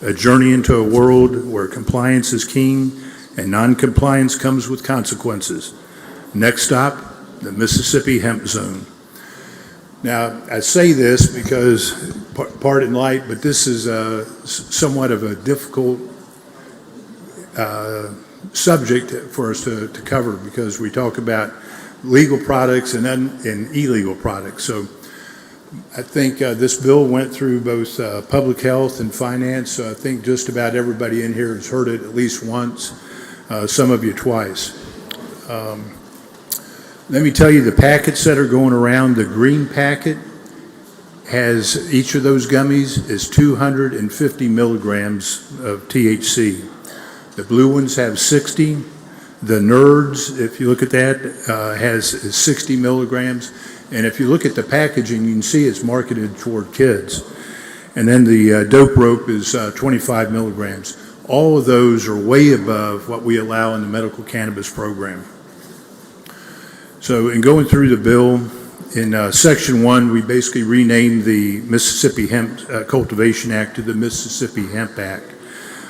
S5: a journey into a world where compliance is king and non-compliance comes with consequences. Next stop, the Mississippi Hemp Zone. Now, I say this because, pardon light, but this is somewhat of a difficult subject for us to cover because we talk about legal products and illegal products. So I think this bill went through both public health and finance, so I think just about everybody in here has heard it at least once, some of you twice. Let me tell you, the packets that are going around, the green packet has, each of those gummies is 250 milligrams of THC. The blue ones have 60. The Nerds, if you look at that, is 60 milligrams. And if you look at the packaging, you can see it's marketed toward kids. And then the dope rope is 25 milligrams. All of those are way above what we allow in the medical cannabis program. So in going through the bill, in Section 1, we basically renamed the Mississippi Hemp Cultivation Act to the Mississippi Hemp Act.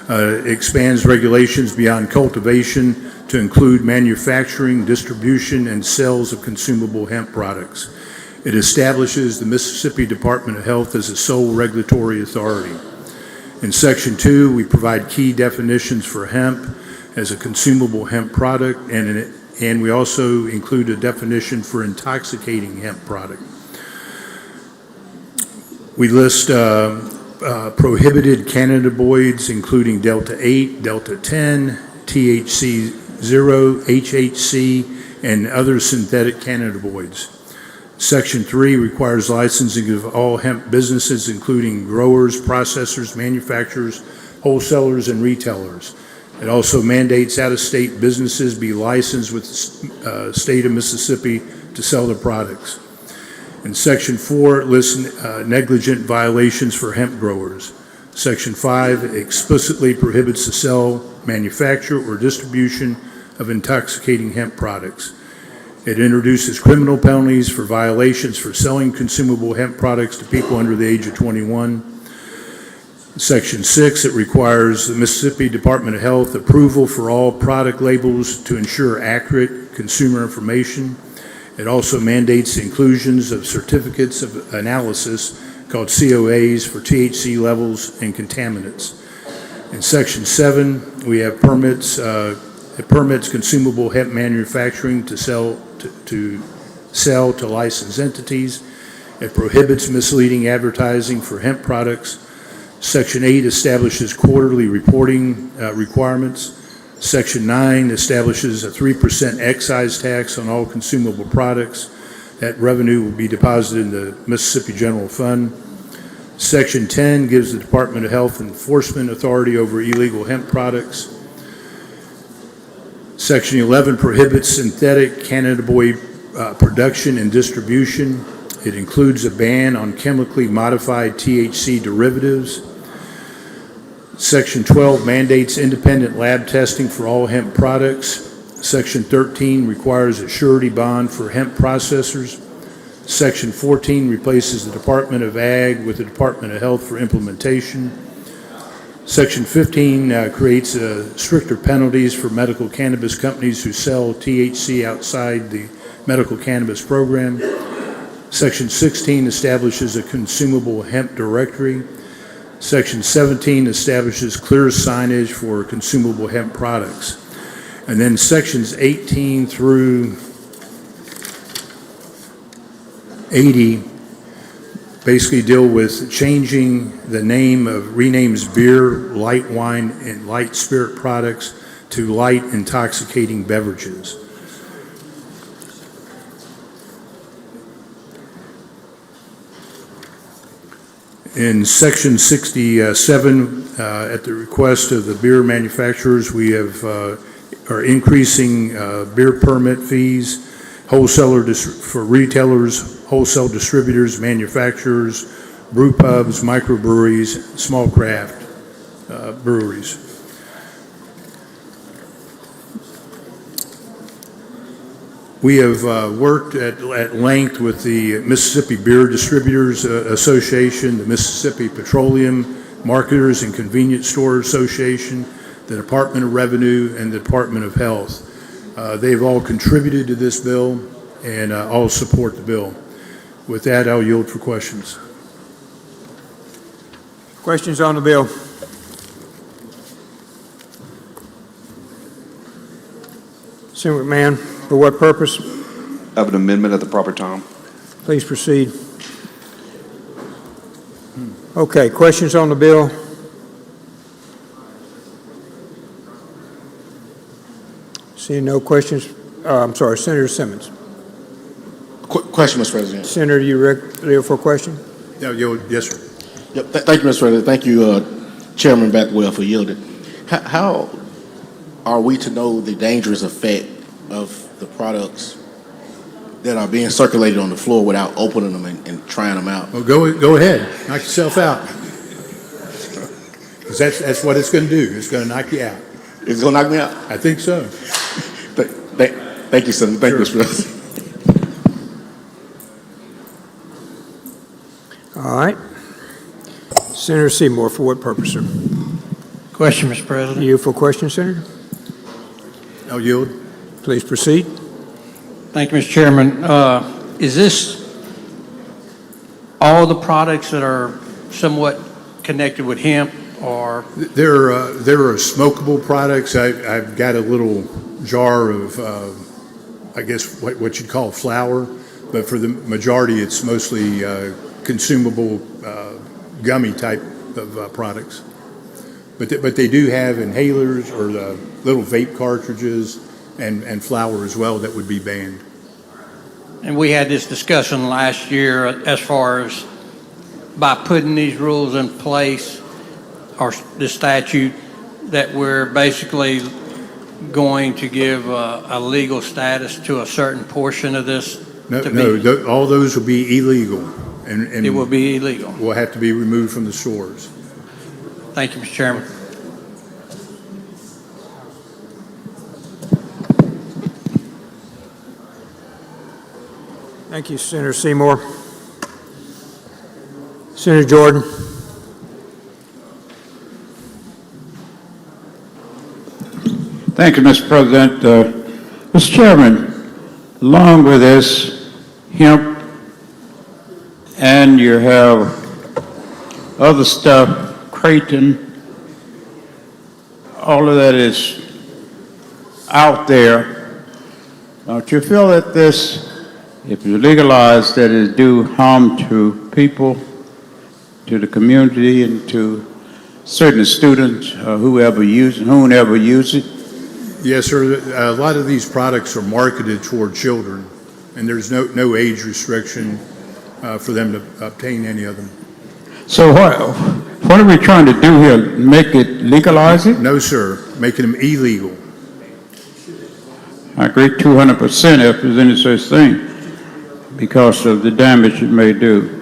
S5: It expands regulations beyond cultivation to include manufacturing, distribution, and sales of consumable hemp products. It establishes the Mississippi Department of Health as a sole regulatory authority. In Section 2, we provide key definitions for hemp as a consumable hemp product, and we also include a definition for intoxicating hemp product. We list prohibited cannabinoids, including Delta 8, Delta 10, THC 0, HHC, and other synthetic cannabinoids. Section 3 requires licensing of all hemp businesses, including growers, processors, manufacturers, wholesalers, and retailers. It also mandates out-of-state businesses be licensed with the state of Mississippi to sell their products. And Section 4 lists negligent violations for hemp growers. Section 5 explicitly prohibits the sale, manufacture, or distribution of intoxicating hemp products. It introduces criminal penalties for violations for selling consumable hemp products to people under the age of 21. Section 6, it requires the Mississippi Department of Health approval for all product labels to ensure accurate consumer information. It also mandates the inclusions of certificates of analysis called COAs for THC levels and contaminants. In Section 7, we have permits. It permits consumable hemp manufacturing to sell to licensed entities. It prohibits misleading advertising for hemp products. Section 8 establishes quarterly reporting requirements. Section 9 establishes a 3% excise tax on all consumable products. That revenue will be deposited in the Mississippi General Fund. Section 10 gives the Department of Health enforcement authority over illegal hemp products. Section 11 prohibits synthetic cannabinoid production and distribution. It includes a ban on chemically modified THC derivatives. Section 12 mandates independent lab testing for all hemp products. Section 13 requires a surety bond for hemp processors. Section 14 replaces the Department of Ag with the Department of Health for implementation. Section 15 creates stricter penalties for medical cannabis companies who sell THC outside the medical cannabis program. Section 16 establishes a consumable hemp directory. Section 17 establishes clear signage for consumable hemp products. And then sections 18 through 80 basically deal with changing the name of, renames beer, light wine, and light spirit products to light intoxicating beverages. In Section 67, at the request of the beer manufacturers, we are increasing beer permit fees, for retailers, wholesale distributors, manufacturers, brew pubs, microbreweries, small craft breweries. We have worked at length with the Mississippi Beer Distributors Association, the Mississippi Petroleum Marketers and Convenience Store Association, the Department of Revenue, and the Department of Health. They've all contributed to this bill and all support the bill. With that, I'll yield for questions.
S1: Questions on the bill? Senator McMahon, for what purpose?
S8: Of an amendment at the proper time.
S1: Please proceed. Okay, questions on the bill? Seeing no questions, I'm sorry, Senator Simmons.
S6: Question, Mr. President.
S1: Senator, you ready for a question?
S5: Yes, sir.
S6: Yep. Thank you, Mr. President. Thank you, Chairman Beckwell, for yielding. How are we to know the dangerous effect of the products that are being circulated on the floor without opening them and trying them out?
S5: Well, go ahead. Knock yourself out. 'Cause that's what it's going to do. It's going to knock you out.
S6: It's going to knock me out?
S5: I think so.
S6: Thank you, Senator. Thank you, Mr. President.
S1: All right. Senator Seymour, for what purpose, sir?
S21: Question, Mr. President.
S1: You for question, Senator?
S5: I'll yield.
S1: Please proceed.
S21: Thank you, Mr. Chairman. Is this all the products that are somewhat connected with hemp, or?
S5: There are smokable products. I've got a little jar of, I guess, what you'd call flour, but for the majority, it's mostly consumable gummy type of products. But they do have inhalers or the little vape cartridges and flour as well that would be banned.
S21: And we had this discussion last year as far as by putting these rules in place, or the statute, that we're basically going to give a legal status to a certain portion of this.
S5: All those will be illegal. And
S21: it will be illegal.
S5: Will have to be removed from the stores.
S21: Thank you, Mr. Chairman.
S1: Thank you, Senator Seymour. Senator Jordan.
S11: Thank you, Mr. President. Mr. Chairman, along with this hemp, and you have other stuff, Creighton, all of that is out there. Don't you feel that this, if you legalize, that it do harm to people, to the community, and to certain students, whoever use it?
S5: Yes, sir. A lot of these products are marketed toward children, and there's no age restriction for them to obtain any of them.
S11: So what are we trying to do here? Make it, legalize it?
S5: No, sir. Making them illegal.
S11: I agree 200% if there's any such thing, because of the damage it may do.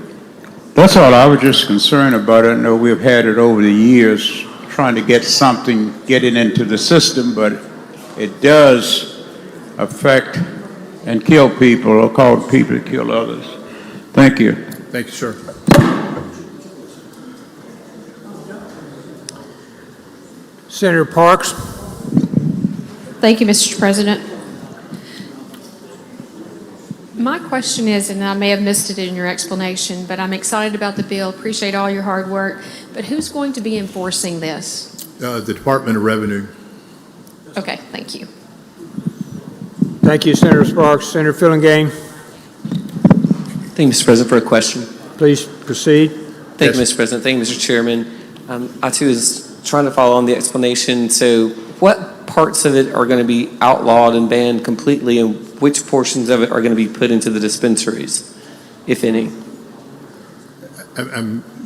S11: That's all. I was just concerned about it. I know we've had it over the years, trying to get something, get it into the system, but it does affect and kill people, or cause people to kill others. Thank you.
S5: Thank you, sir.
S1: Senator Parks.
S3: Thank you, Mr. President. My question is, and I may have missed it in your explanation, but I'm excited about the bill, appreciate all your hard work, but who's going to be enforcing this?
S5: The Department of Revenue.
S3: Okay, thank you.
S1: Thank you, Senator Sparks. Senator Fillingane.
S12: Thank you, Mr. President, for a question.
S1: Please proceed.
S12: Thank you, Mr. President. Thank you, Mr. Chairman. I too was trying to follow on the explanation. So what parts of it are going to be outlawed and banned completely, and which portions of it are going to be put into the dispensaries, if any?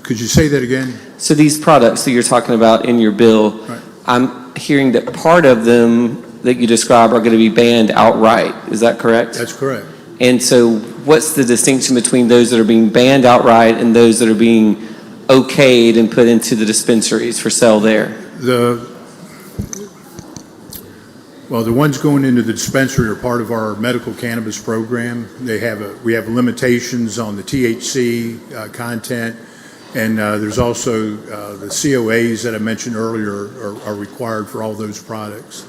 S5: Could you say that again?
S12: So these products that you're talking about in your bill,
S5: Right.
S12: I'm hearing that part of them that you describe are going to be banned outright. Is that correct?
S5: That's correct.
S12: And so what's the distinction between those that are being banned outright and those that are being okayed and put into the dispensaries for sale there?
S5: The ones going into the dispensary are part of our medical cannabis program. We have limitations on the THC content, and there's also the COAs that I mentioned earlier are required for all those products.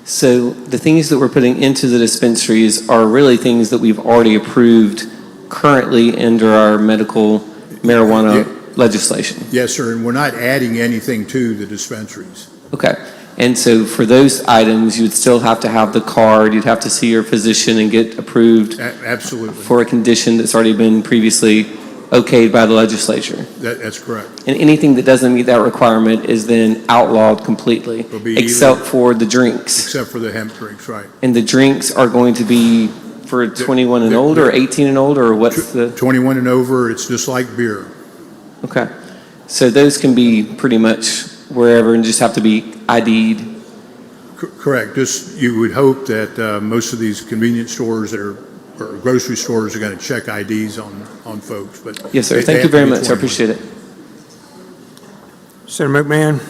S12: So the things that we're putting into the dispensaries are really things that we've already approved currently under our medical marijuana legislation.
S5: Yes, sir, and we're not adding anything to the dispensaries.
S12: Okay. And so for those items, you would still have to have the card, you'd have to see your physician and get approved
S5: Absolutely.
S12: for a condition that's already been previously okayed by the legislature.
S5: That's correct.
S12: And anything that doesn't meet that requirement is then outlawed completely,
S5: Will be
S12: except for the drinks.
S5: Except for the hemp drinks, right.
S12: And the drinks are going to be for 21 and older, or 18 and older, or what's the?
S5: 21 and over, it's just like beer.
S12: Okay. So those can be pretty much wherever and just have to be ID'd.
S5: Correct. Just, you would hope that most of these convenience stores or grocery stores are going to check IDs on folks, but.
S12: Yes, sir.
S5: they
S12: Thank you
S5: have to
S12: very
S5: be
S12: much. I
S5: 21.
S12: appreciate it.
S1: Senator McMahon,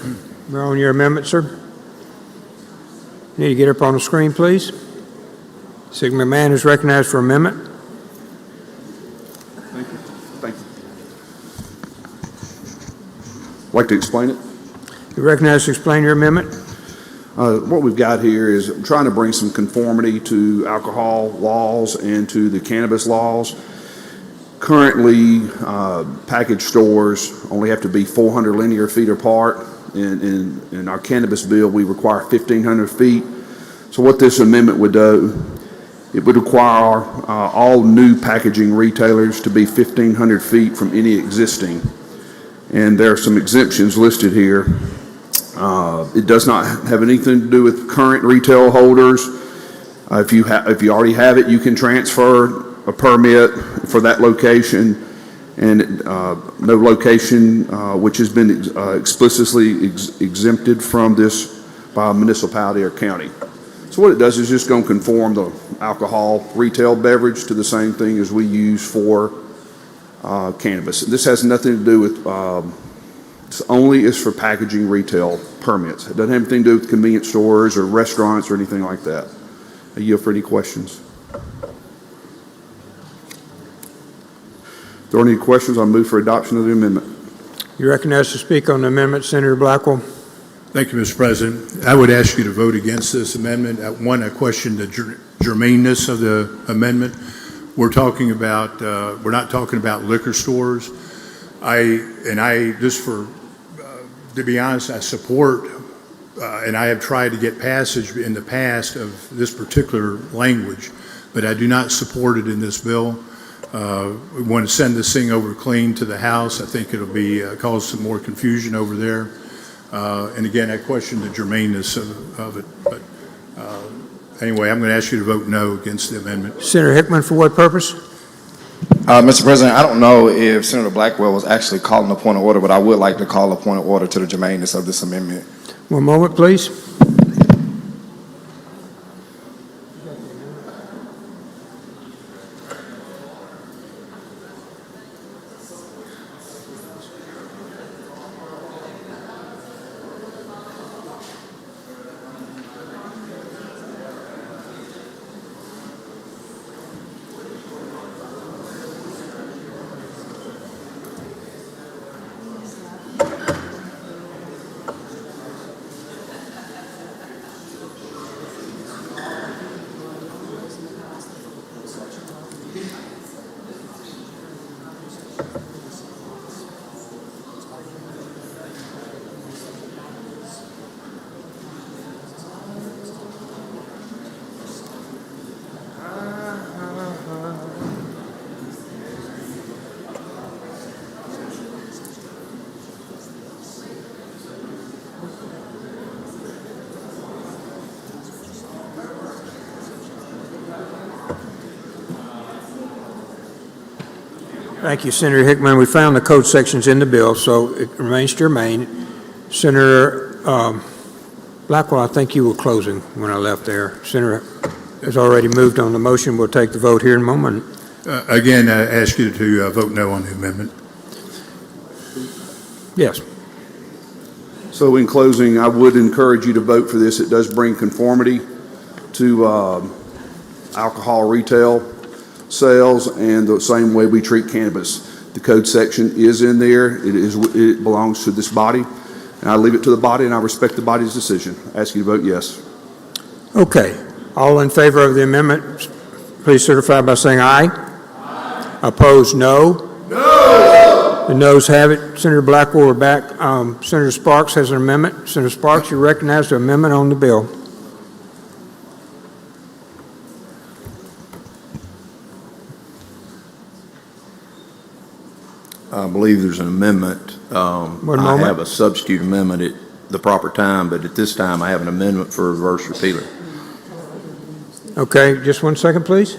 S1: we're on your amendment, sir. Need to get up on the screen, please. Senator McMahon is recognized for amendment.
S10: Thank you. Thank you. Like to explain it?
S1: You're recognized to explain your amendment.
S10: What we've got here is trying to bring some conformity to alcohol laws and to the cannabis laws. Currently, package stores only have to be 400 linear feet apart. In our cannabis bill, we require 1,500 feet. So what this amendment would do, it would require all new packaging retailers to be 1,500 feet from any existing. And there are some exemptions listed here. It does not have anything to do with current retail holders. If you already have it, you can transfer a permit for that location, and no location which has been explicitly exempted from this by a municipality or county. So what it does is just going to conform the alcohol retail beverage to the same thing as we use for cannabis. This has nothing to do with, this only is for packaging retail permits. It doesn't have anything to do with convenience stores or restaurants or anything like that. I yield for any questions. If there are any questions, I'll move for adoption of the amendment.
S1: You're recognized to speak on the amendment, Senator Blackwell.
S5: Thank you, Mr. President. I would ask you to vote against this amendment. One, I question the germaneness of the amendment. We're not talking about liquor stores. To be honest, I support, and I have tried to get passage in the past of this particular language, but I do not support it in this bill. We want to send this thing over clean to the House. I think it'll be cause some more confusion over there. And again, I question the germaneness of it. But anyway, I'm going to ask you to vote no against the amendment.
S1: Senator Hickman, for what purpose?
S7: Mr. President, I don't know if Senator Blackwell was actually calling a point of order, but I would like to call a point of order to the germaneness of this amendment.
S1: One moment, please. Thank you, Senator Hickman. We found the code sections in the bill, so it remains germane. Senator Blackwell, I think you were closing when I left there. Senator has already moved on the motion. We'll take the vote here in a moment.
S5: Again, I ask you to vote no on the amendment.
S1: Yes.
S10: So in closing, I would encourage you to vote for this. It does bring conformity to alcohol retail sales and the same way we treat cannabis. The code section is in there. It belongs to this body, and I leave it to the body, and I respect the body's decision. I ask you to vote yes.
S1: Okay. All in favor of the amendment, please certify by saying aye. Aye. Opposed, no. No. The noes have it. Senator Blackwell, we're back. Senator Sparks has an amendment. Senator Sparks, you're recognized to amendment on the bill.
S16: I believe there's an amendment.
S1: One
S16: I
S1: moment.
S16: have a substitute amendment at the proper time, but at this time, I have an amendment for reverse repealer.
S1: Okay, just one second, please.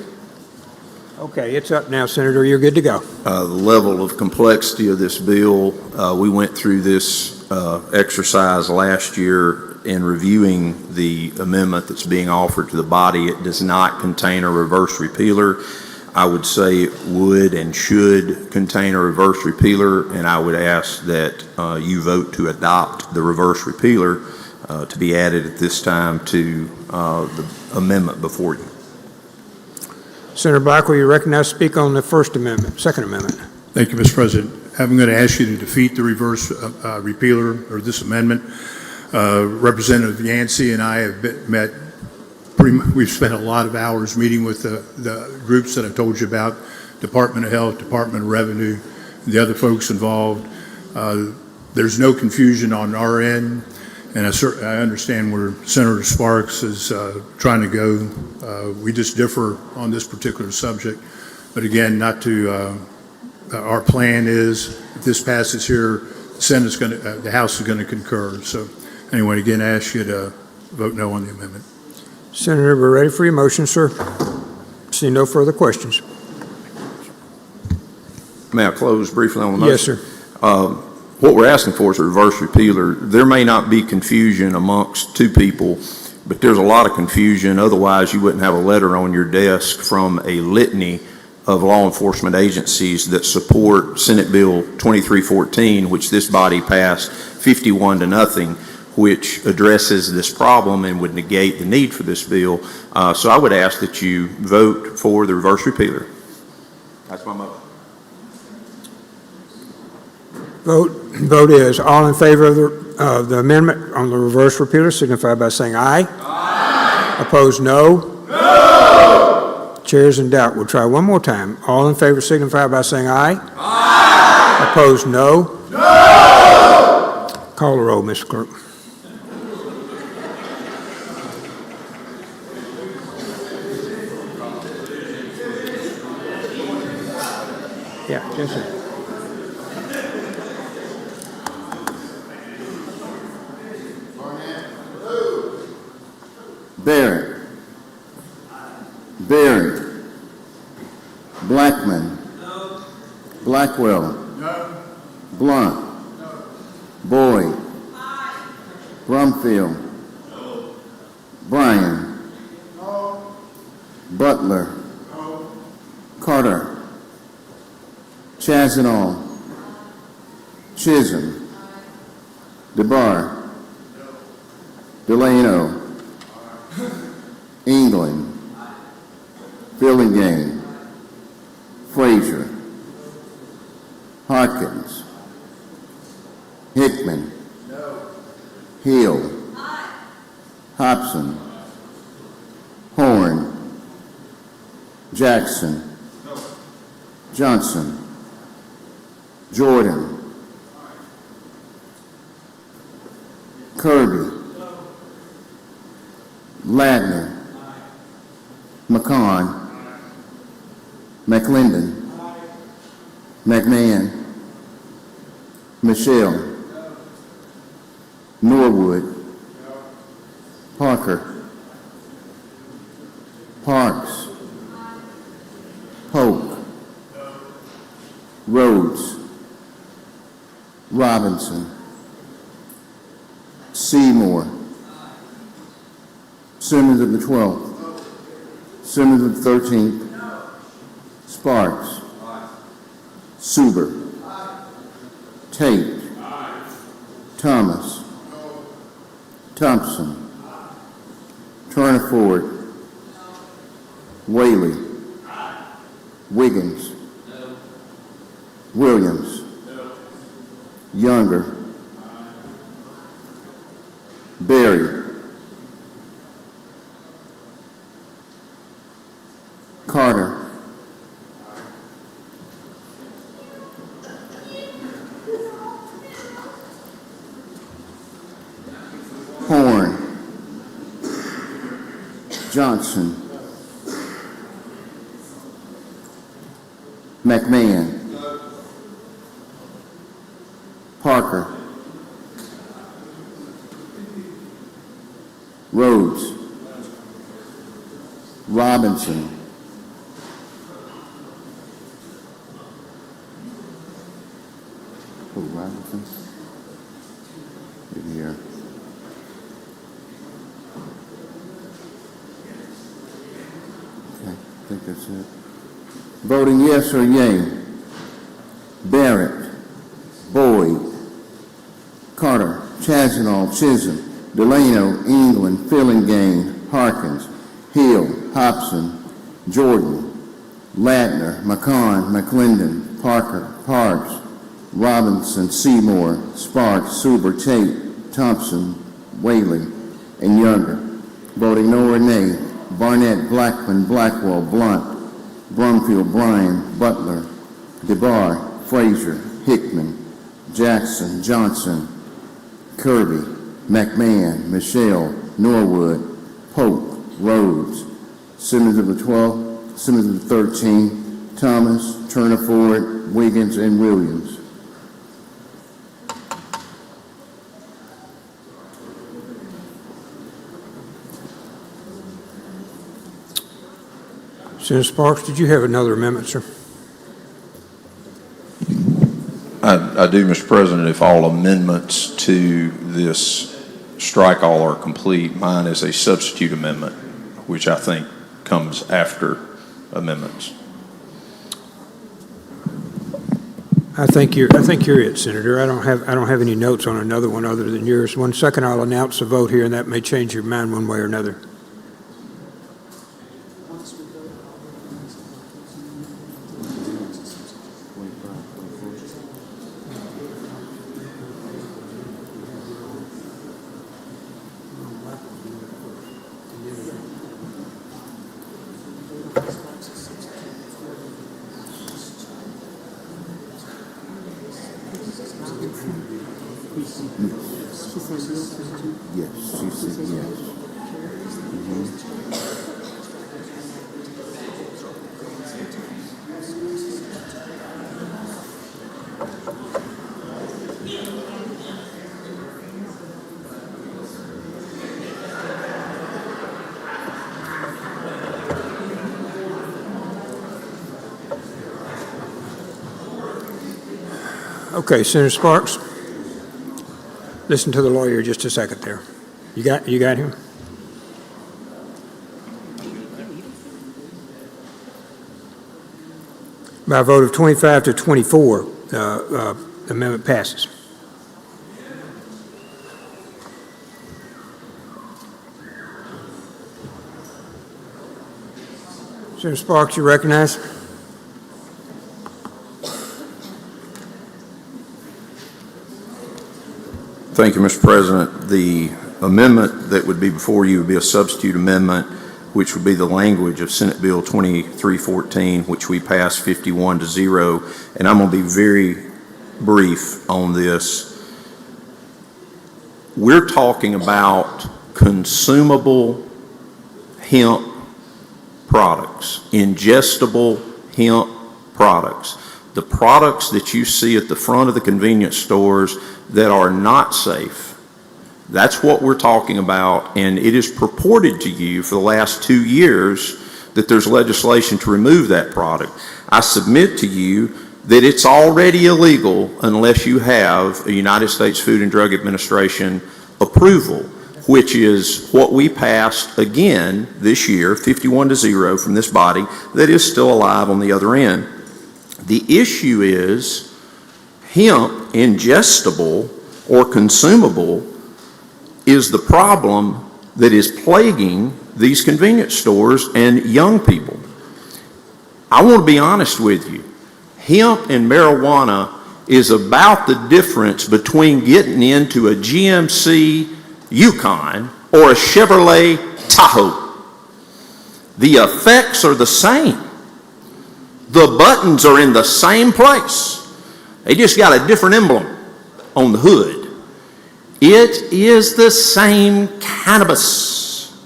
S1: Okay, it's up now, Senator. You're good to go.
S16: The level of complexity of this bill, we went through this exercise last year in reviewing the amendment that's being offered to the body. It does not contain a reverse repealer. I would say it would and should contain a reverse repealer, and I would ask that you vote to adopt the reverse repealer to be added at this time to the amendment before you.
S1: Senator Blackwell, you recognized to speak on the First Amendment, Second Amendment.
S5: Thank you, Mr. President. I'm going to ask you to defeat the reverse repealer or this amendment. Representative Yancey and I have met. We've spent a lot of hours meeting with the groups that I told you about, Department of Health, Department of Revenue, the other folks involved. There's no confusion on our end, and I understand where Senator Sparks is trying to go. We just differ on this particular subject, but again, our plan is, if this passes here, the House is going to concur. So anyway, again, I ask you to vote no on the amendment.
S1: Senator, we're ready for your motion, sir. See no further questions.
S16: May I close briefly on the motion?
S1: Yes, sir.
S16: What we're asking for is a reverse repealer. There may not be confusion amongst two people, but there's a lot of confusion. Otherwise, you wouldn't have a letter on your desk from a litany of law enforcement agencies that support Senate Bill 2314, which this body passed 51-0, which addresses this problem and would negate the need for this bill. So I would ask that you vote for the reverse repealer. That's my motion.
S1: Vote is all in favor of the amendment on the reverse repealer, signify by saying aye. Aye. Opposed, no. No. Chair's in doubt. We'll try one more time. All in favor, signify by saying aye. Aye. Opposed, no. No. Call the roll, Mr. Clerk. Yeah, yes, sir.
S4: Barrett. Berry. Blackman. Blackwell. Blunt. Boyd. Brumfield. Bryan. Butler. Carter. Chazanall. Chisholm. DeBar. Delano. England. Burlingame. Frazier. Harkins. Hickman. Hill. Hobson. Horn. Jackson. Johnson. Jordan. Kirby. Ladner. McCon. McClendon. McMahon. Michelle. Norwood. Parker. Parks. Hope. Rhodes. Robinson. Seymour. Simmons of the 12th. Simmons of the 13th. Sparks. Suber. Tate. Thomas. Thompson. Turner Ford. Whaley. Wiggins. Williams. Younger. Berry. Carter. Horn. Johnson. McMahon. Robinson. Who, Robinson? In here. Okay, I think that's it. Voting yes or yea? Barrett, Boyd, Carter, Chazanall, Chisholm, Delano, England, Fillingane, Harkins, Hill, Hobson, Jordan, Ladner, McCon, McClendon, Parker, Parks, Robinson, Seymour, Sparks, Suber, Tate, Thompson, Whaley, and Younger. Voting no or nay, Barnett, Blackman, Blackwell, Blunt, Brumfield, Bryan, Butler, DeBar, Frazier, Hickman, Jackson, Johnson, Kirby, McMahon, Michelle, Norwood, Pope, Rhodes, Simmons of the 12th, Simmons of the 13th, Thomas, Turner Ford, Wiggins, and Williams.
S1: Senator Sparks, did you have another amendment, sir?
S16: I do, Mr. President. If all amendments to this strike all are complete, mine is a substitute amendment, which I think comes after amendments.
S1: I think you're it, Senator. I don't have any notes on another one other than yours. 1 second, I'll announce the vote here, and that may change your mind one way or another.
S4: Yes, she said yes.
S1: Okay, Senator Sparks, listen to the lawyer just a second there. You got him? By a vote of 25 to 24, the amendment passes. Senator Sparks, you recognize?
S16: Thank you, Mr. President. The amendment that would be before you would be a substitute amendment, which would be the language of Senate Bill 2314, which we passed 51-0. And I'm going to be very brief on this. We're talking about consumable hemp products, ingestible hemp products. The products that you see at the front of the convenience stores that are not safe. That's what we're talking about, and it is purported to you for the last 2 years that there's legislation to remove that product. I submit to you that it's already illegal unless you have a United States Food and Drug Administration approval, which is what we passed again this year, 51-0 from this body, that is still alive on the other end. The issue is hemp, ingestible or consumable, is the problem that is plaguing these convenience stores and young people. I want to be honest with you. Hemp and marijuana is about the difference between getting into a GMC Yukon or a Chevrolet Tahoe. The effects are the same. The buttons are in the same place. They just got a different emblem on the hood. It is the same cannabis.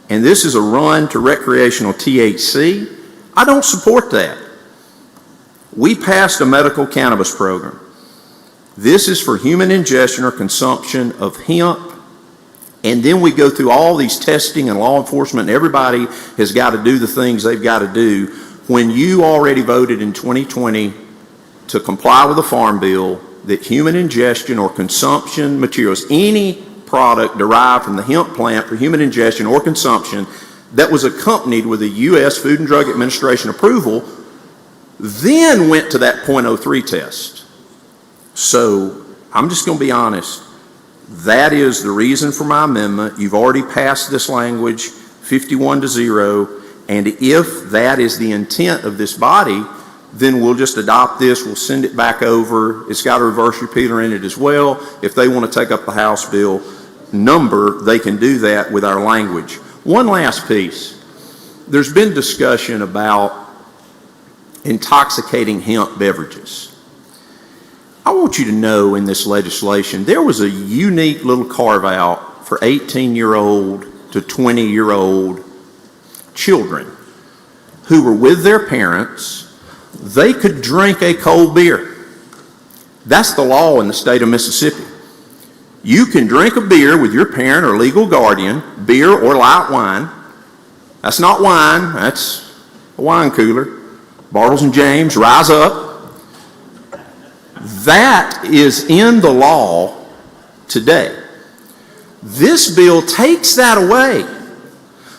S16: And this is a run to recreational THC. I don't support that. We passed a medical cannabis program. This is for human ingestion or consumption of hemp And then we go through all these testing and law enforcement, and everybody has got to do the things they've got to do. When you already voted in 2020 to comply with the Farm Bill, that human ingestion or consumption materials, any product derived from the hemp plant for human ingestion or consumption that was accompanied with a U.S. Food and Drug Administration approval, then went to that .03 test. So I'm just going to be honest. That is the reason for my amendment. You've already passed this language 51-0, and if that is the intent of this body, then we'll just adopt this, we'll send it back over. It's got a reverse repealer in it as well. If they want to take up the House bill number, they can do that with our language. One last piece. There's been discussion about intoxicating hemp beverages. I want you to know in this legislation, there was a unique little carve out for 18-year-old to 20-year-old children who were with their parents. They could drink a cold beer. That's the law in the state of Mississippi. You can drink a beer with your parent or legal guardian, beer or light wine. That's not wine, that's a wine cooler. Bartles and James, rise up. That is in the law today. This bill takes that away.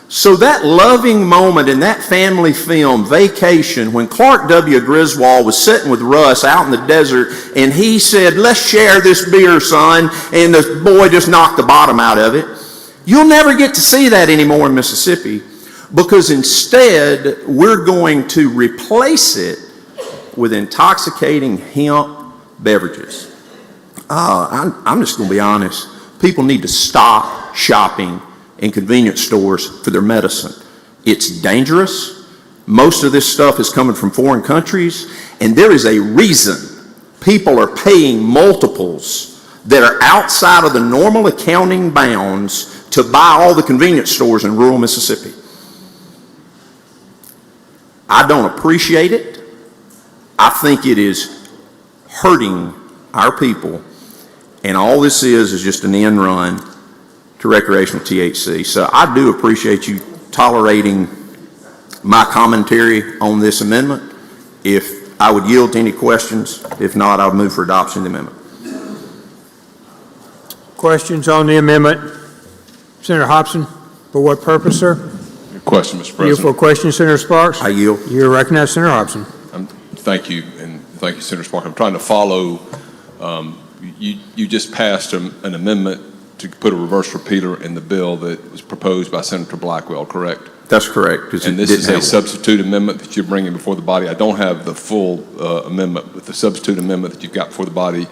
S16: So that loving moment in that family film, Vacation, when Clark W. Griswold was sitting with Russ out in the desert and he said, let's share this beer, son, and the boy just knocked the bottom out of it. You'll never get to see that anymore in Mississippi because instead we're going to replace it with intoxicating hemp beverages. I'm just going to be honest. People need to stop shopping in convenience stores for their medicine. It's dangerous. Most of this stuff is coming from foreign countries, and there is a reason people are paying multiples that are outside of the normal accounting bounds to buy all the convenience stores in rural Mississippi. I don't appreciate it. I think it is hurting our people, and all this is just an end run to recreational THC. So I do appreciate you tolerating my commentary on this amendment. If I would yield to any questions, if not, I'll move for adoption of the amendment.
S1: Questions on the amendment? Senator Hobson, for what purpose, sir?
S17: Question, Mr. President.
S1: Yield for a question, Senator Sparks?
S16: I yield.
S1: You're recognized, Senator Hobson.
S17: Thank you, and thank you, Senator Sparks. I'm trying to follow. You just passed an amendment to put a reverse repealer in the bill that was proposed by Senator Blackwell, correct?
S16: That's correct.
S17: And this is a substitute amendment that you're bringing before the body. I don't have the full amendment, but the substitute amendment that you've got before the body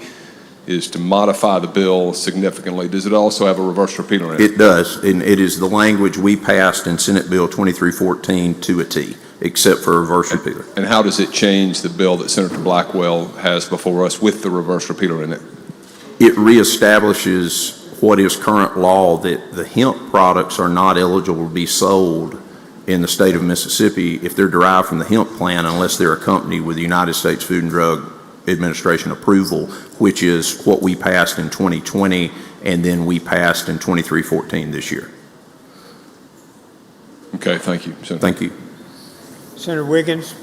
S17: is to modify the bill significantly. Does it also have a reverse repealer in it?
S16: It does, and it is the language we passed in Senate Bill 2314 to a T, except for a reverse repealer.
S17: And how does it change the bill that Senator Blackwell has before us with the reverse repealer in it?
S16: It reestablishes what is current law, that the hemp products are not eligible to be sold in the state of Mississippi if they're derived from the hemp plant unless they're accompanied with the United States Food and Drug Administration approval, which is what we passed in 2020 and then we passed in 2314 this year.
S17: Okay, thank you, Senator.
S16: Thank you.
S1: Senator Wiggins,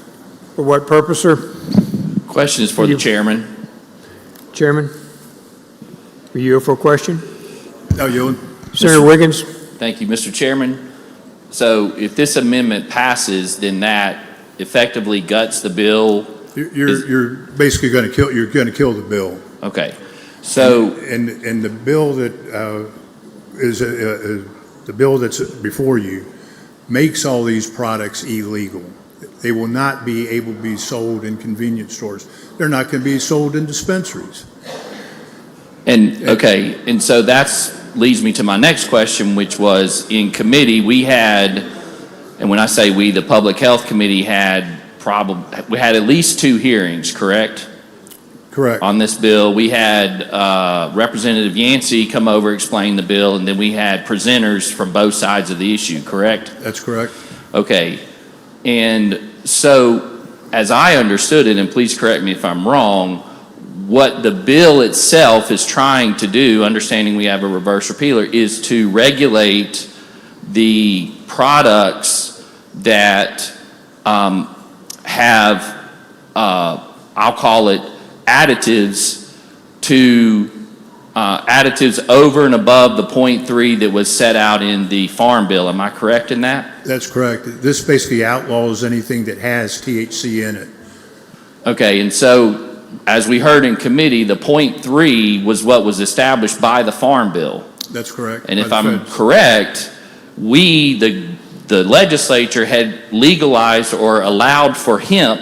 S1: for what purpose, sir?
S18: Question is for the chairman.
S1: Chairman, for you for a question?
S5: No, yield.
S1: Senator Wiggins.
S18: Thank you, Mr. Chairman. So if this amendment passes, then that effectively guts the bill.
S5: You're basically going to kill. You're going to kill the bill.
S18: Okay. So
S5: and the bill that is the bill that's before you makes all these products illegal. They will not be able to be sold in convenience stores. They're not going to be sold in dispensaries.
S18: And okay, and so that's leads me to my next question, which was in committee we had, and when I say we, the Public Health Committee we had at least 2 hearings, correct?
S5: Correct.
S18: On this bill, we had Representative Yancey come over, explain the bill, and then we had presenters from both sides of the issue, correct?
S5: That's correct.
S18: Okay, and so as I understood it, and please correct me if I'm wrong, what the bill itself is trying to do, understanding we have a reverse repealer, is to regulate the products that have, I'll call it additives additives over and above the 0.3 that was set out in the Farm Bill. Am I correct in that?
S5: That's correct. This basically outlaws anything that has THC in it.
S18: Okay, and so as we heard in committee, the 0.3 was what was established by the Farm Bill.
S5: That's correct.
S18: And if I'm correct, we, the legislature, had legalized or allowed for hemp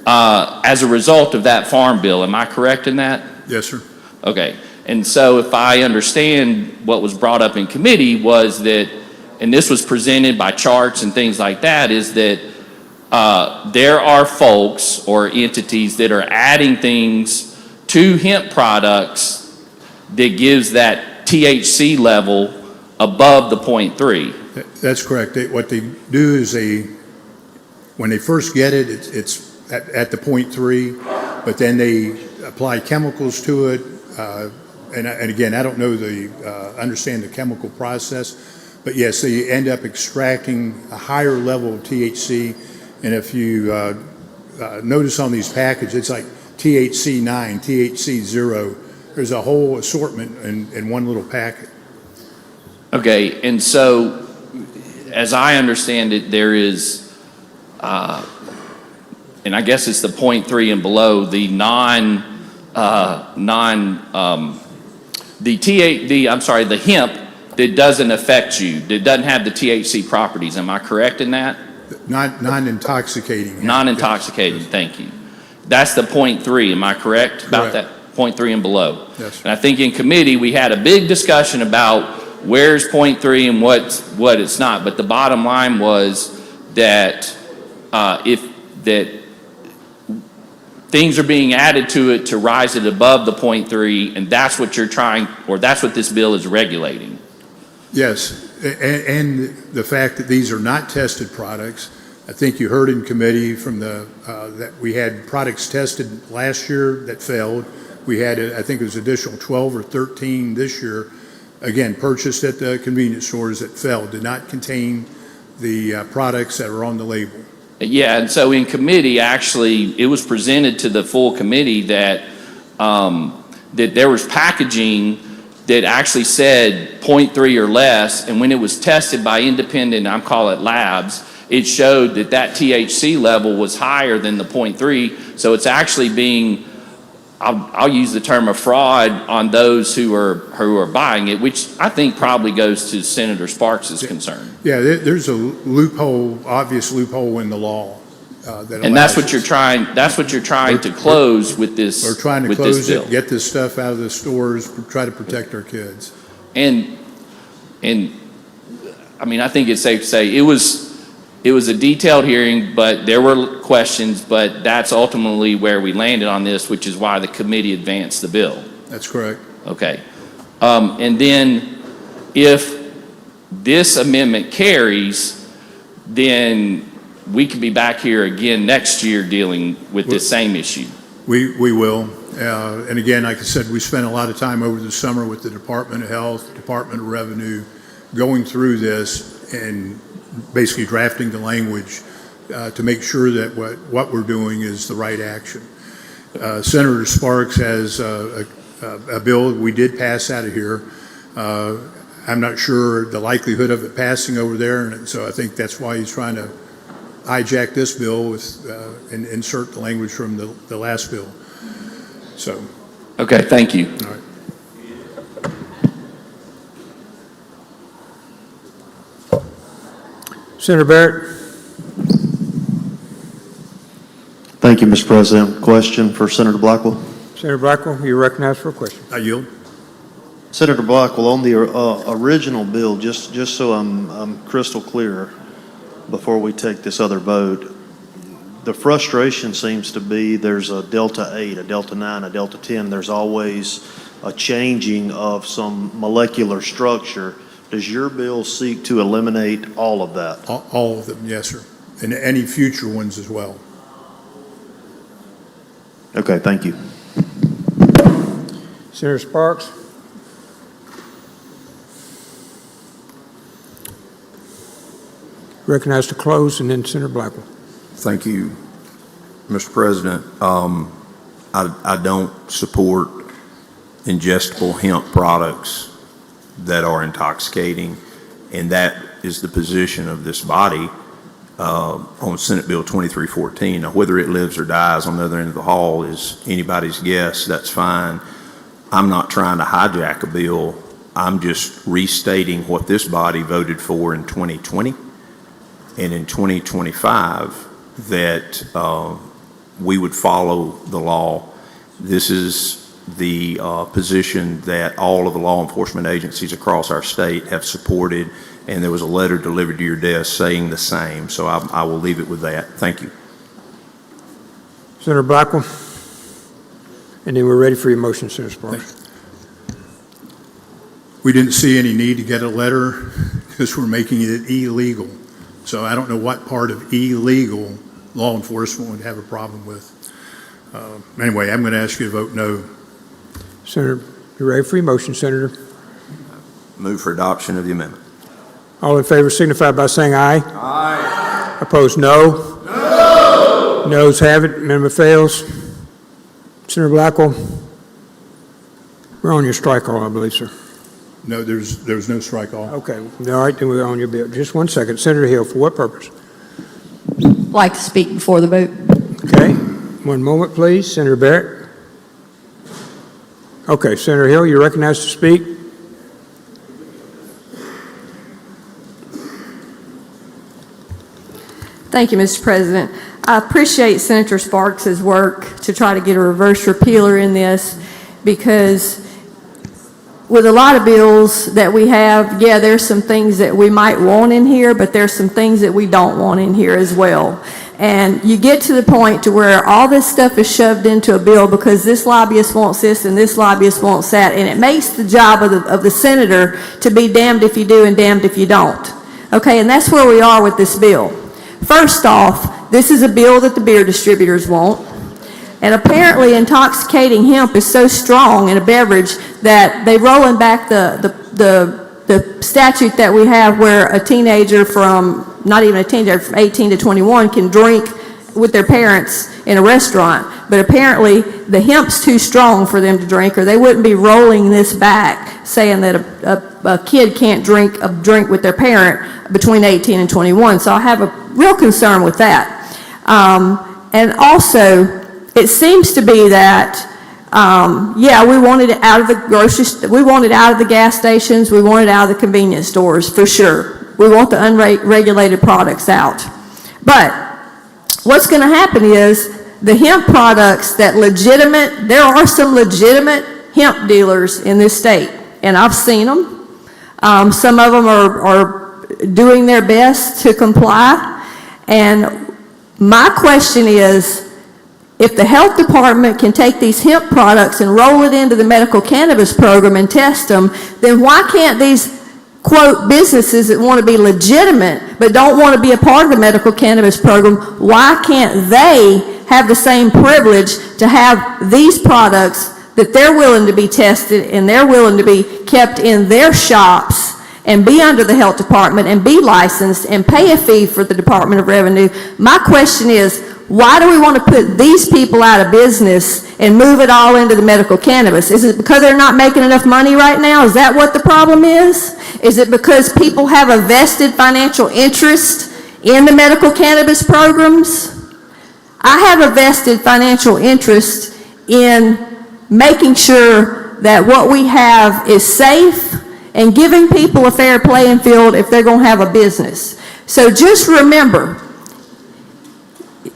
S18: as a result of that Farm Bill. Am I correct in that?
S5: Yes, sir.
S18: Okay, and so if I understand what was brought up in committee was that, and this was presented by charts and things like that, is that there are folks or entities that are adding things to hemp products that gives that THC level above the 0.3.
S5: That's correct. What they do is when they first get it, it's at the 0.3, but then they apply chemicals to it. And again, I don't know understand the chemical process, but yes, they end up extracting a higher level of THC. And if you notice on these packages, it's like THC 9, THC 0. There's a whole assortment in one little packet.
S18: Okay, and so as I understand it, there is, and I guess it's the 0.3 and below, the the hemp that doesn't affect you, that doesn't have the THC properties. Am I correct in that?
S5: Non-intoxicating.
S18: Non-intoxicating, thank you. That's the 0.3, am I correct? About that 0.3 and below?
S5: Yes.
S18: And I think in committee, we had a big discussion about where's 0.3 and what it's not. But the bottom line was that things are being added to it to rise it above the 0.3, and that's what you're trying, or that's what this bill is regulating.
S5: Yes, and the fact that these are not tested products. I think you heard in committee from that we had products tested last year that failed. We had, I think it was additional 12 or 13 this year, again, purchased at the convenience stores that failed, did not contain the products that are on the label.
S18: Yeah, and so in committee, actually, it was presented to the full committee that that there was packaging that actually said 0.3 or less, and when it was tested by independent, I call it labs, it showed that that THC level was higher than the 0.3, so it's actually being, I'll use the term of fraud on those who are buying it, which I think probably goes to Senator Sparks' concern.
S5: Yeah, there's a loophole, obvious loophole in the law.
S18: And that's what you're trying. That's what you're trying to close with this.
S5: We're trying to close it, get this stuff out of the stores, try to protect our kids.
S18: And I mean, I think it's safe to say it was a detailed hearing, but there were questions. But that's ultimately where we landed on this, which is why the committee advanced the bill.
S5: That's correct.
S18: Okay, and then if this amendment carries, then we could be back here again next year dealing with this same issue.
S5: We will. And again, like I said, we spent a lot of time over the summer with the Department of Health, Department of Revenue, going through this and basically drafting the language to make sure that what we're doing is the right action. Senator Sparks has a bill we did pass out of here. I'm not sure the likelihood of it passing over there, and so I think that's why he's trying to hijack this bill and insert the language from the last bill. So.
S18: Okay, thank you.
S5: All right. Senator Barrett.
S9: Thank you, Mr. President. Question for Senator Blackwell.
S1: Senator Blackwell, you're recognized for a question.
S5: I yield.
S9: Senator Blackwell, on the original bill, just so I'm crystal clear before we take this other vote, the frustration seems to be there's a Delta 8, a Delta 9, a Delta 10. There's always a changing of some molecular structure. Does your bill seek to eliminate all of that?
S5: All of them, yes, sir. And any future ones as well.
S9: Okay, thank you.
S1: Senator Sparks? Recognized to close, and then Senator Blackwell.
S16: Thank you, Mr. President. I don't support ingestible hemp products that are intoxicating, and that is the position of this body on Senate Bill 2314. Now, whether it lives or dies on the other end of the hall is anybody's guess. That's fine. I'm not trying to hijack a bill. I'm just restating what this body voted for in 2020 and in 2025, that we would follow the law. This is the position that all of the law enforcement agencies across our state have supported, and there was a letter delivered to your desk saying the same. So I will leave it with that. Thank you.
S1: Senator Blackwell? And then we're ready for your motion, Senator Sparks.
S5: We didn't see any need to get a letter because we're making it illegal. So I don't know what part of illegal law enforcement would have a problem with. Anyway, I'm going to ask you to vote no.
S1: Senator, you ready for your motion, Senator?
S16: Move for adoption of the amendment.
S1: All in favor signify by saying aye.
S16: Aye.
S1: Opposed, no. No. Noes have it. Amendment fails. Senator Blackwell, we're on your strike all, I believe, sir.
S5: No, there's no strike all.
S1: Okay. All right, then we're on your bill. Just one second. Senator Hill, for what purpose?
S15: Like to speak before the vote.
S1: Okay. One moment, please. Senator Barrett. Okay, Senator Hill, you're recognized to speak.
S15: Thank you, Mr. President. I appreciate Senator Sparks' work to try to get a reverse repealer in this, because with a lot of bills that we have, yeah, there's some things that we might want in here, but there's some things that we don't want in here as well. And you get to the point to where all this stuff is shoved into a bill because this lobbyist wants this and this lobbyist wants that, and it makes the job of the senator to be damned if you do and damned if you don't. Okay, and that's where we are with this bill. First off, this is a bill that the beer distributors want. And apparently intoxicating hemp is so strong in a beverage that they're rolling back the statute that we have where a teenager from, not even a teenager, from 18 to 21 can drink with their parents in a restaurant. But apparently the hemp's too strong for them to drink, or they wouldn't be rolling this back saying that a kid can't drink a drink with their parent between 18 and 21. So I have a real concern with that. And also, it seems to be that, yeah, we want it out of the grocery, we want it out of the gas stations, we want it out of the convenience stores, for sure. We want the unregulated products out. But what's going to happen is the hemp products that there are some legitimate hemp dealers in this state, and I've seen them. Some of them are doing their best to comply. And my question is, if the health department can take these hemp products and roll it into the medical cannabis program and test them, then why can't these, quote, businesses that want to be legitimate but don't want to be a part of the medical cannabis program, why can't they have the same privilege to have these products that they're willing to be tested and they're willing to be kept in their shops and be under the health department and be licensed and pay a fee for the Department of Revenue? My question is, why do we want to put these people out of business and move it all into the medical cannabis? Is it because they're not making enough money right now? Is that what the problem is? Is it because people have a vested financial interest in the medical cannabis programs? I have a vested financial interest in making sure that what we have is safe and giving people a fair playing field if they're going to have a business. So just remember,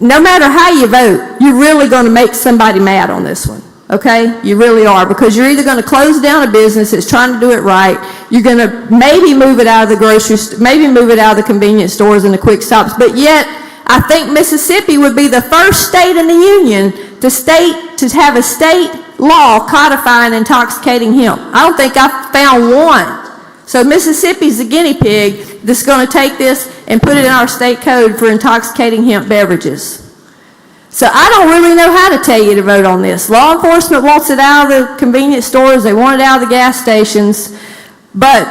S15: no matter how you vote, you're really going to make somebody mad on this one, okay? You really are, because you're either going to close down a business that's trying to do it right, you're going to maybe move it out of the grocery store, maybe move it out of the convenience stores and the quick stops, but yet I think Mississippi would be the first state in the union to have a state law codifying intoxicating hemp. I don't think I've found one. So Mississippi's the guinea pig that's going to take this and put it in our state code for intoxicating hemp beverages. So I don't really know how to tell you to vote on this. Law enforcement wants it out of the convenience stores, they want it out of the gas stations, but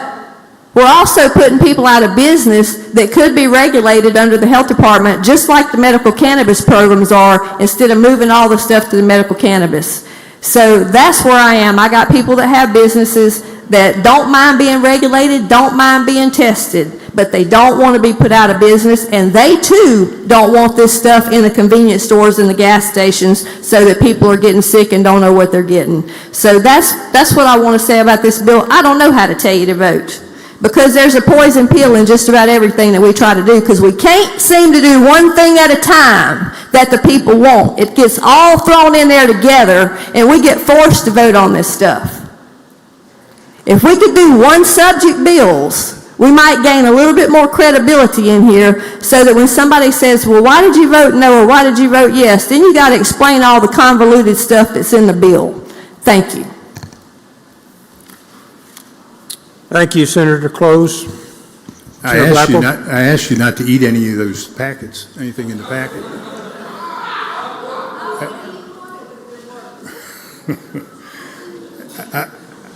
S15: we're also putting people out of business that could be regulated under the health department, just like the medical cannabis programs are, instead of moving all the stuff to the medical cannabis. So that's where I am. I got people that have businesses that don't mind being regulated, don't mind being tested, but they don't want to be put out of business, and they too don't want this stuff in the convenience stores and the gas stations so that people are getting sick and don't know what they're getting. So that's what I want to say about this bill. I don't know how to tell you to vote, because there's a poison pill in just about everything that we try to do, because we can't seem to do one thing at a time that the people want. It gets all thrown in there together, and we get forced to vote on this stuff. If we could do one subject bills, we might gain a little bit more credibility in here, so that when somebody says, well, why did you vote no, or why did you vote yes, then you got to explain all the convoluted stuff that's in the bill. Thank you.
S1: Thank you, Senator. To close.
S5: I asked you not to eat any of those packets, anything in the packet.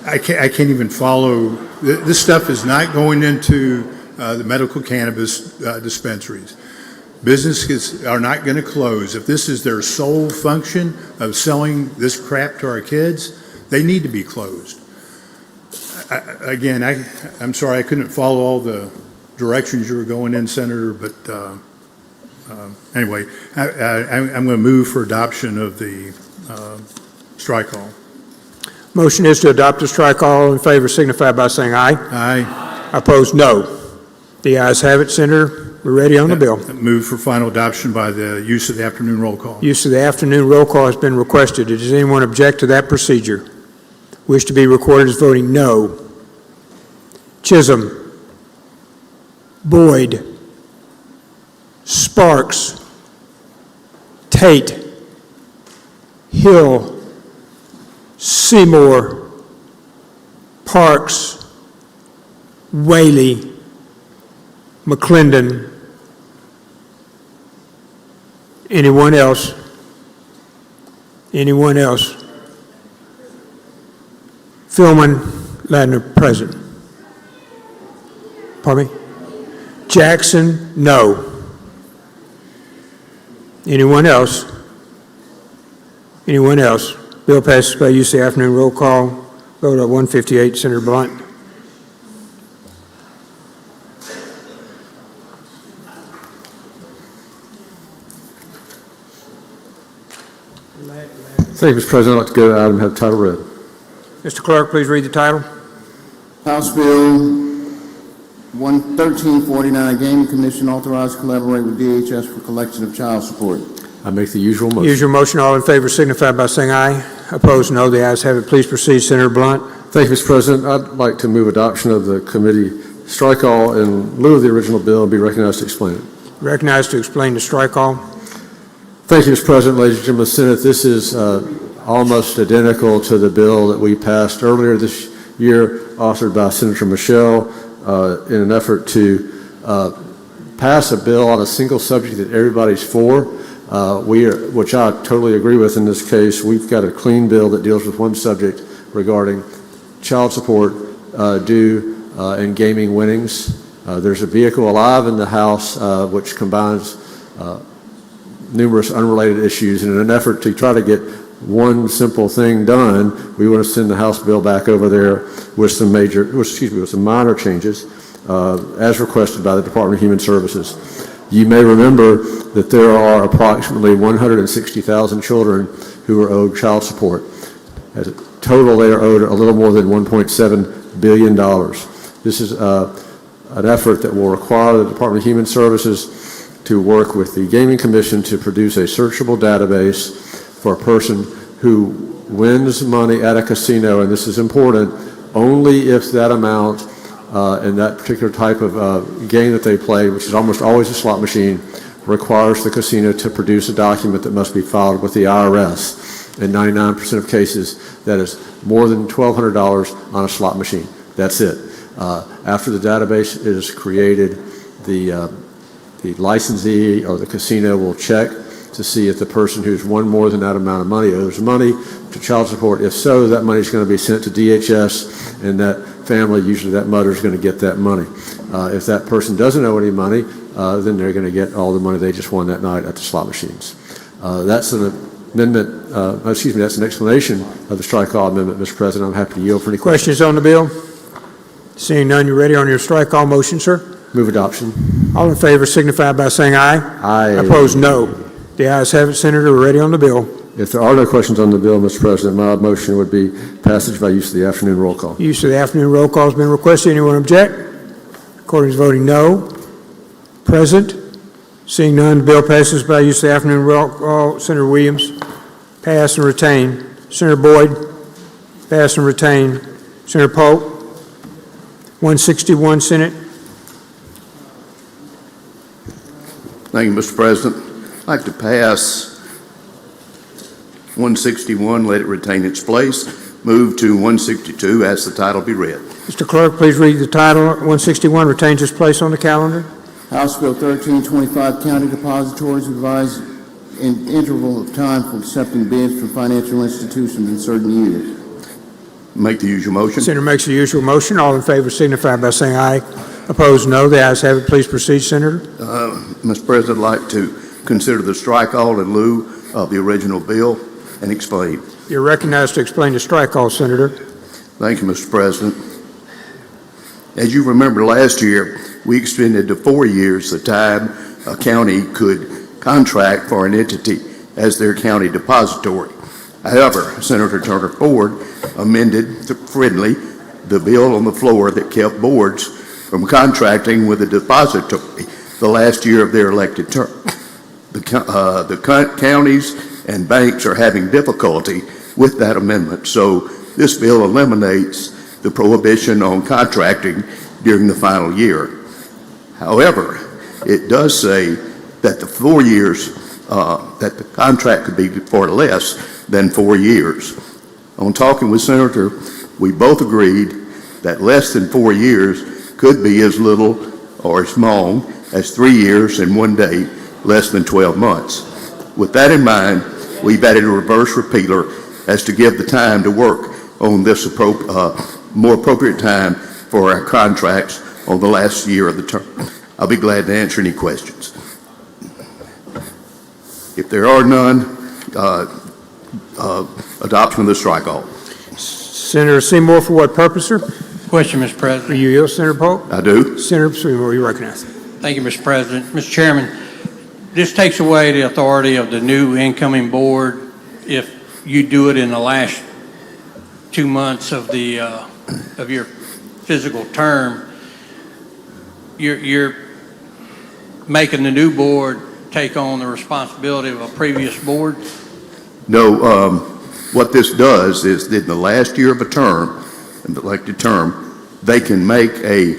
S5: I can't even follow. This stuff is not going into the medical cannabis dispensaries. Businesses are not going to close. If this is their sole function of selling this crap to our kids, they need to be closed. I'm sorry I couldn't follow all the directions you were going in, Senator, but anyway, I'm going to move for adoption of the strike all.
S1: Motion is to adopt the strike all. All in favor signify by saying aye.
S5: Aye.
S1: Opposed, no. The ayes have it, Senator. We're ready on the bill.
S5: Move for final adoption by the use of the afternoon roll call.
S1: Use of the afternoon roll call has been requested. Does anyone object to that procedure? Wish to be recorded as voting no. Chisholm, Boyd, Sparks, Tate, Hill, Seymour, Parks, Whaley, McClendon. Anyone else? Anyone else? Philman, Ladner, present. Pardon me? Jackson, no. Anyone else? Anyone else? Bill passes by use of the afternoon roll call. Vote at 158, Senator Blunt.
S14: Thank you, Mr. President. I'd like to go to item have title read.
S1: Mr. Clerk, please read the title.
S4: House Bill 1349, Gaming Commission authorized to collaborate with DHS for collection of child support.
S14: I make the usual motion.
S1: Use your motion. All in favor signify by saying aye. Opposed, no. The ayes have it. Please proceed, Senator Blunt.
S14: Thank you, Mr. President. I'd like to move adoption of the committee strike all in lieu of the original bill and be recognized to explain it.
S1: Recognized to explain the strike all.
S14: Thank you, Mr. President. Ladies and gentlemen of the Senate, this is almost identical to the bill that we passed earlier this year, authored by Senator Michelle, in an effort to pass a bill on a single subject that everybody's for. Which I totally agree with in this case. We've got a clean bill that deals with one subject regarding child support due and gaming winnings. There's a vehicle alive in the House which combines numerous unrelated issues, and in an effort to try to get one simple thing done, we want to send the House bill back over there with some minor changes as requested by the Department of Human Services. You may remember that there are approximately 160,000 children who are owed child support. As a total, they are owed a little more than $1.7 billion. This is an effort that will require the Department of Human Services to work with the Gaming Commission to produce a searchable database for a person who wins money at a casino, and this is important, only if that amount and that particular type of game that they play, which is almost always a slot machine, requires the casino to produce a document that must be filed with the IRS. In 99% of cases, that is more than $1,200 on a slot machine. That's it. After the database is created, the licensee or the casino will check to see if the person who's won more than that amount of money owes money to child support. If so, that money is going to be sent to DHS, and that family, usually that mother, is going to get that money. If that person doesn't owe any money, then they're going to get all the money they just won that night at the slot machines. That's an amendment, that's an explanation of the strike-all amendment, Mr. President. I'm happy to yield for any questions.
S1: Questions on the bill? Seeing none, you ready on your strike-all motion, sir?
S14: Move adoption.
S1: All in favor signify by saying aye.
S14: Aye.
S1: Opposed, no. The ayes have it, Senator. We're ready on the bill.
S14: If there are no questions on the bill, Mr. President, my motion would be passage by use of the afternoon roll call.
S1: Use of the afternoon roll call has been requested. Anyone object? According to voting no. Present. Seeing none, the bill passes by use of the afternoon roll call. Senator Williams, pass and retain. Senator Boyd, pass and retain. Senator Polk, 161, Senate.
S16: Thank you, Mr. President. I'd like to pass 161, let it retain its place. Move to 162, ask the title be read.
S1: Mr. Clerk, please read the title. 161 retains its place on the calendar.
S4: House Bill 1325, County Depositories advise an interval of time for accepting bids from financial institutions in certain years.
S16: Make the usual motion.
S1: Senator makes the usual motion. All in favor signify by saying aye. Opposed, no. The ayes have it. Please proceed, Senator.
S16: Mr. President, I'd like to consider the strike-all in lieu of the original bill and explain.
S1: You're recognized to explain the strike-all, Senator.
S16: Thank you, Mr. President. As you remember, last year, we extended to 4 years the time a county could contract for an entity as their county depository. However, Senator Turner Ford amended friendly the bill on the floor that kept boards from contracting with a depository the last year of their elected term. The counties and banks are having difficulty with that amendment, so this bill eliminates the prohibition on contracting during the final year. However, it does say that the 4 years, that the contract could be for less than 4 years. On talking with Senator, we both agreed that less than 4 years could be as little or as long as 3 years and 1 day, less than 12 months. With that in mind, we've added a reverse repealer as to give the time to work on this more appropriate time for our contracts on the last year of the term. I'll be glad to answer any questions. If there are none, adoption of the strike-all.
S1: Senator Seymour, for what purpose, sir?
S21: Question, Mr. President.
S1: Are you yield, Senator Polk?
S16: I do.
S1: Senator Seymour, you recognize.
S21: Thank you, Mr. President. Mr. Chairman, this takes away the authority of the new incoming board if you do it in the last 2 months of the of your physical term. You're making the new board take on the responsibility of a previous board?
S16: No, what this does is that in the last year of a term, an elected term, they can make a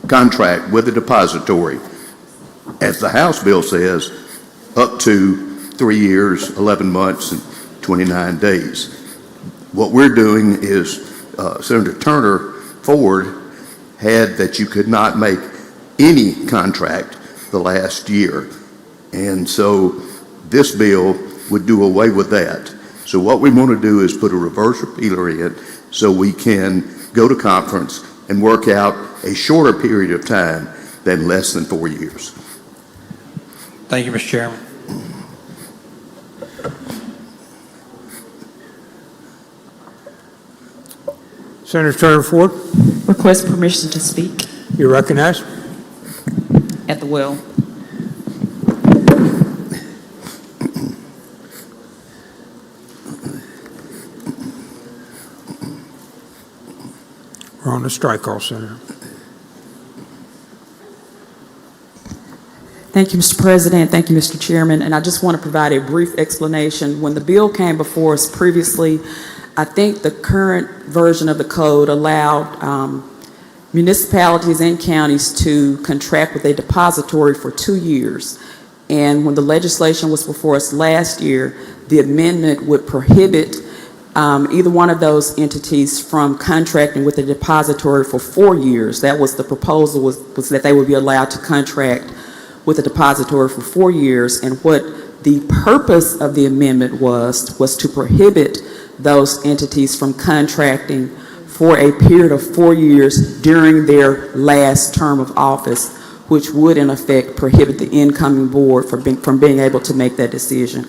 S16: contract with the depository, as the House bill says, up to 3 years, 11 months, and 29 days. What we're doing is Senator Turner Ford had that you could not make any contract the last year. And so this bill would do away with that. So what we want to do is put a reverse repealer in so we can go to conference and work out a shorter period of time than less than 4 years.
S21: Thank you, Mr. Chairman.
S1: Senator Turner Ford,
S13: Request permission to speak
S1: you recognize.
S13: at the will.
S1: We're on the strike-all, Senator.
S13: Thank you, Mr. President. Thank you, Mr. Chairman. And I just want to provide a brief explanation. When the bill came before us previously, I think the current version of the code allowed municipalities and counties to contract with a depository for 2 years. And when the legislation was before us last year, the amendment would prohibit either one of those entities from contracting with a depository for 4 years. That was the proposal, was that they would be allowed to contract with a depository for 4 years. And what the purpose of the amendment was to prohibit those entities from contracting for a period of 4 years during their last term of office, which would in effect prohibit the incoming board from being able to make that decision.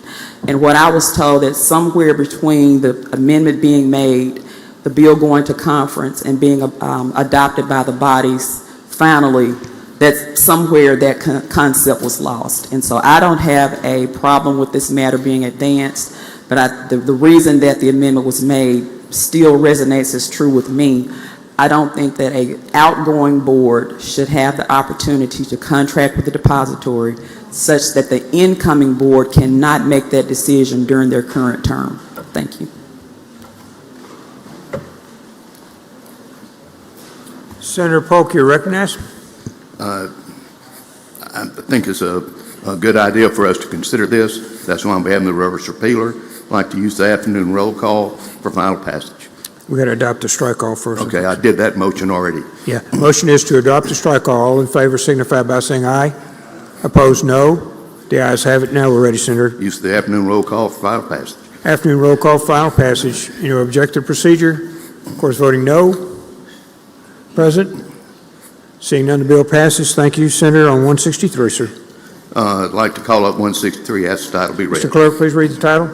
S13: And what I was told that somewhere between the amendment being made, the bill going to conference, and being adopted by the bodies finally, that somewhere that concept was lost. And so I don't have a problem with this matter being advanced, but the reason that the amendment was made still resonates as true with me. I don't think that an outgoing board should have the opportunity to contract with the depository such that the incoming board cannot make that decision during their current term. Thank you.
S1: Senator Polk, you're recognized.
S20: I think it's a good idea for us to consider this. That's why I'm having the reverse repealer. I'd like to use the afternoon roll call for final passage.
S1: We got to adopt the strike all first.
S20: Okay, I did that motion already.
S1: Yeah, motion is to adopt the strike all. All in favor signify by saying aye. Opposed, no. The ayes have it. Now we're ready, Senator.
S20: Use the afternoon roll call for final passage.
S1: Afternoon roll call, final passage. Any objective procedure? Of course, voting no. Present? Seeing none, the bill passes. Thank you, Senator. On 163, sir.
S20: I'd like to call up 163, ask the title be read.
S1: Mr. Clerk, please read the title.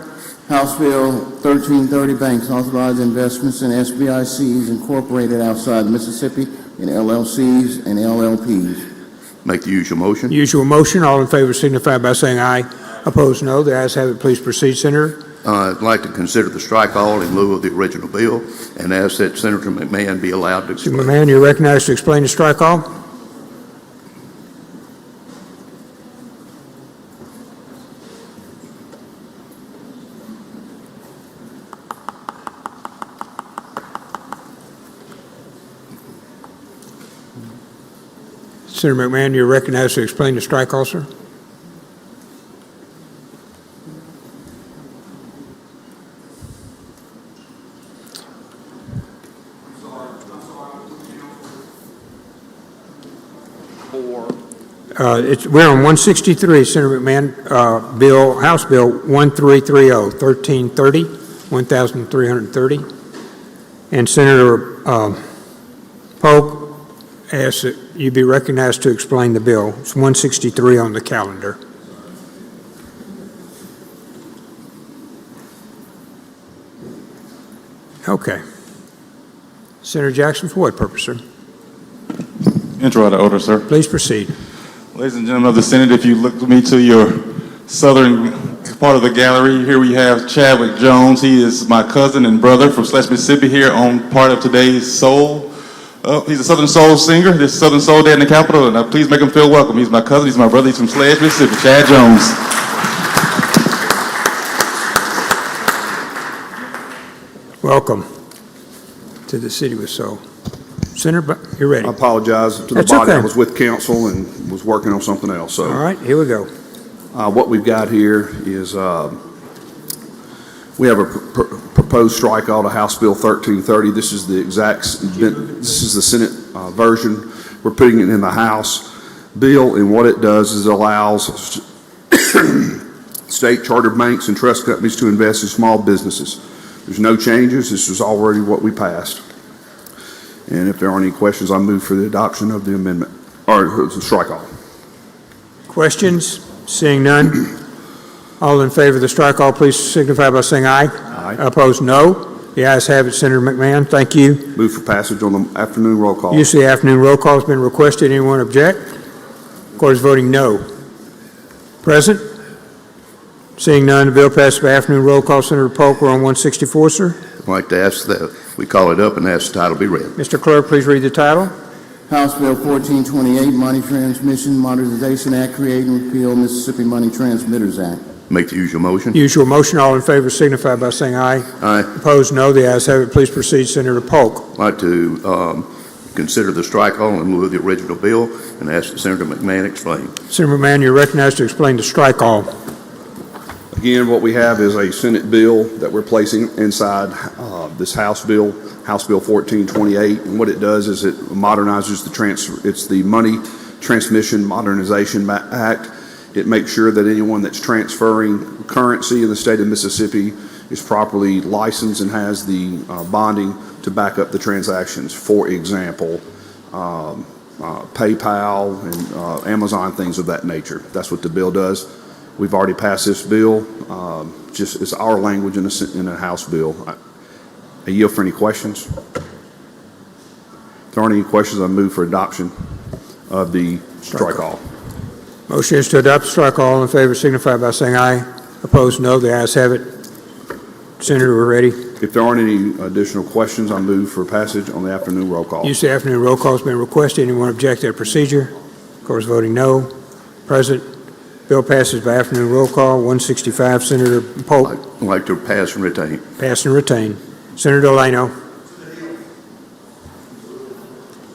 S4: House Bill 1330, Banks Authorized Investments in SBICs incorporated outside Mississippi in LLCs and LLPs.
S20: Make the usual motion.
S1: Usual motion. All in favor signify by saying aye. Opposed, no. The ayes have it. Please proceed, Senator.
S20: I'd like to consider the strike all in lieu of the original bill and ask that Senator McMahon be allowed to explain.
S1: Mr. McMahon, you're recognized to explain the strike all. Senator McMahon, you're recognized to explain the strike all, sir. We're on 163, Senator McMahon, House Bill 1330, 1330, 1330. And Senator Polk asks that you be recognized to explain the bill. It's 163 on the calendar. Okay. Senator Jackson, for what purpose, sir?
S22: Intro out of order, sir.
S1: Please proceed.
S22: Ladies and gentlemen of the Senate, if you look with me to your southern part of the gallery, here we have Chadwick Jones. He is my cousin and brother from Slash, Mississippi, here on part of today's soul. He's a Southern Soul singer. This Southern Soul Day in the Capitol, and please make him feel welcome. He's my cousin. He's my brother. He's from Slash, Mississippi. Chad Jones.
S1: Welcome to the city with soul. Senator, you're ready.
S10: I apologize to the
S1: That's
S10: body.
S1: okay.
S10: I was with council and was working on something else. So,
S1: All right, here we go.
S10: what we've got here is we have a proposed strike all to House Bill 1330. This is the this is the Senate version. We're putting it in the House bill, and what it does is it allows state chartered banks and trust companies to invest in small businesses. There's no changes. This is already what we passed. And if there are any questions, I move for the adoption of the amendment, or the strike all.
S1: Questions? Seeing none. All in favor of the strike all, please signify by saying aye.
S10: Aye.
S1: Opposed, no. The ayes have it, Senator McMahon. Thank you.
S10: Move for passage on the afternoon roll call.
S1: Use of the afternoon roll call has been requested. Anyone object? The court is voting no. Present? Seeing none, the bill passes by afternoon roll call. Senator Polk, we're on 164, sir.
S20: I'd like to ask that we call it up and ask the title be read.
S1: Mr. Clerk, please read the title.
S4: House Bill 1428, Money Transmission Modernization Act, create and repeal Mississippi Money Transmitters Act.
S20: Make the usual motion.
S1: Usual motion. All in favor signify by saying aye.
S20: Aye.
S1: Opposed, no. The ayes have it. Please proceed, Senator Polk.
S20: I'd like to consider the strike all in lieu of the original bill and ask that Senator McMahon explain.
S1: Senator McMahon, you're recognized to explain the strike all.
S10: Again, what we have is a Senate bill that we're placing inside this House Bill 1428, and what it does is it modernizes the transfer. It's the money Transmission Modernization Act. It makes sure that anyone that's transferring currency in the state of Mississippi is properly licensed and has the bonding to back up the transactions. For example, PayPal and Amazon, things of that nature. That's what the bill does. We've already passed this bill. Just it's our language in a House bill. I yield for any questions. If there aren't any questions, I move for adoption of the strike all.
S1: Motion is to adopt strike all. All in favor signify by saying aye. Opposed, no. The ayes have it. Senator, we're ready.
S10: If there aren't any additional questions, I move for passage on the afternoon roll call.
S1: Use of the afternoon roll call has been requested. Anyone object to that procedure? Of course, voting no. Present. Bill passes by afternoon roll call. 165, Senator Polk.
S20: I'd like to pass and retain.
S1: Pass and retain. Senator Delano.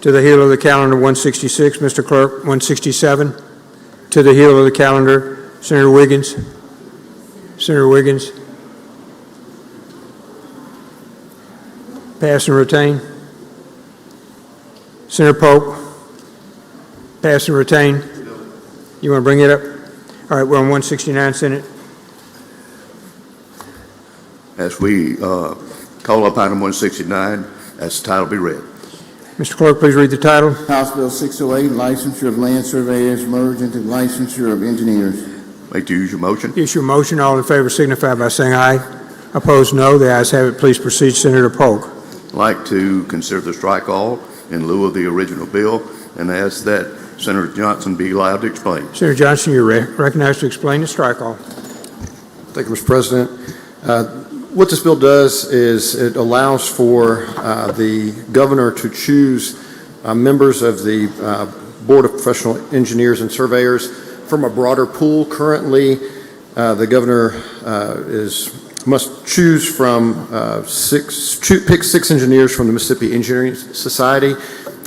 S1: To the heel of the calendar, 166. Mr. Clerk, 167. To the heel of the calendar, Senator Wiggins. Senator Wiggins. Pass and retain. Senator Polk. Pass and retain. You want to bring it up? All right, we're on 169, Senate.
S20: As we call up item 169, as the title be read.
S1: Mr. Clerk, please read the title.
S4: House Bill 608, licensure of land surveyors merged into licensure of engineers.
S20: Like to use your motion?
S1: Issue a motion. All in favor signify by saying aye. Opposed, no. The ayes have it. Please proceed, Senator Polk.
S20: Like to consider the strike all in lieu of the original bill and ask that Senator Johnson be allowed to explain.
S1: Senator Johnson, you're recognized to explain the strike all.
S14: Thank you, Mr. President. What this bill does is it allows for the governor to choose members of the Board of Professional Engineers and Surveyors from a broader pool. Currently, the governor must choose from pick 6 engineers from the Mississippi Engineering Society,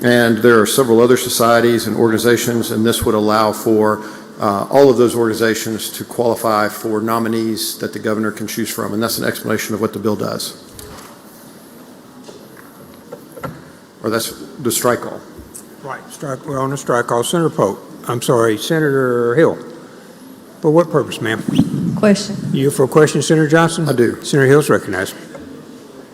S14: and there are several other societies and organizations, and this would allow for all of those organizations to qualify for nominees that the governor can choose from, and that's an explanation of what the bill does. Or that's the strike all.
S1: Right, we're on the strike call. Senator Polk, I'm sorry, Senator Hill. For what purpose, ma'am?
S15: Question.
S1: You for a question, Senator Johnson?
S14: I do.
S1: Senator Hill's recognized.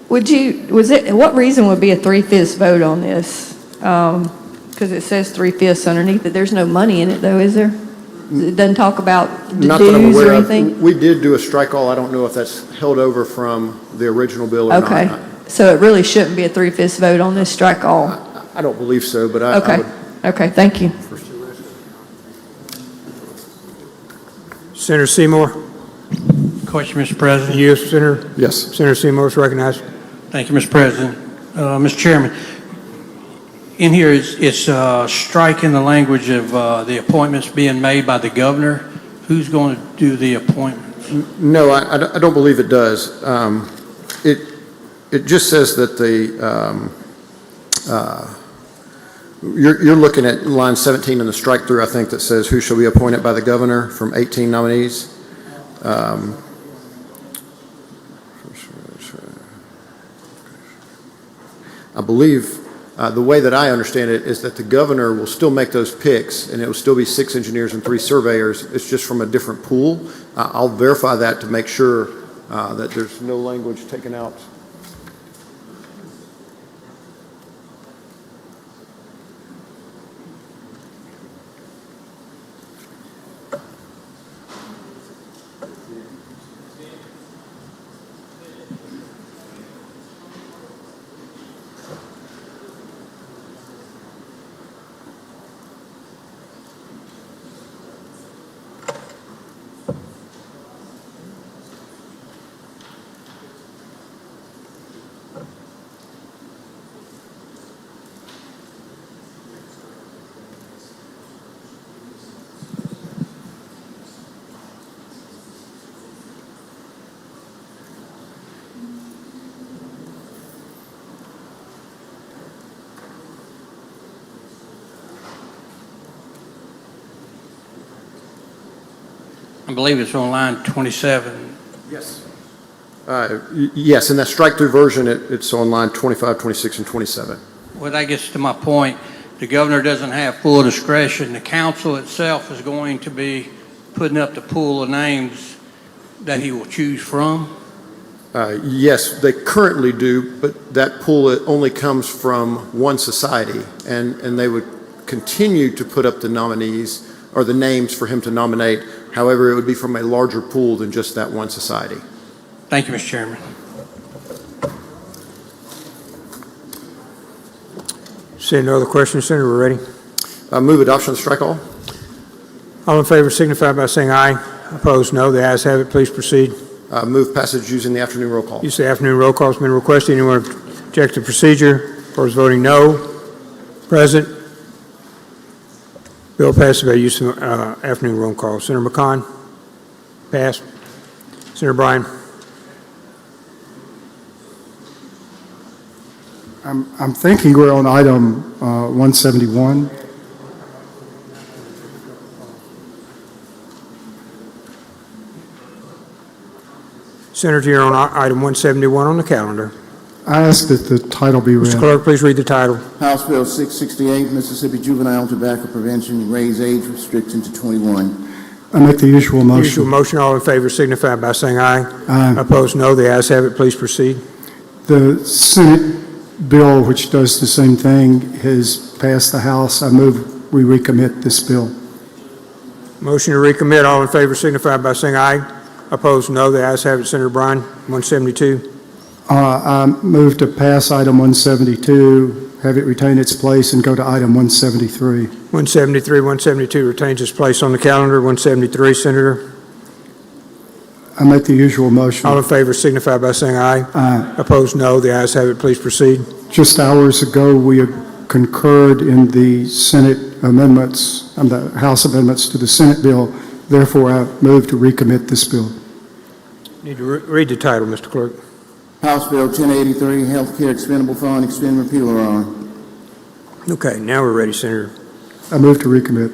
S15: What reason would be a 3/5 vote on this? Because it says 3/5 underneath it. There's no money in it though, is there? It doesn't talk about the
S14: Not that I'm
S15: dues or
S14: aware of.
S15: anything?
S14: We did do a strike all. I don't know if that's held over from the original bill or not.
S15: Okay, so it really shouldn't be a 3/5 vote on this strike all?
S14: I don't believe so, but I
S15: Okay,
S14: would.
S15: okay, thank you.
S1: Senator Seymour?
S21: Question, Mr. President.
S1: You, Senator?
S14: Yes.
S1: Senator Seymour is recognized.
S21: Thank you, Mr. President. Mr. Chairman, in here it's striking the language of the appointments being made by the governor. Who's going to do the appointments?
S14: No, I don't believe it does. It just says that you're looking at line 17 in the strike through, I think, that says who shall be appointed by the governor from 18 nominees. I believe the way that I understand it is that the governor will still make those picks, and it will still be 6 engineers and 3 surveyors. It's just from a different pool. I'll verify that to make sure that there's no language taken out.
S21: I believe it's on line 27.
S14: Yes. Yes, in that strike-through version, it's on line 25, 26, and 27.
S21: Well, that gets to my point. the governor doesn't have full discretion. The council itself is going to be putting up the pool of names that he will choose from?
S2: Yes, they currently do, but that pool only comes from one society, and they would continue to put up the nominees or the names for him to nominate. However, it would be from a larger pool than just that one society.
S21: Thank you, Mr. Chairman.
S1: Seeing no other questions, Senator, we're ready.
S2: Move adoption of the strike all.
S1: All in favor signify by saying aye. Opposed, no. The ayes have it. Please proceed.
S2: Move passage using the afternoon roll call.
S1: Use the afternoon roll call has been requested. Anyone object to procedure? Opposed, voting no. Present. Bill passes by use of afternoon roll call. Senator McCon? Pass. Senator Bryan?
S19: I'm thinking we're on item 171.
S1: Senator, you're on item 171 on the calendar.
S19: I ask that the title be read.
S1: Mr. Clerk, please read the title.
S4: House Bill 668, Mississippi Juvenile Tobacco Prevention, raise age restriction to 21.
S19: I make the usual motion.
S1: Usual motion. All in favor signify by saying aye.
S19: Aye.
S1: Opposed, no. The ayes have it. Please proceed.
S19: The Senate bill, which does the same thing, has passed the House. I move we recommit this bill.
S1: Motion to recommit. All in favor signify by saying aye. Opposed, no. The ayes have it. Senator Bryan, 172.
S19: I move to pass item 172, have it retain its place, and go to item 173.
S1: 172 retains its place on the calendar. 173, Senator.
S19: I make the usual motion.
S1: All in favor signify by saying aye.
S19: Aye.
S1: Opposed, no. The ayes have it. Please proceed.
S19: Just hours ago, we concurred in the Senate amendments, the House amendments to the Senate bill. Therefore, I move to recommit this bill.
S1: Need to read the title, Mr. Clerk.
S4: House Bill 1083, Healthcare Expendable Fund, Expend Repeal or on.
S1: Okay, now we're ready, Senator.
S19: I move to recommit.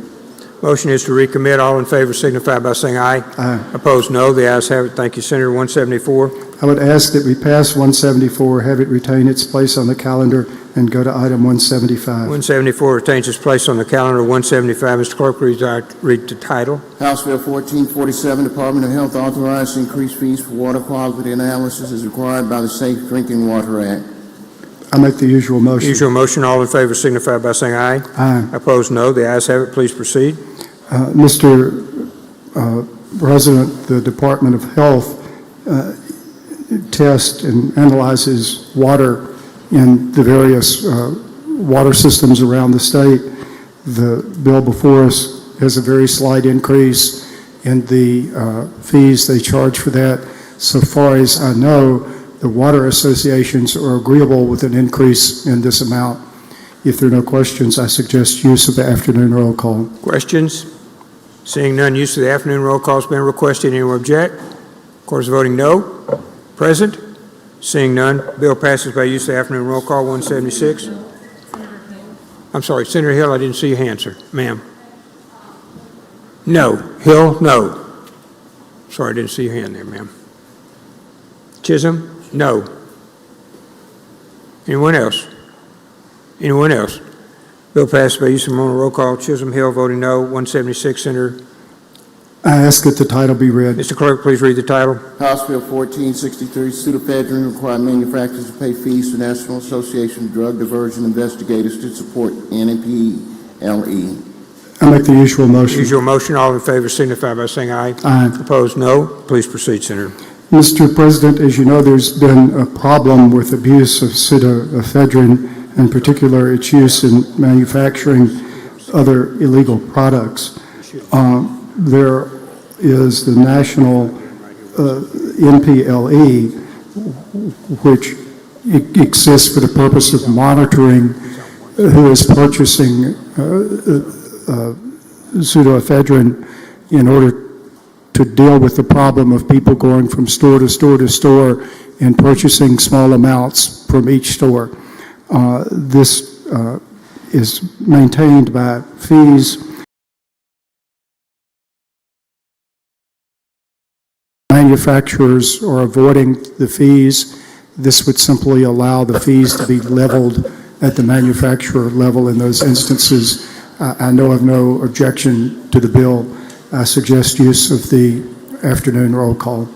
S1: Motion is to recommit. All in favor signify by saying aye.
S19: Aye.
S1: Opposed, no. The ayes have it. Thank you, Senator. 174.
S19: I would ask that we pass 174, have it retain its place on the calendar, and go to item 175.
S1: 174 retains its place on the calendar. 175, Mr. Clerk, read the title.
S4: House Bill 1447, Department of Health authorized to increase fees for water quality analysis as required by the Safe Drinking Water Act.
S19: I make the usual motion.
S1: Usual motion. All in favor signify by saying aye.
S19: Aye.
S1: Opposed, no. The ayes have it. Please proceed.
S19: Mr. President, the Department of Health tests and analyzes water in the various water systems around the state. The bill before us has a very slight increase in the fees they charge for that. So far as I know, the water associations are agreeable with an increase in this amount. If there are no questions, I suggest use of the afternoon roll call.
S1: Questions? Seeing none, use of the afternoon roll call has been requested. Anyone object? Court is voting no. Present? Seeing none, bill passes by use of the afternoon roll call. 176. I'm sorry, Senator Hill, I didn't see your hand, sir. Ma'am. No. Hill, no. Sorry, I didn't see your hand there, ma'am. Chisholm, no. Anyone else? Anyone else? Bill passed by use of roll call. Chisholm, Hill, voting no. 176, Senator.
S19: I ask that the title be read.
S1: Mr. Clerk, please read the title.
S4: House Bill 1463, pseudoephedrine require manufacturers to pay fees to National Association of Drug Diversion Investigators to support NPLE.
S19: I make the usual motion.
S1: Usual motion. All in favor signify by saying aye.
S19: Aye.
S1: Opposed, no. Please proceed, Senator.
S19: Mr. President, as you know, there's been a problem with abuse of pseudoephedrine, in particular its use in manufacturing other illegal products. There is the national NPLE, which exists for the purpose of monitoring who is purchasing pseudoephedrine in order to deal with the problem of people going from store to store to store and purchasing small amounts from each store. This is maintained by fees. Manufacturers are avoiding the fees. This would simply allow the fees to be leveled at the manufacturer level in those instances. I know of no objection to the bill. I suggest use of the afternoon roll call.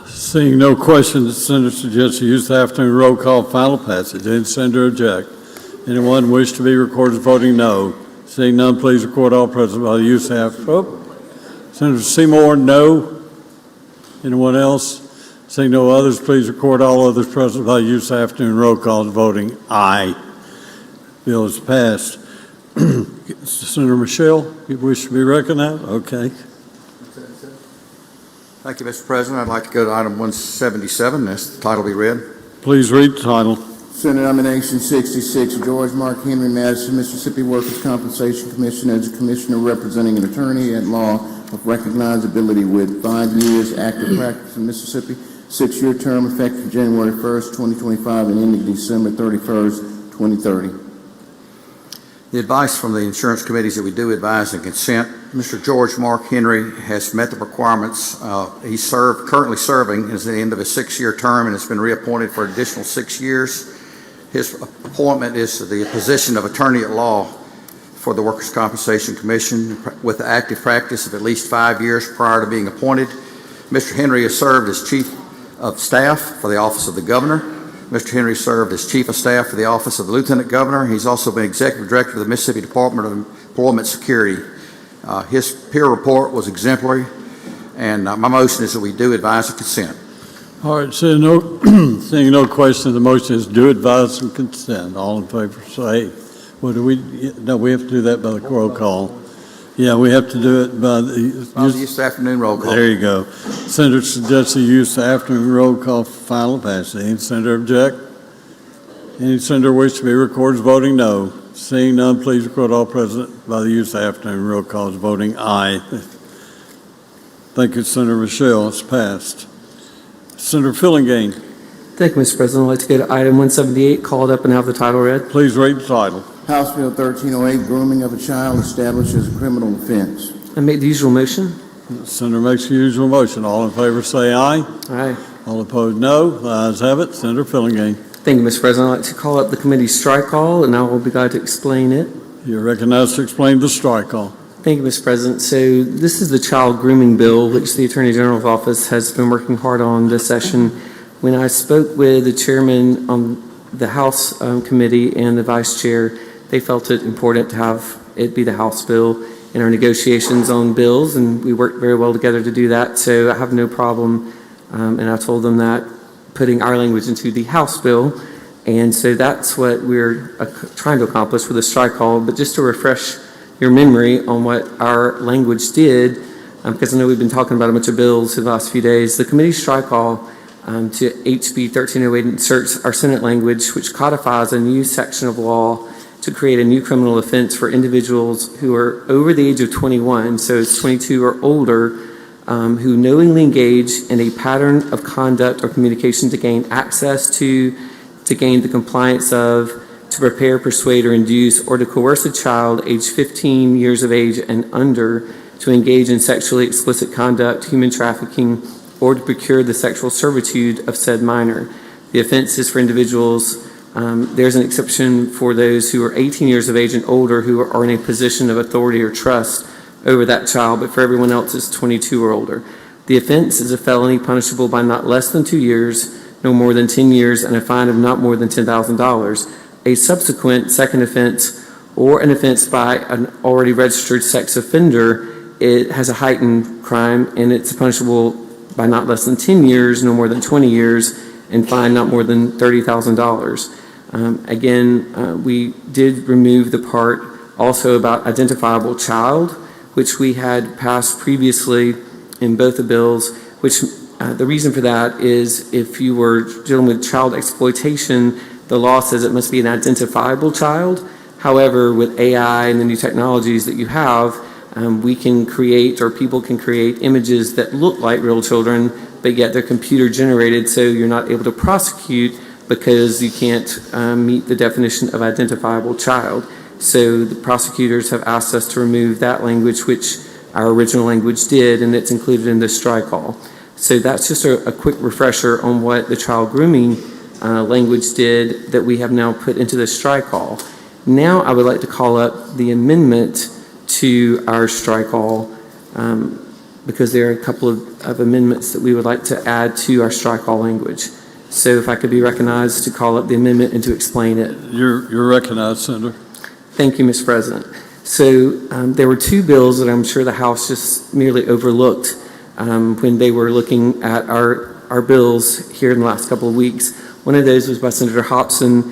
S6: Seeing no questions, the Senator suggests the use of the afternoon roll call, final passage. Any senator object? Anyone wish to be recorded as voting no? Seeing none, please record all present by the use of Senator Seymour, no. Anyone else? Seeing no others, please record all others present by the use of afternoon roll call as voting aye. Bill is passed. Senator Michelle, you wish to be recognized? Okay.
S7: Thank you, Mr. President. I'd like to go to item 177. This the title be read.
S6: Please read the title.
S4: Senate Nomination 66, George Mark Henry Madison, Mississippi Workers' Compensation Commission as a commissioner representing an attorney at law of recognizability with 5 years active practice in Mississippi, 6-year term effective January 1st, 2025 and ending December 31st, 2030.
S7: The advice from the insurance committees that we do advise and consent. Mr. George Mark Henry has met the requirements. He's currently serving is the end of his 6-year term and has been reappointed for an additional 6 years. His appointment is to the position of attorney at law for the Workers' Compensation Commission with the active practice of at least 5 years prior to being appointed. Mr. Henry has served as Chief of Staff for the Office of the Governor. Mr. Henry served as Chief of Staff for the Office of the Lieutenant Governor. He's also been Executive Director of the Mississippi Department of Employment Security. His peer report was exemplary, and my motion is that we do advise and consent.
S6: All right, seeing no question, the motion is do advise and consent. All in favor say, what do we, no, we have to do that by the roll call. Yeah, we have to do it by the
S7: Use the afternoon roll call.
S6: There you go. Senator suggests the use of afternoon roll call for final passage. Any senator object? Any senator wish to be recorded as voting no? Seeing none, please record all present by the use of afternoon roll call as voting aye. Thank you, Senator Michelle. It's passed. Senator Fillingane.
S8: Thank you, Mr. President. I'd like to go to item 178, called up and have the title read.
S6: Please read the title.
S4: House Bill 1308, grooming of a child established as a criminal offense.
S8: I make the usual motion.
S6: The senator makes the usual motion. All in favor say aye.
S8: Aye.
S6: All opposed no. The ayes have it. Senator Fillingane.
S8: Thank you, Mr. President. I'd like to call up the committee's strike call, and I will be glad to explain it.
S6: You're recognized to explain the strike call.
S8: Thank you, Mr. President. So this is the child grooming bill, which the Attorney General's office has been working hard on this session. When I spoke with the chairman on the House committee and the vice chair, they felt it important to have it be the House bill in our negotiations on bills, and we worked very well together to do that. So I have no problem, and I told them that, putting our language into the House bill. And so that's what we're trying to accomplish with the strike call. But just to refresh your memory on what our language did, because I know we've been talking about a bunch of bills in the last few days, the committee strike call to HB 1308 inserts our Senate language, which codifies a new section of law to create a new criminal offense for individuals who are over the age of 21, so it's 22 or older, who knowingly engage in a pattern of conduct or communication to gain access to gain the compliance of, to prepare, persuade, or induce, or to coerce a child aged 15 years of age and under to engage in sexually explicit conduct, human trafficking, or to procure the sexual servitude of said minor. The offense is for individuals. There's an exception for those who are 18 years of age and older who are in a position of authority or trust over that child, but for everyone else it's 22 or older. The offense is a felony punishable by not less than 2 years, no more than 10 years, and a fine of not more than $10,000. A subsequent second offense or an offense by an already registered sex offender, it has a heightened crime, and it's punishable by not less than 10 years, no more than 20 years, and fine not more than $30,000. We did remove the part also about identifiable child, which we had passed previously in both the bills, which the reason for that is if you were dealing with child exploitation, the law says it must be an identifiable child. However, with AI and the new technologies that you have, we can create, or people can create, images that look like real children, but yet they're computer generated, so you're not able to prosecute because you can't meet the definition of identifiable child. So the prosecutors have asked us to remove that language, which our original language did, and it's included in the strike call. So that's just a quick refresher on what the child grooming language did that we have now put into the strike all. Now I would like to call up the amendment to our strike all because there are a couple of amendments that we would like to add to our strike all language. So if I could be recognized to call up the amendment and to explain it.
S6: You're recognized, Senator.
S8: Thank you, Mr. President. So there were two bills that I'm sure the House just merely overlooked when they were looking at our bills here in the last couple of weeks. One of those was by Senator Hobson,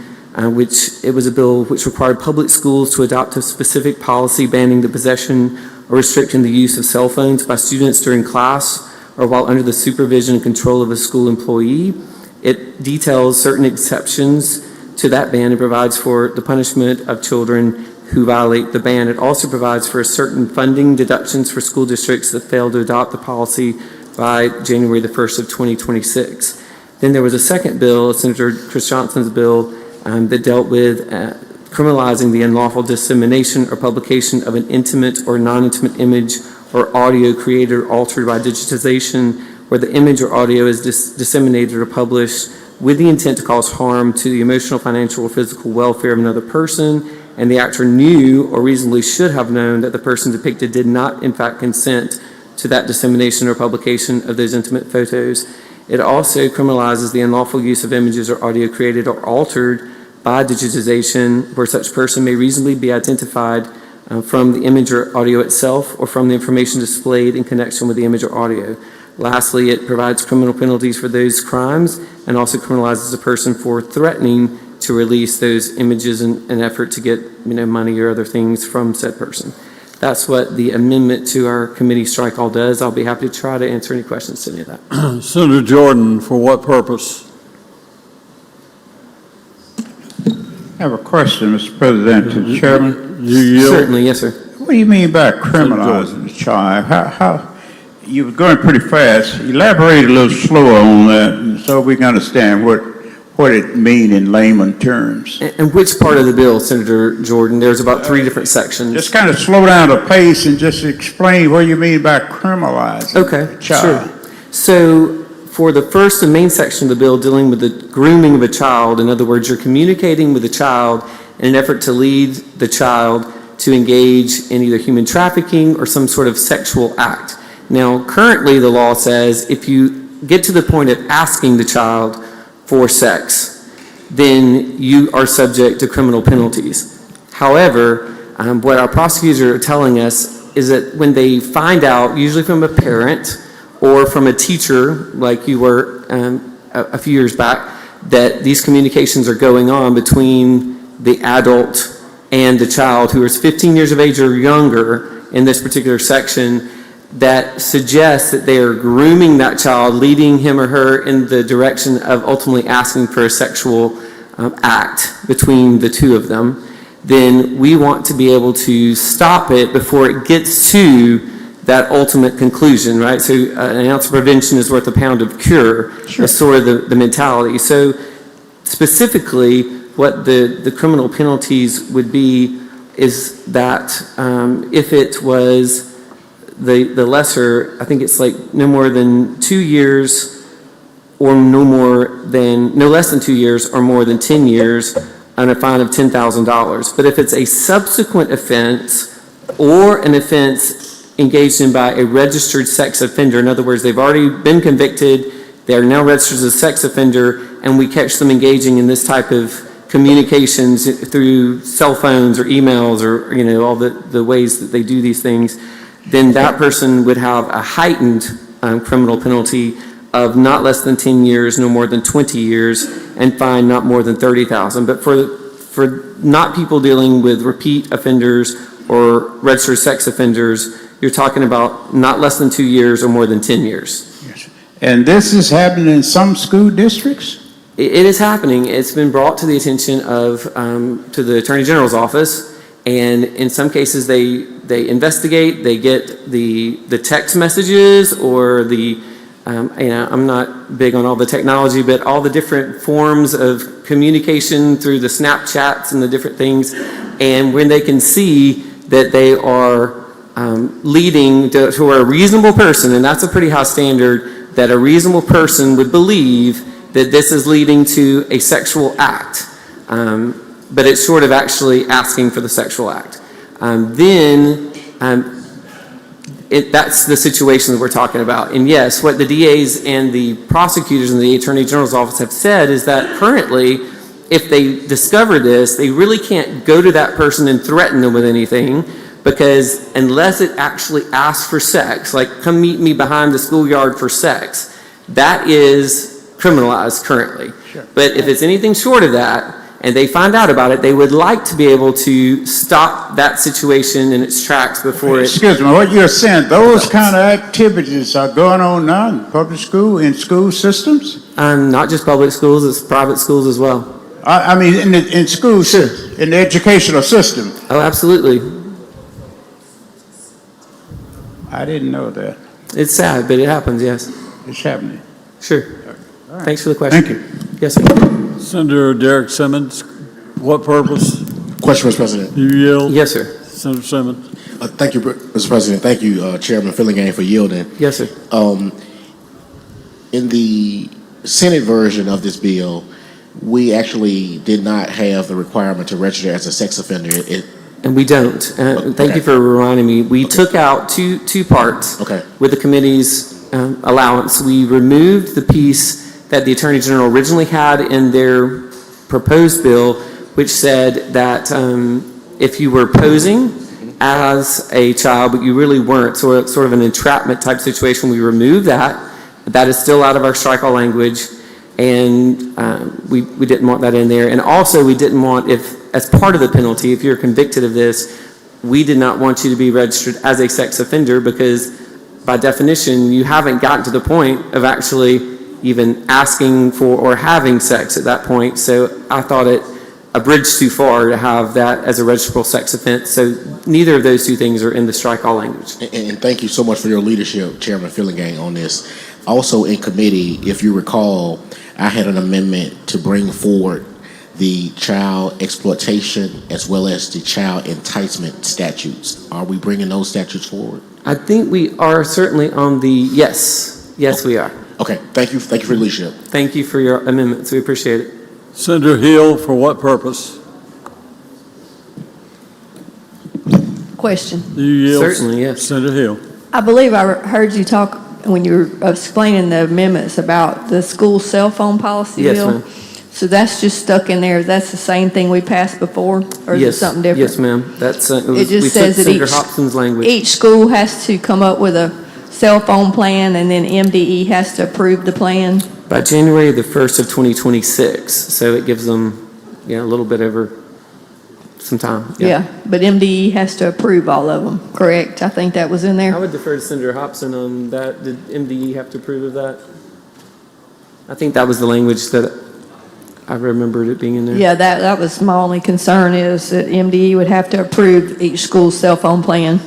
S8: which it was a bill which required public schools to adopt a specific policy banning the possession or restricting the use of cell phones by students during class or while under the supervision and control of a school employee. It details certain exceptions to that ban and provides for the punishment of children who violate the ban. It also provides for certain funding deductions for school districts that fail to adopt the policy by January the 1st of 2026. Then there was a second bill, Senator Chris Johnson's bill, that dealt with criminalizing the unlawful dissemination or publication of an intimate or non-intimate image or audio created or altered by digitization where the image or audio is disseminated or published with the intent to cause harm to the emotional, financial, or physical welfare of another person, and the actor knew or reasonably should have known that the person depicted did not in fact consent to that dissemination or publication of those intimate photos. It also criminalizes the unlawful use of images or audio created or altered by digitization where such person may reasonably be identified from the image or audio itself or from the information displayed in connection with the image or audio. Lastly, it provides criminal penalties for those crimes and also criminalizes a person for threatening to release those images in an effort to get money or other things from said person. That's what the amendment to our committee strike all does. I'll be happy to try to answer any questions to any of that.
S6: Senator Jordan, for what purpose?
S3: I have a question, Mr. President, to the chairman.
S6: You yield?
S8: Certainly, yes, sir.
S3: What do you mean by criminalizing the child? How you were going pretty fast. Elaborate a little slower on that so we can understand what it means in layman terms.
S8: And which part of the bill, Senator Jordan? There's about 3 different sections.
S3: Just kind of slow down the pace and just explain what you mean by criminalizing the child.
S8: Sure. So for the first and main section of the bill dealing with the grooming of a child, in other words, you're communicating with the child in an effort to lead the child to engage in either human trafficking or some sort of sexual act. Now, currently the law says if you get to the point of asking the child for sex, then you are subject to criminal penalties. However, what our prosecutors are telling us is that when they find out, usually from a parent or from a teacher, like you were a few years back, that these communications are going on between the adult and the child who is 15 years of age or younger in this particular section, that suggests that they are grooming that child, leading him or her in the direction of ultimately asking for a sexual act between the two of them, then we want to be able to stop it before it gets to that ultimate conclusion, right? So an ounce of prevention is worth a pound of cure. Sure. That's sort of the mentality. So specifically, what the criminal penalties would be is that if it was the lesser, I think it's like no more than 2 years or no less than 2 years or more than 10 years and a fine of $10,000. But if it's a subsequent offense or an offense engaged in by a registered sex offender, in other words, they've already been convicted, they are now registered as a sex offender, and we catch them engaging in this type of communications through cell phones or emails or all the ways that they do these things, then that person would have a heightened criminal penalty of not less than 10 years, no more than 20 years, and fine not more than $30,000. But for not people dealing with repeat offenders or registered sex offenders, you're talking about not less than 2 years or more than 10 years.
S3: Yes. And this is happening in some school districts?
S8: It is happening. It's been brought to the attention of to the Attorney General's office. And in some cases, they investigate, they get the text messages or I'm not big on all the technology, but all the different forms of communication through the Snapchats and the different things. And when they can see that they are leading to a reasonable person, and that's a pretty high standard, that a reasonable person would believe that this is leading to a sexual act, but it's short of actually asking for the sexual act. That's the situation that we're talking about. And yes, what the DAs and the prosecutors and the Attorney General's office have said is that currently, if they discover this, they really can't go to that person and threaten them with anything, because unless it actually asks for sex, like come meet me behind the schoolyard for sex, that is criminalized currently.
S11: Sure.
S8: But if it's anything short of that, and they find out about it, they would like to be able to stop that situation in its tracks before it...
S3: Excuse me, what you're saying, those kind of activities are going on now in public school, in school systems?
S8: Not just public schools, it's private schools as well.
S3: I mean, in schools, in the educational system.
S8: Oh, absolutely.
S3: I didn't know that.
S8: It's sad, but it happens, yes.
S3: It's happening.
S8: Sure.
S3: Right.
S8: Thanks for the question.
S3: Thank you.
S8: Yes, sir.
S6: Senator Derek Simmons, what purpose?
S11: Question, Mr. President.
S6: You yield?
S8: Yes, sir.
S6: Senator Simmons.
S11: Thank you, Mr. President. Thank you, Chairman Fillingham, for yielding.
S8: Yes, sir.
S11: In the Senate version of this bill, we actually did not have the requirement to register as a sex offender.
S8: And we don't. Thank you for reminding me. We took out two parts with the committee's allowance. We removed the piece that the Attorney General originally had in their proposed bill, which said that if you were posing as a child, but you really weren't, so sort of an entrapment type situation, we removed that. That is still out of our strike all language, and we didn't want that in there. And also, we didn't want, if as part of the penalty, if you're convicted of this, we did not want you to be registered as a sex offender, because by definition, you haven't gotten to the point of actually even asking for or having sex at that point. So I thought it a bridge too far to have that as a registrable sex offense. So neither of those two things are in the strike all language.
S11: And thank you so much for your leadership, Chairman Fillingham, on this. Also in committee, if you recall, I had an amendment to bring forward the child exploitation as well as the child enticement statutes. Are we bringing those statutes forward?
S8: I think we are certainly on the yes. Yes, we are.
S11: Okay, thank you. Thank you for your leadership.
S8: Thank you for your amendments. We appreciate it.
S6: Senator Hill, for what purpose?
S15: Question.
S6: Do you yield?
S8: Certainly, yes.
S6: Senator Hill.
S15: I believe I heard you talk when you were explaining the amendments about the school cell phone policy
S8: Yes,
S15: bill.
S8: ma'am.
S15: So that's just stuck in there. That's the same thing we passed before, or is it
S8: Yes.
S15: something different?
S8: Yes, ma'am. That's
S15: It
S8: we
S15: just
S8: took
S15: says that
S8: Senator Hobson's language.
S15: each school has to come up with a cell phone plan, and then MDE has to approve the plan.
S8: By January the 1st of 2026, so it gives them, a little bit over some time.
S15: Yeah, but MDE has to approve all of them, correct? I think that was in
S8: I
S15: there.
S8: would defer to Senator Hobson on that. Did MDE have to approve of that? I think that was the language that I remembered it being in there.
S15: Yeah, that was my only concern, is that MDE would have to approve each school's cell phone plan.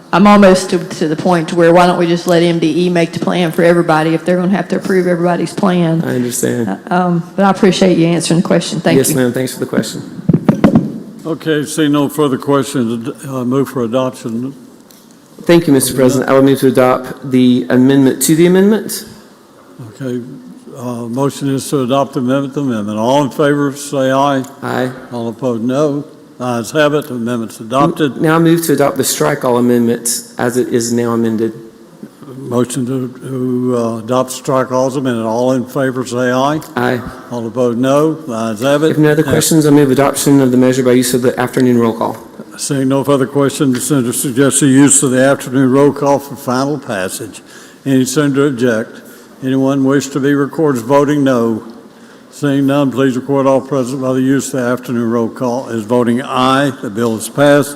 S15: I'm almost to the point to where, why don't we just let MDE make the plan for everybody if they're going to have to approve everybody's plan?
S8: I understand.
S15: But I appreciate you answering the question. Thank you.
S8: Yes, ma'am. Thanks for the question.
S6: Okay, see no further questions. Move for adoption.
S8: Thank you, Mr. President. I would move to adopt the amendment to the amendment.
S6: Okay, motion is to adopt the amendment. All in favor, say aye.
S8: Aye.
S6: All opposed, no. Ayes have it. The amendment's adopted.
S8: Now I move to adopt the strike all amendments as it is now amended.
S6: Motion to adopt strike all's amendment. All in favor, say aye.
S8: Aye.
S6: All opposed, no. Ayes have it.
S8: If no other questions, I move adoption of the measure by use of the afternoon roll call.
S6: Seeing no further questions, the senator suggests the use of the afternoon roll call for final passage. Any senator object? Anyone wish to be recorded as voting no? Seeing none, please record all present by the use of the afternoon roll call as voting aye. The bill is passed.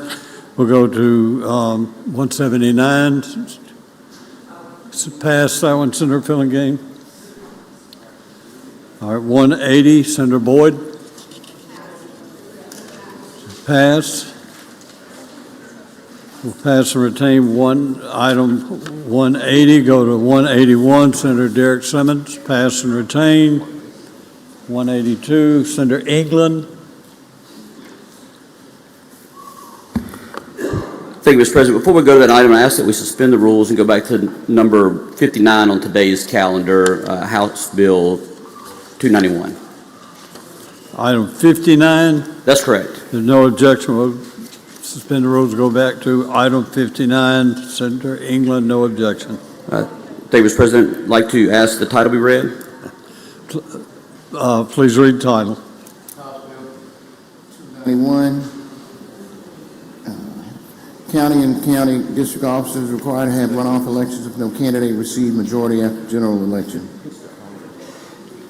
S6: We'll go to 179. It's passed. That one, Senator Fillingham. All right, 180, Senator Boyd. Passed. We'll pass and retain one item 180. Go to 181, Senator Derek Simmons. Pass and retain. 182, Senator England.
S12: Thank you, Mr. President. Before we go to that item, I ask that we suspend the rules and go back to number 59 on today's calendar, House Bill 291.
S6: Item 59,
S12: That's correct.
S6: there's no objection. We'll suspend the rules and go back to item 59. Senator England, no objection.
S12: Thank you, Mr. President. I'd like to ask the title be read.
S6: Please read the title.
S4: 91, county and county district officers required to have runoff elections if no candidate received majority after general election.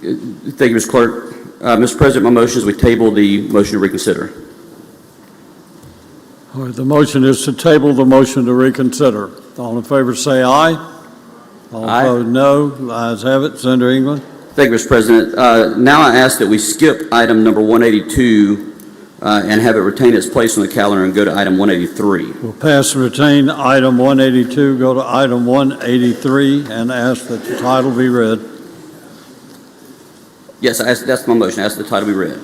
S12: Thank you, Mr. Clerk. Mr. President, my motion is we table the motion to reconsider.
S6: All right, the motion is to table the motion to reconsider. All in favor say aye. All
S12: Aye.
S6: opposed, no. The ayes have it. Senator England.
S12: Thank you, Mr. President. Now I ask that we skip item number 182 and have it retain its place on the calendar and go to item 183.
S6: We'll pass and retain item 182, go to item 183, and ask that the title be read.
S12: Yes, that's my motion. I ask the title be read.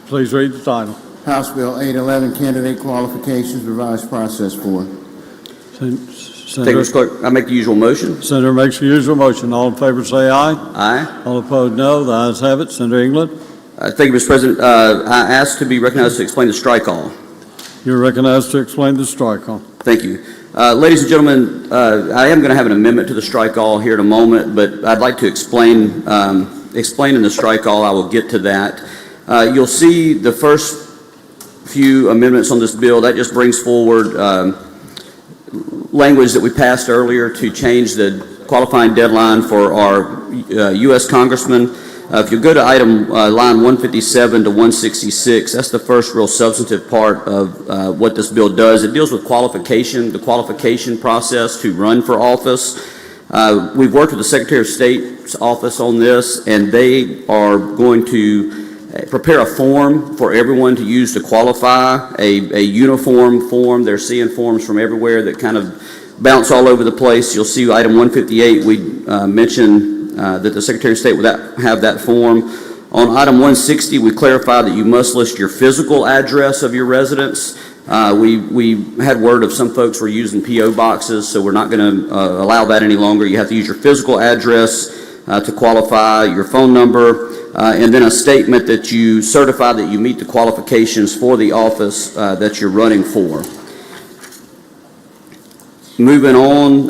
S6: Please read the title.
S4: House Bill 811, candidate qualifications, revised process for.
S12: Thank you, Mr. Clerk. I make the usual motion.
S6: Senator makes the usual motion. All in favor say aye.
S12: Aye.
S6: All opposed, no. The ayes have it. Senator England.
S12: Thank you, Mr. President. I ask to be recognized to explain the strike all.
S6: You're recognized to explain the strike all.
S12: Thank you. Ladies and gentlemen, I am going to have an amendment to the strike all here in a moment, but I'd like to explain in the strike all. I will get to that. You'll see the first few amendments on this bill. That just brings forward language that we passed earlier to change the qualifying deadline for our U.S. congressmen. If you go to item line 157 to 166, that's the first real substantive part of what this bill does. It deals with qualification, the qualification process to run for office. We've worked with the Secretary of State's office on this, and they are going to prepare a form for everyone to use to qualify, a uniform form. They're seeing forms from everywhere that kind of bounce all over the place. You'll see item 158, we mentioned that the Secretary of State would have that form. On item 160, we clarify that you must list your physical address of your residence. We had word of some folks were using P.O. boxes, so we're not going to allow that any longer. You have to use your physical address to qualify, your phone number, and then a statement that you certify that you meet the qualifications for the office that you're running for. Moving on,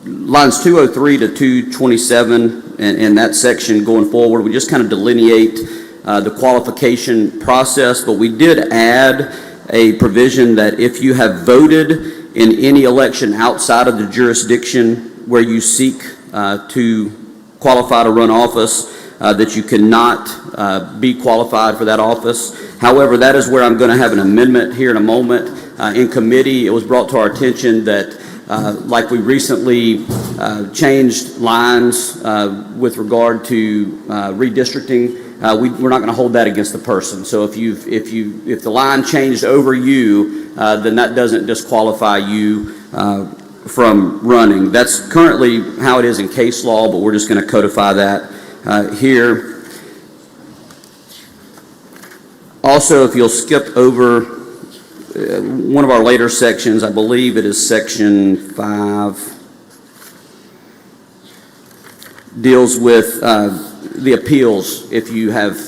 S12: lines 203 to 227 and that section going forward, we just kind of delineate the qualification process, but we did add a provision that if you have voted in any election outside of the jurisdiction where you seek to qualify to run office, that you cannot be qualified for that office. However, that is where I'm going to have an amendment here in a moment. In committee, it was brought to our attention that like we recently changed lines with regard to redistricting, we're not going to hold that against the person. So if the line changed over you, then that doesn't disqualify you from running. That's currently how it is in case law, but we're just going to codify that here. Also, if you'll skip over one of our later sections, I believe it is section 5, deals with the appeals. If you have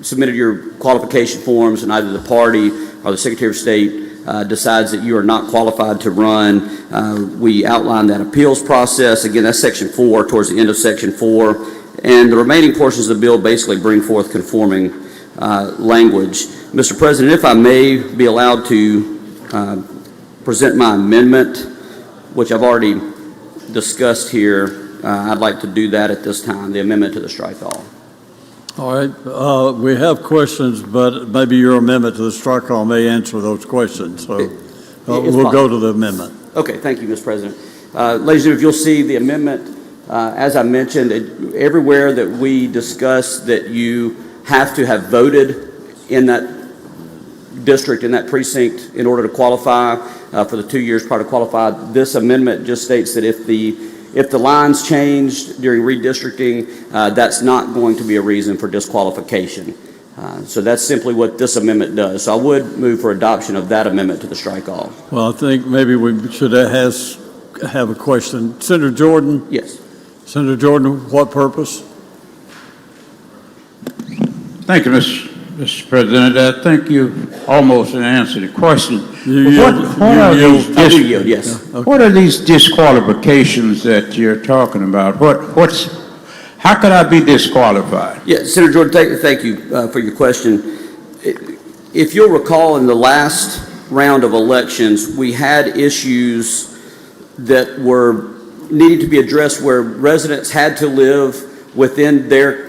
S12: submitted your qualification forms and either the party or the Secretary of State decides that you are not qualified to run, we outline that appeals process. Again, that's section 4, towards the end of section 4. And the remaining portions of the bill basically bring forth conforming language. Mr. President, if I may be allowed to present my amendment, which I've already discussed here, I'd like to do that at this time, the amendment to the strike all.
S6: All right, we have questions, but maybe your amendment to the strike all may answer those questions. So we'll go to the amendment.
S12: Okay, thank you, Mr. President. Ladies and gentlemen, if you'll see the amendment, as I mentioned, everywhere that we discuss that you have to have voted in that district, in that precinct, in order to qualify for the 2 years prior to qualify, this amendment just states that if the lines changed during redistricting, that's not going to be a reason for disqualification. So that's simply what this amendment does. So I would move for adoption of that amendment to the strike all.
S6: Well, I think maybe we should have a question. Senator Jordan?
S12: Yes.
S6: Senator Jordan, what purpose?
S3: Thank you, Mr. President. I think you almost answered the question. What are these disqualifications that you're talking about? How could I be disqualified?
S12: Yeah, Senator Jordan, thank you for your question. If you'll recall, in the last round of elections, we had issues that were needed to be addressed where residents had to live within their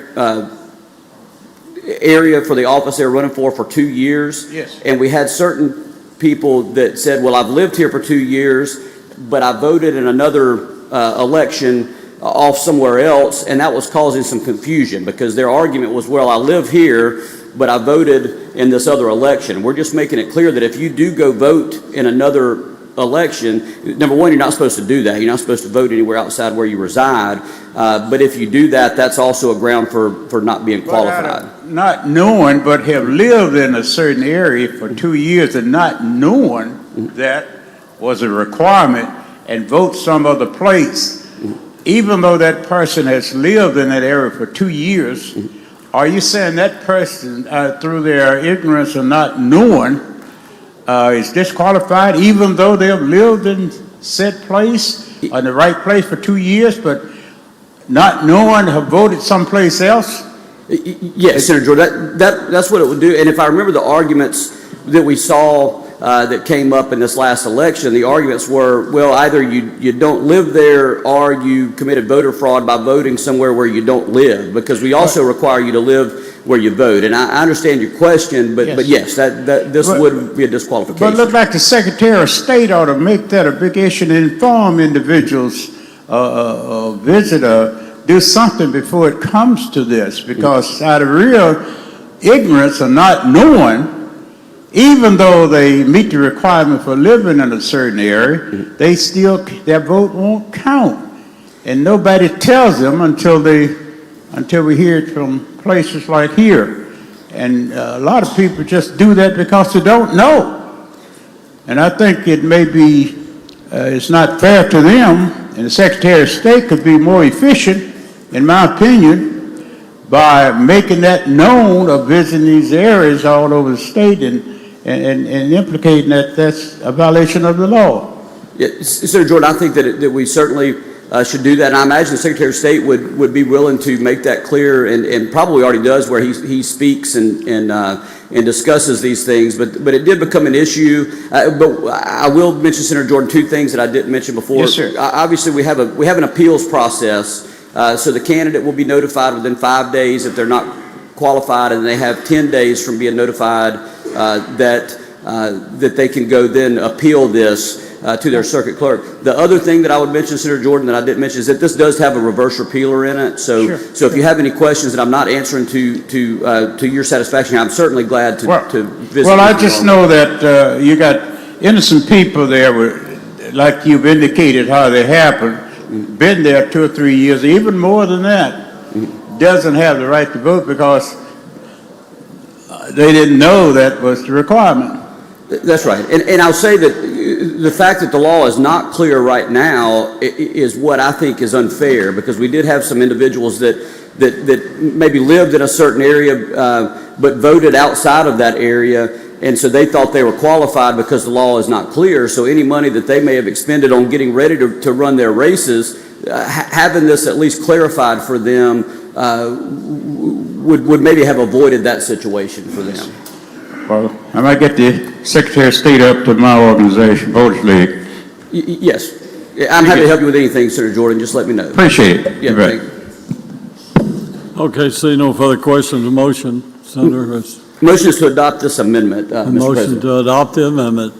S12: area for the office they were running for 2 years.
S3: Yes.
S12: And we had certain people that said, well, I've lived here for 2 years, but I voted in another election off somewhere else, and that was causing some confusion because their argument was, well, I live here, but I voted in this other election. We're just making it clear that if you do go vote in another election, number one, you're not supposed to do that. You're not supposed to vote anywhere outside where you reside. But if you do that, that's also a ground for not being qualified.
S3: Not knowing, but have lived in a certain area for 2 years and not knowing that was a requirement and vote some other place, even though that person has lived in that area for 2 years, are you saying that person, through their ignorance of not knowing, is disqualified even though they've lived in said place, in the right place for 2 years, but not knowing have voted someplace else?
S12: Yes, Senator Jordan, that's what it would do. And if I remember the arguments that we saw that came up in this last election, the arguments were, well, either you don't live there or you committed voter fraud by voting somewhere where you don't live, because we also require you to live where you vote. And I understand your question, but yes, this would be a disqualification.
S3: But it looked like the Secretary of State ought to make that a big issue and inform individuals, visitor, do something before it comes to this, because out of real ignorance of not knowing, even though they meet the requirement for living in a certain area, their vote won't count. And nobody tells them until we hear it from places like here. And a lot of people just do that because they don't know. And I think it may be, it's not fair to them, and the Secretary of State could be more efficient, in my opinion, by making that known of visiting these areas all over the state and implicating that that's a violation of the law.
S12: Yeah, Senator Jordan, I think that we certainly should do that. And I imagine the Secretary of State would be willing to make that clear, and probably already does, where he speaks and discusses these things. But it did become an issue. But I will mention, Senator Jordan, two things that I didn't mention before.
S3: Yes, sir.
S12: Obviously, we have an appeals process. So the candidate will be notified within 5 days if they're not qualified, and they have 10 days from being notified that they can go then appeal this to their circuit clerk. The other thing that I would mention, Senator Jordan, that I didn't mention is that this does have a reverse repealer in it. So if you have any questions that I'm not answering to your satisfaction, I'm certainly glad to visit.
S3: Well, I just know that you got innocent people there, like you've indicated how they happened, been there 2 or 3 years, even more than that, doesn't have the right to vote because they didn't know that was the requirement.
S12: That's right. And I'll say that the fact that the law is not clear right now is what I think is unfair, because we did have some individuals that maybe lived in a certain area but voted outside of that area, and so they thought they were qualified because the law is not clear. So any money that they may have expended on getting ready to run their races, having this at least clarified for them would maybe have avoided that situation for them.
S3: Well, I might get the Secretary of State up to my organization, Voters League.
S12: Yes. I'm happy to help you with anything, Senator Jordan. Just let me know.
S3: Appreciate it.
S12: Yeah,
S3: Right.
S12: thank you.
S6: Okay, see no further questions. A motion, Senator.
S12: Motion is to adopt this amendment, Mr.
S6: Motion
S12: President.
S6: to adopt the amendment.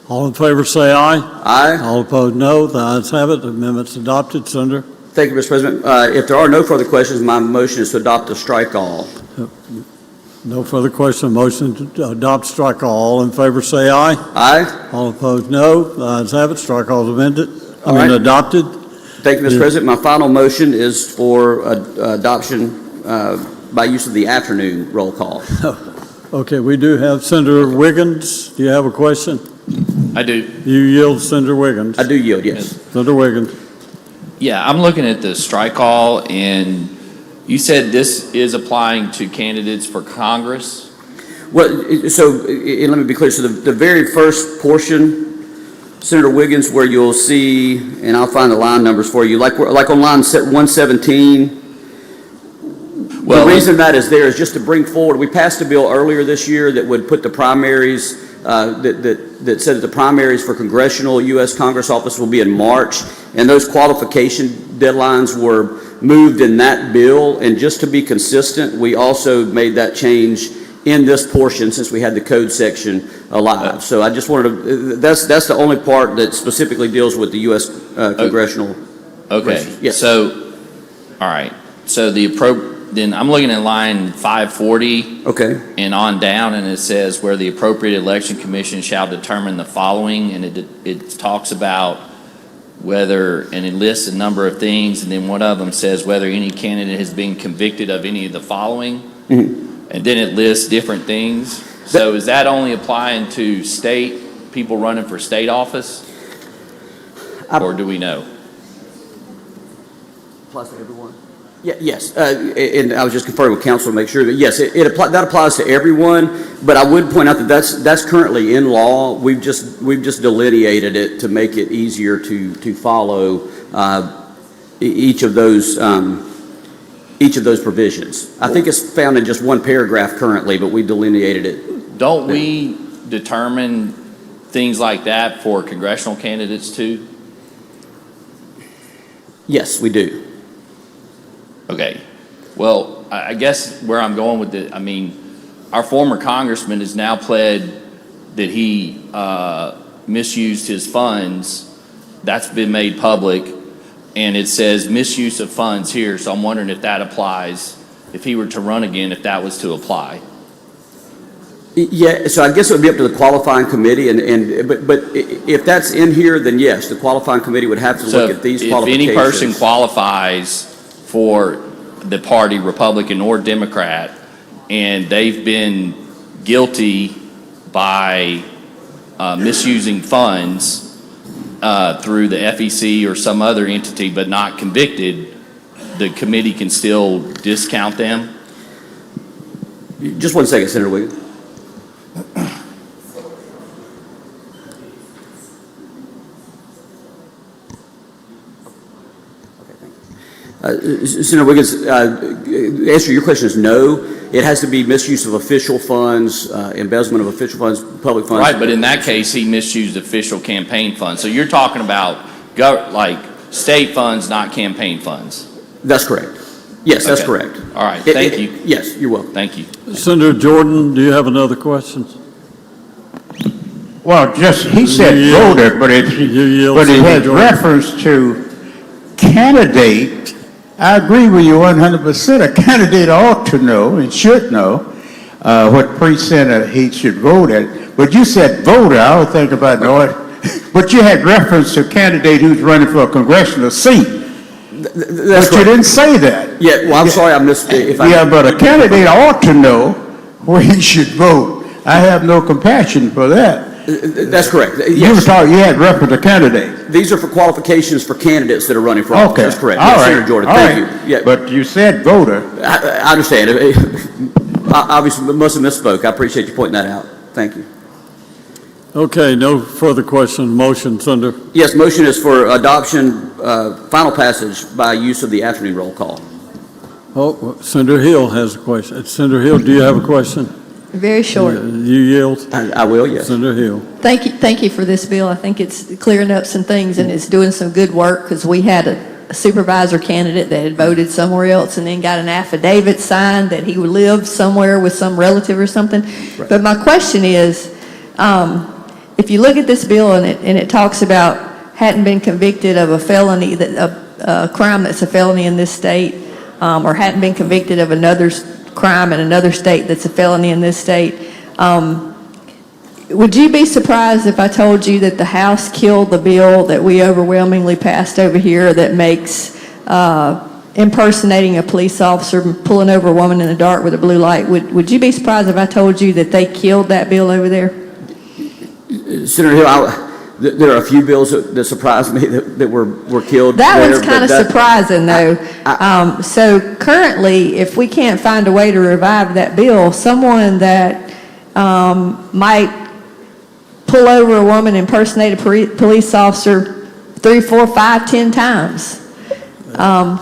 S6: All in favor say aye.
S12: Aye.
S6: All opposed no. The ayes have it. The amendment's adopted, Senator.
S12: Thank you, Mr. President. If there are no further questions, my motion is to adopt a strike all.
S6: No further question. Motion to adopt strike all. All in favor say aye.
S12: Aye.
S6: All opposed no. The ayes have it. Strike all is amended.
S12: All right.
S6: Adopted.
S12: Thank you, Mr. President. My final motion is for adoption by use of the afternoon roll call.
S6: Okay, we do have Senator Wiggins. Do you have a question?
S17: I do.
S6: You yield, Senator Wiggins.
S12: I do yield, yes.
S6: Senator Wiggins.
S17: Yeah, I'm looking at the strike all, and you said this is applying to candidates for Congress?
S12: Well, so let me be clear. So the very first portion, Senator Wiggins, where you'll see, and I'll find the line numbers for you, like on line 117. Well, the reason that is there is just to bring forward, we passed a bill earlier this year that would put the primaries, that said that the primaries for congressional U.S. Congress office will be in March, and those qualification deadlines were moved in that bill. And just to be consistent, we also made that change in this portion since we had the code section alive. So I just wanted to, that's the only part that specifically deals with the U.S. congressional.
S17: Okay.
S12: Yes.
S17: So, all right. So then I'm looking at line 540.
S12: Okay.
S17: And on down, and it says where the appropriate election commission shall determine the following, and it talks about whether, and it lists a number of things, and then one of them says whether any candidate has been convicted of any of the following.
S12: Mm-hmm.
S17: And then it lists different things. So is that only applying to people running for state office? Or do we know?
S12: Applies to everyone? Yeah, yes, and I was just confirming with council to make sure that, yes, that applies to everyone, but I would point out that that's currently in law. We've just delineated it to make it easier to follow each of those provisions. I think it's found in just one paragraph currently, but we delineated it.
S17: Don't we determine things like that for congressional candidates too?
S12: Yes, we do.
S17: Okay. Well, I guess where I'm going with it, I mean, our former congressman has now pled that he misused his funds. That's been made public, and it says misuse of funds here, so I'm wondering if that applies, if he were to run again, if that was to apply.
S12: Yeah, so I guess it would be up to the qualifying committee, but if that's in here, then yes, the qualifying committee would have to look at these qualifications.
S17: If any person qualifies for the party, Republican or Democrat, and they've been guilty by misusing funds through the FEC or some other entity, but not convicted, the committee can still discount them?
S12: Just one second, Senator Wiggins. Senator Wiggins, the answer to your question is no. It has to be misuse of official funds, embezzlement of official funds, public funds.
S17: Right, but in that case, he misused official campaign funds. So you're talking about like state funds, not campaign funds.
S12: That's correct. Yes, that's
S17: Okay.
S12: correct.
S17: All right, thank you.
S12: Yes, you're welcome.
S17: Thank you.
S6: Senator Jordan, do you have another question?
S3: Well, he said voter, but it has reference to candidate. I agree with you 100%. A candidate ought to know and should know what precinct he should vote at. But you said voter, I was thinking about but you had reference to a candidate who's running for a congressional seat.
S12: That's
S3: but you didn't say that.
S12: Yeah, well, I'm sorry I missed it.
S3: But a candidate ought to know where he should vote. I have no compassion for that.
S12: That's correct.
S3: You were talking, you had reference to candidate.
S12: These are for qualifications for candidates that are running for office.
S3: Okay.
S12: That's correct.
S3: All
S12: Yes,
S3: right.
S12: Senator Jordan,
S3: All
S12: thank
S3: right.
S12: you. Yeah.
S3: But you said voter.
S12: I understand. I obviously must have misspoke. I appreciate you pointing that out. Thank you.
S6: Okay, no further question. Motion, Senator.
S12: Yes, motion is for adoption, final passage by use of the afternoon roll call.
S6: Oh, Senator Hill has a question. Senator Hill, do you have a question?
S15: Very short.
S6: You yield?
S12: I will, yes.
S6: Senator Hill.
S15: Thank you for this bill. I think it's clearing up some things, and it's doing some good work, because we had a supervisor candidate that had voted somewhere else and then got an affidavit signed that he lived somewhere with some relative or something. Right. But my question is, if you look at this bill and it talks about hadn't been convicted of a felony, a crime that's a felony in this state, or hadn't been convicted of another crime in another state that's a felony in this state, would you be surprised if I told you that the House killed the bill that we overwhelmingly passed over here that makes impersonating a police officer, pulling over a woman in the dark with a blue light. Would you be surprised if I told you that they killed that bill over there?
S12: Senator Hill, there are a few bills that surprised me that were killed.
S15: That
S12: there,
S15: one's kind of
S12: but
S15: surprising, though. So currently, if we can't find a way to revive that bill, someone that might pull over a woman, impersonate a police officer 3, 4, 5, 10 times,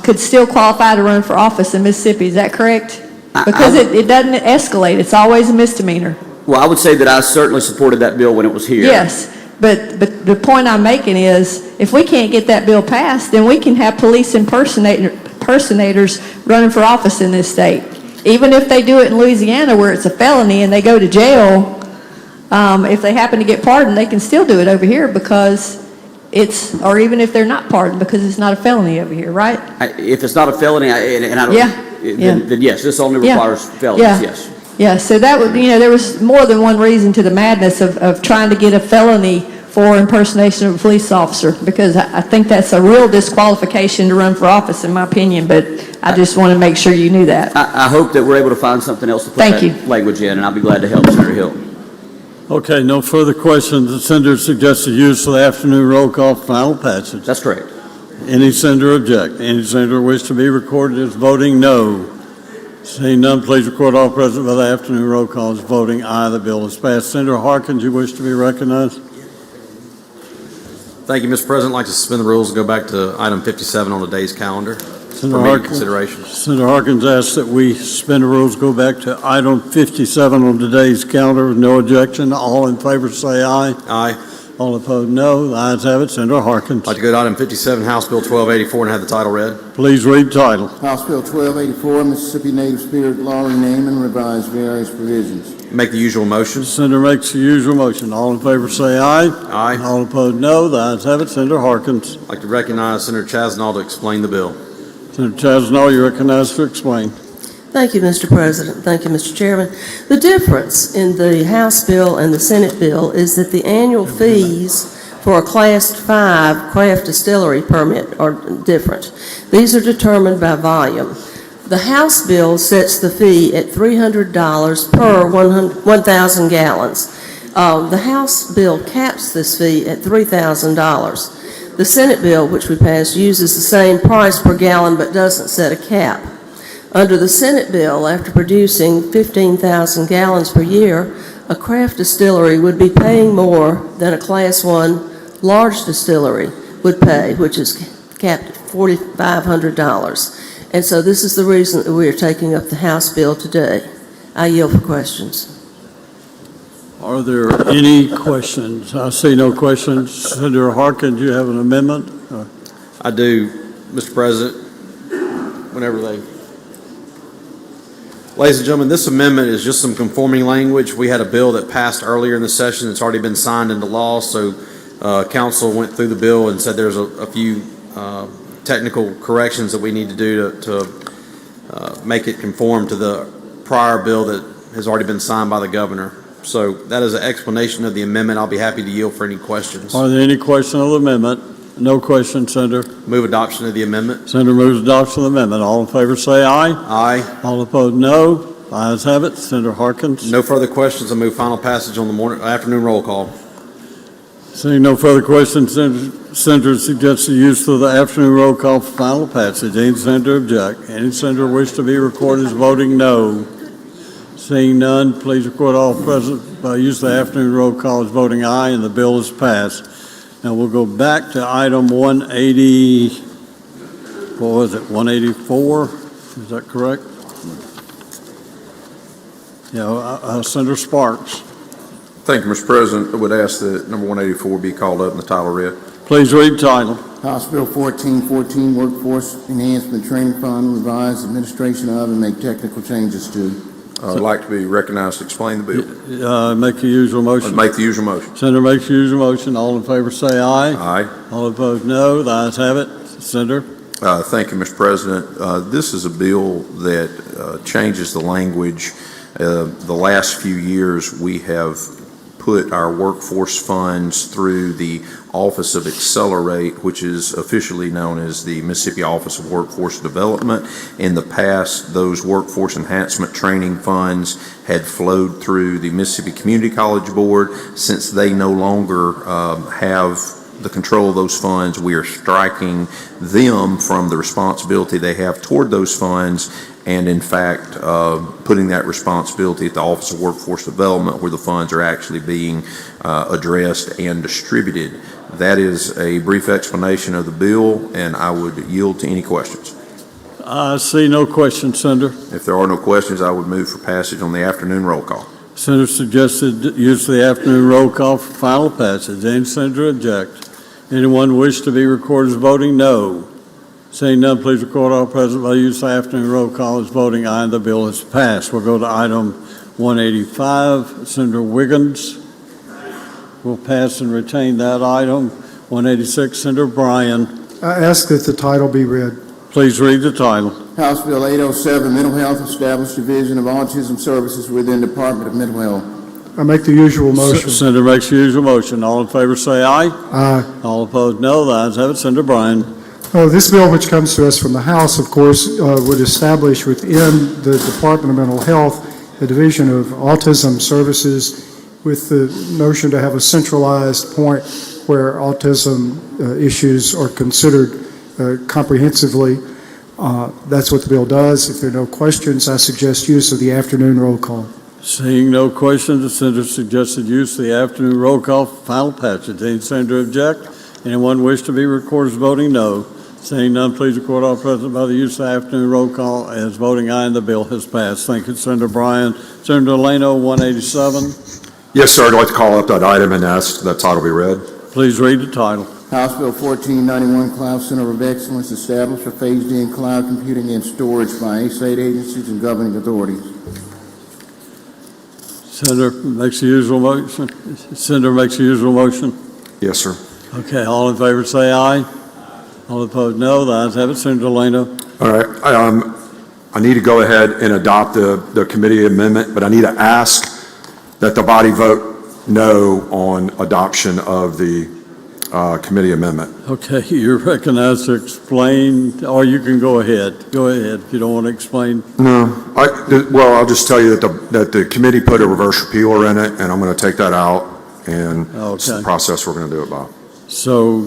S15: could still qualify to run for office in Mississippi. Is that correct? Because it doesn't escalate. It's always a misdemeanor.
S12: Well, I would say that I certainly supported that bill when it was here.
S15: Yes, but the point I'm making is, if we can't get that bill passed, then we can have police impersonators running for office in this state. Even if they do it in Louisiana where it's a felony and they go to jail, if they happen to get pardoned, they can still do it over here because or even if they're not pardoned, because it's not a felony over here, right?
S12: If it's not a felony, and I don't, then yes, this only requires felonies, yes.
S15: Yeah, so that would, there was more than one reason to the madness of trying to get a felony for impersonation of a police officer, because I think that's a real disqualification to run for office, in my opinion, but I just want to make sure you knew that.
S12: I hope that we're able to find something else to put that language in, and I'll be glad to help, Senator Hill.
S6: Okay, no further questions. The senator suggested use of the afternoon roll call for final passage.
S12: That's correct.
S6: Any senator object? Any senator wish to be recorded as voting no? Seeing none, please record all present by the afternoon roll call as voting aye. The bill is passed. Senator Harkins, you wish to be recognized?
S9: Thank you, Mr. President. I'd like to suspend the rules and go back to item 57 on the day's calendar for immediate consideration.
S6: Senator Harkins asks that we suspend the rules, go back to item 57 on today's calendar with no objection. All in favor say aye.
S9: Aye.
S6: All opposed, no. The ayes have it. Senator Harkins.
S9: I'd like to go to item 57, House Bill 1284, and have the title read.
S6: Please read title.
S4: House Bill 1284, Mississippi Native Spirit Law rename and revise various provisions.
S9: Make the usual motion.
S6: Senator makes the usual motion. All in favor say aye.
S9: Aye.
S6: All opposed, no. The ayes have it. Senator Harkins.
S9: I'd like to recognize Senator Chasnall to explain the bill.
S6: Senator Chasnall, you're recognized to explain.
S18: Thank you, Mr. President. Thank you, Mr. Chairman. The difference in the House bill and the Senate bill is that the annual fees for a Class 5 craft distillery permit are different. These are determined by volume. The House bill sets the fee at $300 per 1,000 gallons. The House bill caps this fee at $3,000. The Senate bill, which we passed, uses the same price per gallon but doesn't set a cap. Under the Senate bill, after producing 15,000 gallons per year, a craft distillery would be paying more than a Class 1 large distillery would pay, which is capped at $4,500. And so this is the reason that we are taking up the House bill today. I yield for questions.
S6: Are there any questions? I see no questions. Senator Harkins, do you have an amendment?
S9: I do, Mr. President, whenever they... Ladies and gentlemen, this amendment is just some conforming language. We had a bill that passed earlier in the session. It's already been signed into law, so council went through the bill and said there's a few technical corrections that we need to do to make it conform to the prior bill that has already been signed by the governor. So that is an explanation of the amendment. I'll be happy to yield for any questions.
S6: Are there any questions on the amendment? No questions, Senator.
S9: Move adoption of the amendment.
S6: Senator moves adoption of the amendment. All in favor say aye.
S9: Aye.
S6: All opposed, no. Ayes have it. Senator Harkins.
S9: No further questions. I move final passage on the afternoon roll call.
S6: Seeing no further questions, Senator suggests the use of the afternoon roll call for final passage. Any senator object? Any senator wish to be recorded as voting no? Seeing none, please record all present by use of the afternoon roll call as voting aye, and the bill is passed. Now we'll go back to item 180, what was it, 184? Is that correct? Yeah, Senator Sparks.
S16: Thank you, Mr. President. I would ask that number 184 be called up and the title read.
S6: Please read title.
S4: House Bill 1414, Workforce Enhancement Training Fund, revise administration of and make technical changes to.
S16: I'd like to be recognized to explain the bill.
S6: Make the usual motion.
S16: Make the usual motion.
S6: Senator makes the usual motion. All in favor say aye.
S16: Aye.
S6: All opposed, no. The ayes have it. Senator.
S16: Thank you, Mr. President. This is a bill that changes the language. The last few years, we have put our workforce funds through the Office of Accelerate, which is officially known as the Mississippi Office of Workforce Development. In the past, those workforce enhancement training funds had flowed through the Mississippi Community College Board. Since they no longer have the control of those funds, we are striking them from the responsibility they have toward those funds, and in fact, putting that responsibility at the Office of Workforce Development, where the funds are actually being addressed and distributed. That is a brief explanation of the bill, and I would yield to any questions.
S6: I see no questions, Senator.
S16: If there are no questions, I would move for passage on the afternoon roll call.
S6: Senator suggested use of the afternoon roll call for final passage. Any senator object? Anyone wish to be recorded as voting no? Seeing none, please record all present by use of the afternoon roll call as voting aye, and the bill is passed. We'll go to item 185. Senator Wiggins will pass and retain that item. 186, Senator Bryan.
S19: I ask that the title be read.
S6: Please read the title.
S4: House Bill 807, Mental Health, Established Division of Autism Services within Department of Mental Health.
S19: I make the usual motion.
S6: Senator makes the usual motion. All in favor say aye.
S19: Aye.
S6: All opposed no. The ayes have it. Senator Bryan.
S19: This bill, which comes to us from the House, of course, would establish within the Department of Mental Health a Division of Autism Services with the notion to have a centralized point where autism issues are considered comprehensively. That's what the bill does. If there are no questions, I suggest use of the afternoon roll call.
S6: Seeing no questions, the senator suggested use of the afternoon roll call for final passage. Any senator object? Anyone wish to be recorded as voting no? Seeing none, please record all present by the use of the afternoon roll call as voting aye, and the bill has passed. Thank you, Senator Bryan. Senator Delano, 187.
S5: Yes, sir. I'd like to call up that item and ask that title be read.
S6: Please read the title.
S4: House Bill 1491, Cloud Center of Excellence, established for phased-in cloud computing and storage by state agencies and governing authorities.
S6: Senator makes the usual motion. Senator makes the usual motion.
S5: Yes, sir.
S6: Okay, all in favor say aye. All opposed no. The ayes have it. Senator Delano.
S5: All right. I need to go ahead and adopt the committee amendment, but I need to ask that the body vote no on adoption of the committee amendment.
S6: Okay, you're recognized to explain, or you can go ahead. Go ahead if you don't want to explain.
S5: No. Well, I'll just tell you that the committee put a reverse repealer in it, and I'm going to take that out, and it's the process we're going to do it by.
S6: So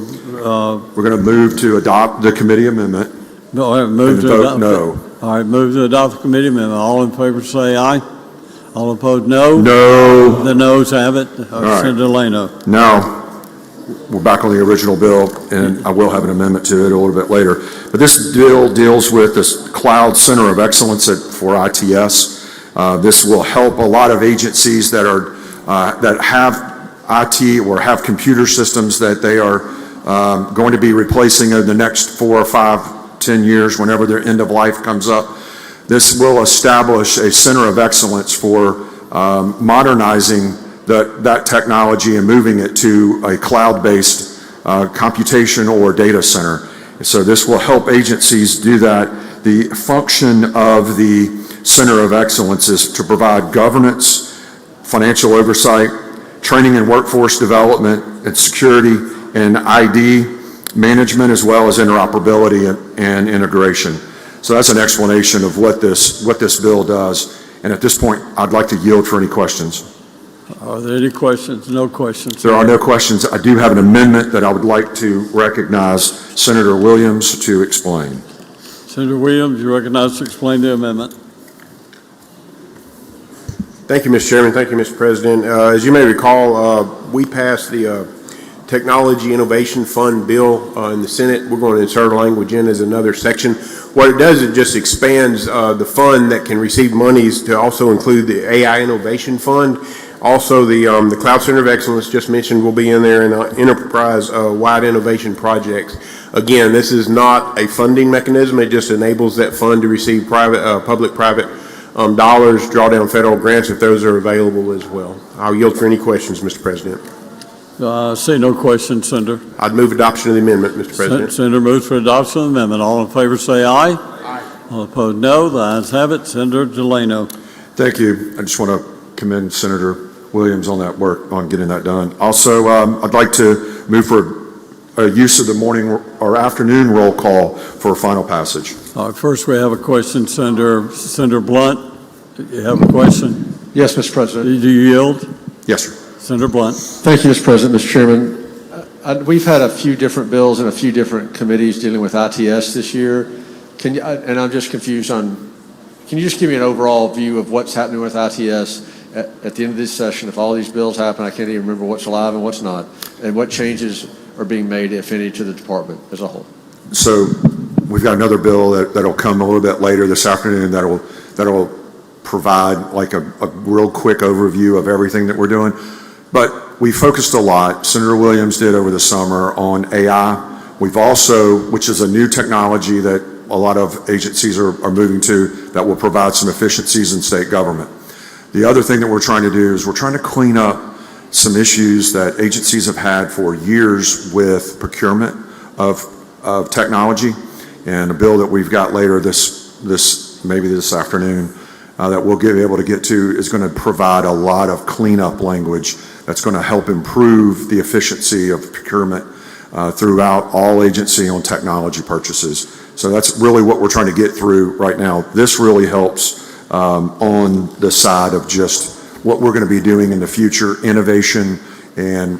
S5: we're going to move to adopt the committee amendment.
S6: No, all right, move to
S5: vote
S6: adopt.
S5: no.
S6: All right, move to adopt the committee amendment. All in favor say aye. All opposed no.
S5: No.
S6: The noes have it.
S5: All right.
S6: Senator Delano.
S5: Now, we're back on the original bill, and I will have an amendment to it a little bit later. But this bill deals with this Cloud Center of Excellence for ITS. This will help a lot of agencies that have IT or have computer systems that they are going to be replacing over the next 4 or 5, 10 years whenever their end of life comes up. This will establish a center of excellence for modernizing that technology and moving it to a cloud-based computation or data center. So this will help agencies do that. The function of the Center of Excellence is to provide governance, financial oversight, training and workforce development, and security and ID management, as well as interoperability and integration. So that's an explanation of what this bill does. And at this point, I'd like to yield for any questions.
S6: Are there any questions? No questions.
S5: There are no questions. I do have an amendment that I would like to recognize Senator Williams to explain.
S6: Senator Williams, you're recognized to explain the amendment.
S13: Thank you, Mr. Chairman. Thank you, Mr. President. As you may recall, we passed the Technology Innovation Fund bill in the Senate. We're going to insert language in as another section. What it does, it just expands the fund that can receive monies to also include the AI Innovation Fund. Also, the Cloud Center of Excellence just mentioned will be in there, and enterprise-wide innovation projects. Again, this is not a funding mechanism. It just enables that fund to receive public-private dollars, draw down federal grants if those are available as well. I'll yield for any questions, Mr. President.
S6: See no questions, Senator.
S13: I'd move adoption of the amendment, Mr. President.
S6: Senator moves for adoption of the amendment. All in favor say aye. Aye. All opposed no. The ayes have it. Senator Delano.
S5: Thank you. I just want to commend Senator Williams on that work, on getting that done. Also, I'd like to move for use of the morning or afternoon roll call for final passage.
S6: First, we have a question, Senator Blunt. You have a question?
S14: Yes, Mr. President.
S6: Do you yield?
S5: Yes, sir.
S6: Senator Blunt.
S14: Thank you, Mr. President. Mr. Chairman, we've had a few different bills and a few different committees dealing with ITS this year. Can you, and I'm just confused on, can you just give me an overall view of what's happening with ITS at the end of this session? If all these bills happen, I can't even remember what's alive and what's not, and what changes are being made, if any, to the department as a whole.
S5: So we've got another bill that'll come a little bit later this afternoon that'll provide like a real quick overview of everything that we're doing. But we focused a lot, Senator Williams did over the summer, on AI. We've also, which is a new technology that a lot of agencies are moving to, that will provide some efficiencies in state government. The other thing that we're trying to do is we're trying to clean up some issues that agencies have had for years with procurement of technology, and a bill that we've got later maybe this afternoon that we'll be able to get to is going to provide a lot of cleanup language that's going to help improve the efficiency of procurement throughout all agency on technology purchases. So that's really what we're trying to get through right now. This really helps on the side of just what we're going to be doing in the future, innovation, and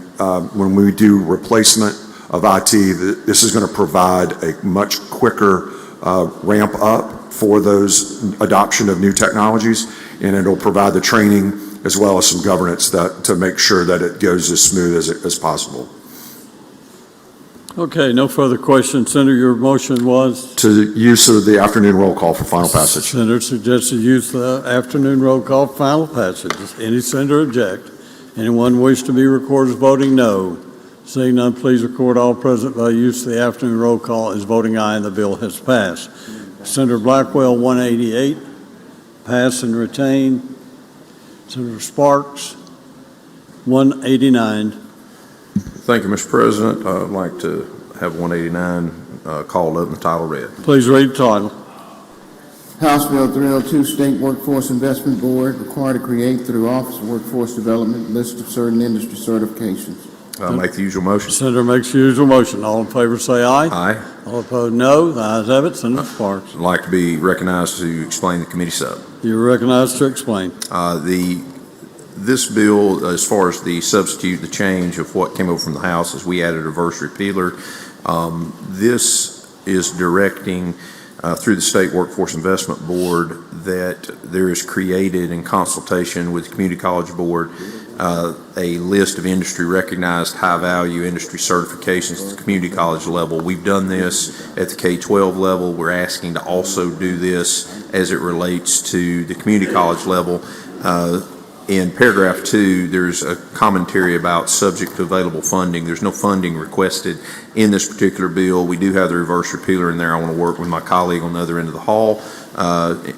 S5: when we do replacement of IT, this is going to provide a much quicker ramp up for those adoption of new technologies, and it'll provide the training as well as some governance to make sure that it goes as smooth as possible.
S6: Okay, no further questions. Senator, your motion was?
S5: To use of the afternoon roll call for final passage.
S6: Senator suggests to use the afternoon roll call for final passage. Does any senator object? Anyone wish to be recorded as voting no? Seeing none, please record all present by use of the afternoon roll call as voting aye, and the bill has passed. Senator Blackwell, 188. Pass and retain. Senator Sparks, 189.
S16: Thank you, Mr. President. I'd like to have 189 called up and the title read.
S6: Please read the title.
S4: House Bill 302, State Workforce Investment Board, required to create through Office of Workforce Development list of certain industry certifications.
S16: Make the usual motion.
S6: Senator makes the usual motion. All in favor say aye.
S16: Aye.
S6: All opposed no. The ayes have it. Senator Sparks.
S16: I'd like to be recognized to explain the committee sub.
S6: You're recognized to explain.
S16: This bill, as far as the substitute, the change of what came over from the House, is we added a reverse repealer. This is directing through the State Workforce Investment Board that there is created in consultation with the Community College Board a list of industry recognized high-value industry certifications at the community college level. We've done this at the K-12 level. We're asking to also do this as it relates to the community college level. In paragraph 2, there's a commentary about subject to available funding. There's no funding requested in this particular bill. We do have the reverse repealer in there. I want to work with my colleague on the other end of the hall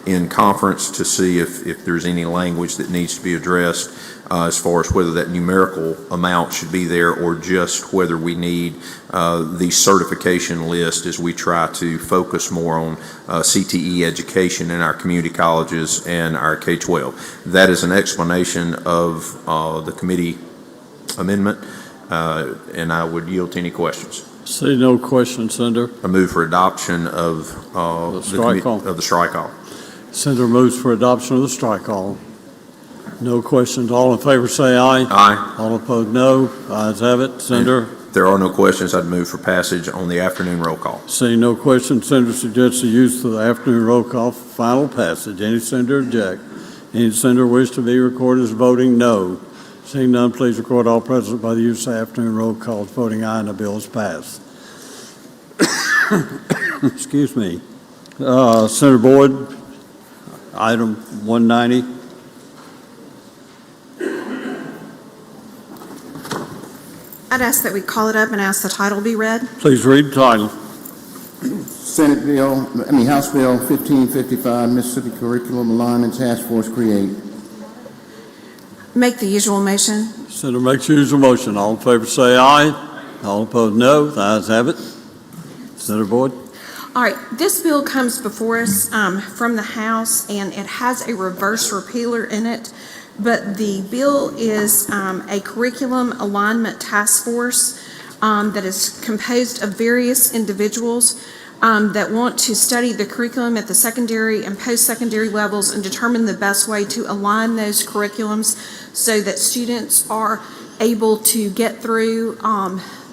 S16: in conference to see if there's any language that needs to be addressed as far as whether that numerical amount should be there or just whether we need the certification list as we try to focus more on CTE education in our community colleges and our K-12. That is an explanation of the committee amendment, and I would yield to any questions.
S6: See no questions, Senator.
S16: I move for adoption of the strike all.
S6: Senator moves for adoption of the strike all. No questions. All in favor say aye.
S16: Aye.
S6: All opposed no. Ayes have it. Senator.
S16: If there are no questions, I'd move for passage on the afternoon roll call.
S6: Seeing no questions, Senator suggests the use of the afternoon roll call for final passage. Any senator object? Any senator wish to be recorded as voting no? Seeing none, please record all present by the use of the afternoon roll call as voting aye, and the bill is passed. Excuse me. Senator Boyd, item 190.
S10: I'd ask that we call it up and ask the title be read.
S6: Please read the title.
S4: House Bill 1555, Mississippi Curriculum Alignment Task Force create.
S10: Make the usual motion.
S6: Senator makes the usual motion. All in favor say aye. All opposed no. The ayes have it. Senator Boyd.
S10: All right, this bill comes before us from the House, and it has a reverse repealer in it. but the bill is a curriculum alignment task force that is composed of various individuals that want to study the curriculum at the secondary and post-secondary levels and determine the best way to align those curriculums so that students are able to get through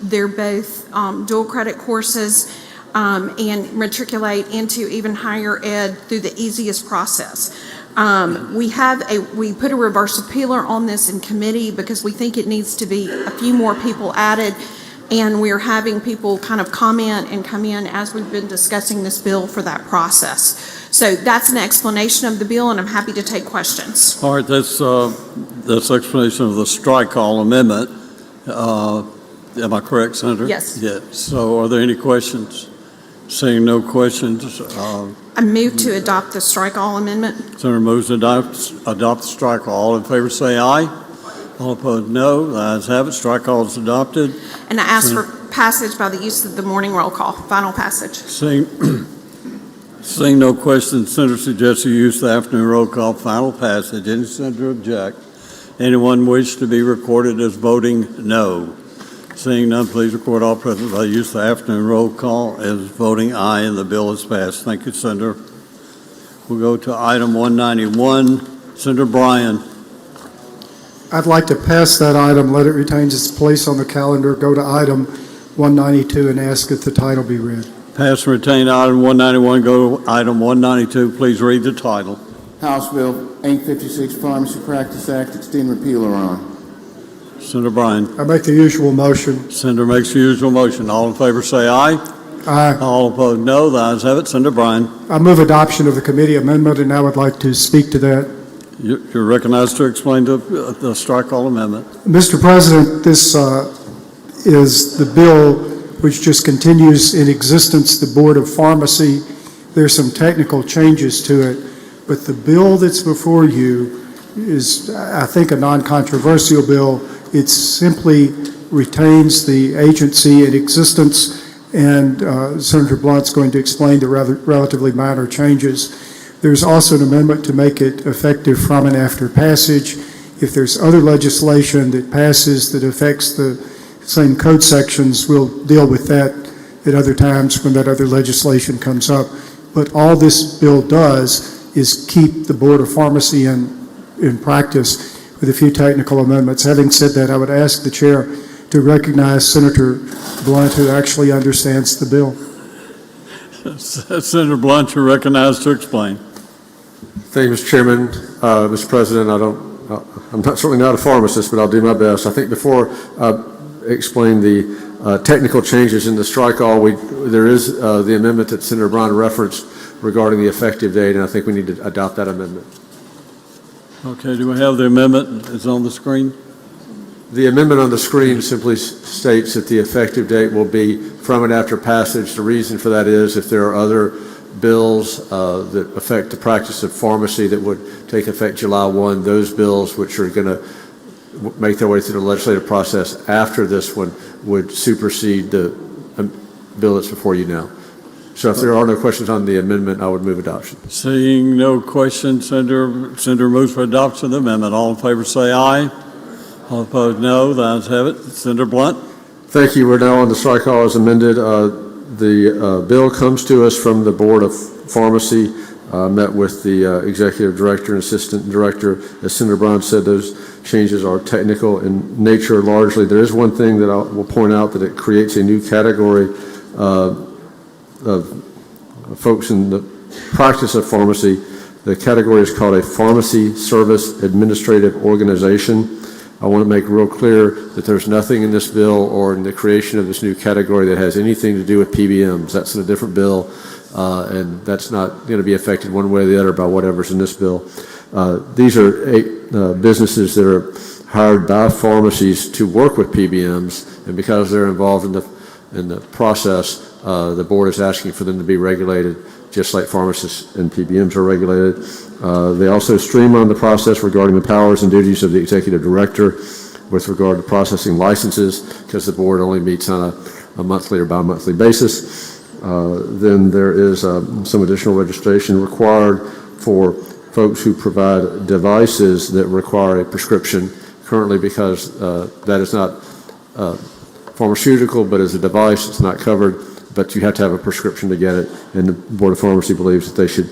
S10: their both dual credit courses and matriculate into even higher ed through the easiest process. We put a reverse appealer on this in committee because we think it needs to be a few more people added, and we're having people kind of comment and come in as we've been discussing this bill for that process. So that's an explanation of the bill, and I'm happy to take questions.
S6: All right, that's explanation of the strike all amendment. Am I correct, Senator?
S10: Yes.
S6: Yes. So are there any questions? Seeing no questions,
S10: I move to adopt the strike all amendment.
S6: Senator moves to adopt the strike all. All in favor say aye. All opposed, no. The ayes have it. Strike all is adopted.
S10: And I ask for passage by the use of the morning roll call. Final passage.
S6: Seeing no questions, Senator suggests you use the afternoon roll call. Final passage. Any senator object? Anyone wish to be recorded as voting no? Seeing none, please record all present by the use of the afternoon roll call as voting aye, and the bill is passed. Thank you, Senator. We'll go to item 191. Senator Bryan.
S19: I'd like to pass that item, let it retain its place on the calendar, go to item 192 and ask that the title be read.
S6: Pass and retain item 191, go to item 192. Please read the title.
S4: House Bill 856, Pharmacy Practice Act, extend repeal or on.
S6: Senator Bryan.
S19: I make the usual motion.
S6: Senator makes the usual motion. All in favor say aye.
S19: Aye.
S6: All opposed, no. The ayes have it. Senator Bryan.
S19: I move adoption of the committee amendment, and I would like to speak to that.
S6: You're recognized to explain the strike all amendment.
S19: Mr. President, this is the bill which just continues in existence, the Board of Pharmacy. There's some technical changes to it, but the bill that's before you is, I think, a non-controversial bill. It simply retains the agency in existence, and Senator Blunt's going to explain the relatively minor changes. There's also an amendment to make it effective from and after passage. If there's other legislation that passes that affects the same code sections, we'll deal with that at other times when that other legislation comes up. But all this bill does is keep the Board of Pharmacy in practice with a few technical amendments. Having said that, I would ask the chair to recognize Senator Blunt, who actually understands the bill.
S6: Senator Blunt, you're recognized to explain.
S14: Thank you, Mr. Chairman. Mr. President, I'm certainly not a pharmacist, but I'll do my best. I think before I explain the technical changes in the strike all, there is the amendment that Senator Bryan referenced regarding the effective date, and I think we need to adopt that amendment.
S6: Okay, do we have the amendment? It's on the screen.
S14: The amendment on the screen simply states that the effective date will be from and after passage. The reason for that is if there are other bills that affect the practice of pharmacy that would take effect July 1, those bills which are going to make their way through the legislative process after this one would supersede the bill that's before you now. So if there are no questions on the amendment, I would move adoption.
S6: Seeing no questions, Senator moves for adoption of the amendment. All in favor say aye. All opposed, no. The ayes have it. Senator Blunt.
S14: Thank you. We're now on the strike all as amended. The bill comes to us from the Board of Pharmacy. Met with the executive director and assistant director. As Senator Bryan said, those changes are technical in nature largely. There is one thing that I will point out, that it creates a new category of folks in the practice of pharmacy. The category is called a Pharmacy Service Administrative Organization. I want to make real clear that there's nothing in this bill or in the creation of this new category that has anything to do with PBMs. That's in a different bill, and that's not going to be affected one way or the other by whatever's in this bill. These are 8 businesses that are hired by pharmacies to work with PBMs, and because they're involved in the process, the board is asking for them to be regulated just like pharmacists and PBMs are regulated. They also streamline the process regarding the powers and duties of the executive director with regard to processing licenses, because the board only meets on a monthly or bi-monthly basis. Then there is some additional registration required for folks who provide devices that require a prescription currently, because that is not pharmaceutical, but as a device, it's not covered, but you have to have a prescription to get it, and the Board of Pharmacy believes that they should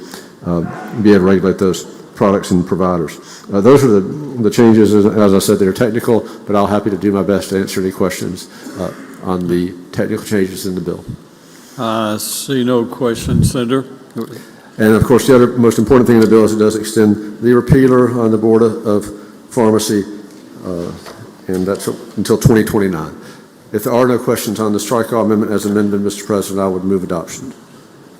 S14: be able to regulate those products and providers. Those are the changes. As I said, they're technical, but I'll happy to do my best to answer any questions on the technical changes in the bill.
S6: I see no questions, Senator.
S14: And of course, the other most important thing in the bill is it does extend the repealer on the Board of Pharmacy, and that's until 2029. If there are no questions on the strike-all amendment as amended, Mr. President, I would move adoption.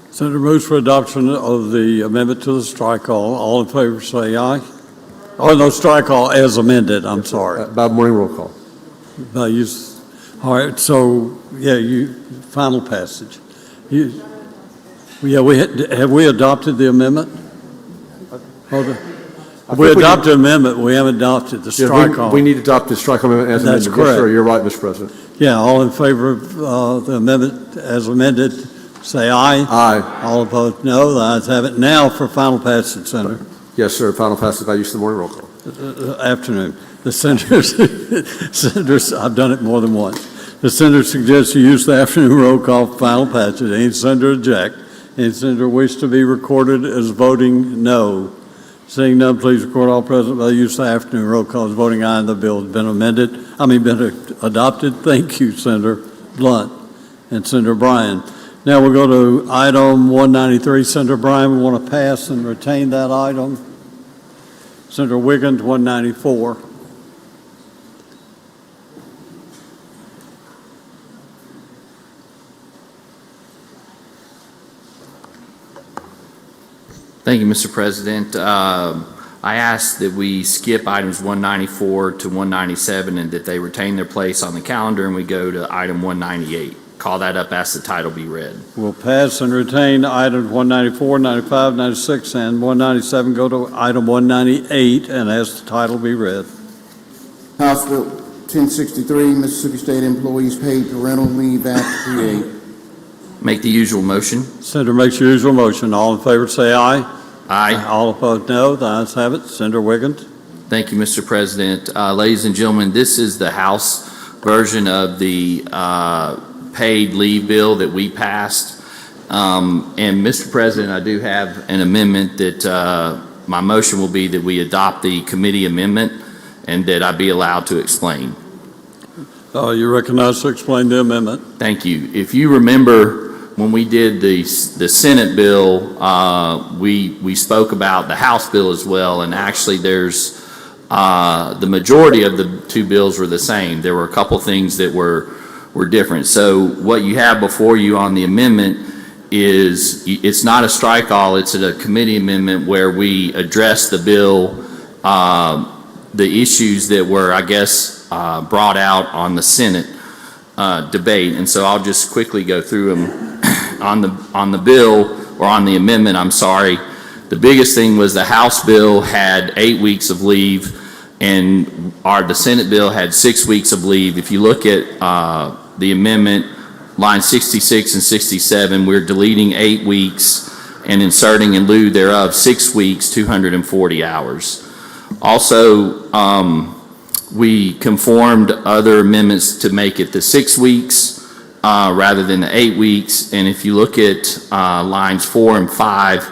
S6: Senator moves for adoption of the amendment to the strike-all. All in favor say aye. Oh, no, strike-all as amended, I'm sorry.
S14: By morning roll call.
S6: All right, so, yeah, final passage. Have we adopted the amendment? Hold on. We adopted the amendment, we haven't adopted the strike-all.
S14: We need to adopt the strike-all amendment as amended.
S6: That's correct.
S14: Yes, sir, you're right, Mr. President.
S6: Yeah, all in favor of the amendment as amended, say aye.
S14: Aye.
S6: All opposed, no. The ayes have it. Now for final passage, Senator.
S14: Yes, sir, final passage by use of the morning roll call.
S6: Afternoon. The senators, I've done it more than once. The senator suggests you use the afternoon roll call for final passage. Any senator object? Any senator wish to be recorded as voting no? Seeing none, please record all present by the use of the afternoon roll call as voting aye, and the bill has been been adopted. Thank you, Senator Blunt and Senator Bryan. Now we'll go to item 193. Senator Bryan, we want to pass and retain that item. Senator Wiggins, 194.
S20: Thank you, Mr. President. I asked that we skip items 194 to 197 and that they retain their place on the calendar, and we go to item 198. Call that up, ask the title be read.
S6: We'll pass and retain items 194, 95, 96, and 197. Go to item 198 and ask the title be read.
S4: House Bill 1063, Mississippi State Employees Paid Parental Leave Act create.
S20: Make the usual motion.
S6: Senator makes your usual motion. All in favor say aye.
S20: Aye.
S6: All opposed no. The ayes have it. Senator Wiggins.
S20: Thank you, Mr. President. Ladies and gentlemen, this is the House version of the paid leave bill that we passed. And Mr. President, I do have an amendment that my motion will be that we adopt the committee amendment and that I be allowed to explain.
S6: You recognize to explain the amendment.
S20: Thank you. If you remember when we did the Senate bill, we spoke about the House bill as well, and actually there's the majority of the two bills were the same. There were a couple things that were different. So what you have before you on the amendment is it's not a strike-all, it's a committee amendment where we address the bill, the issues that were, I guess, brought out on the Senate debate. And so I'll just quickly go through them. On the bill, or on the amendment, I'm sorry, the biggest thing was the House bill had 8 weeks of leave, and the Senate bill had 6 weeks of leave. If you look at the amendment, line 66 and 67, we're deleting 8 weeks and inserting in lieu thereof 6 weeks, 240 hours. Also, we conformed other amendments to make it the 6 weeks rather than the 8 weeks. And if you look at lines 4 and 5,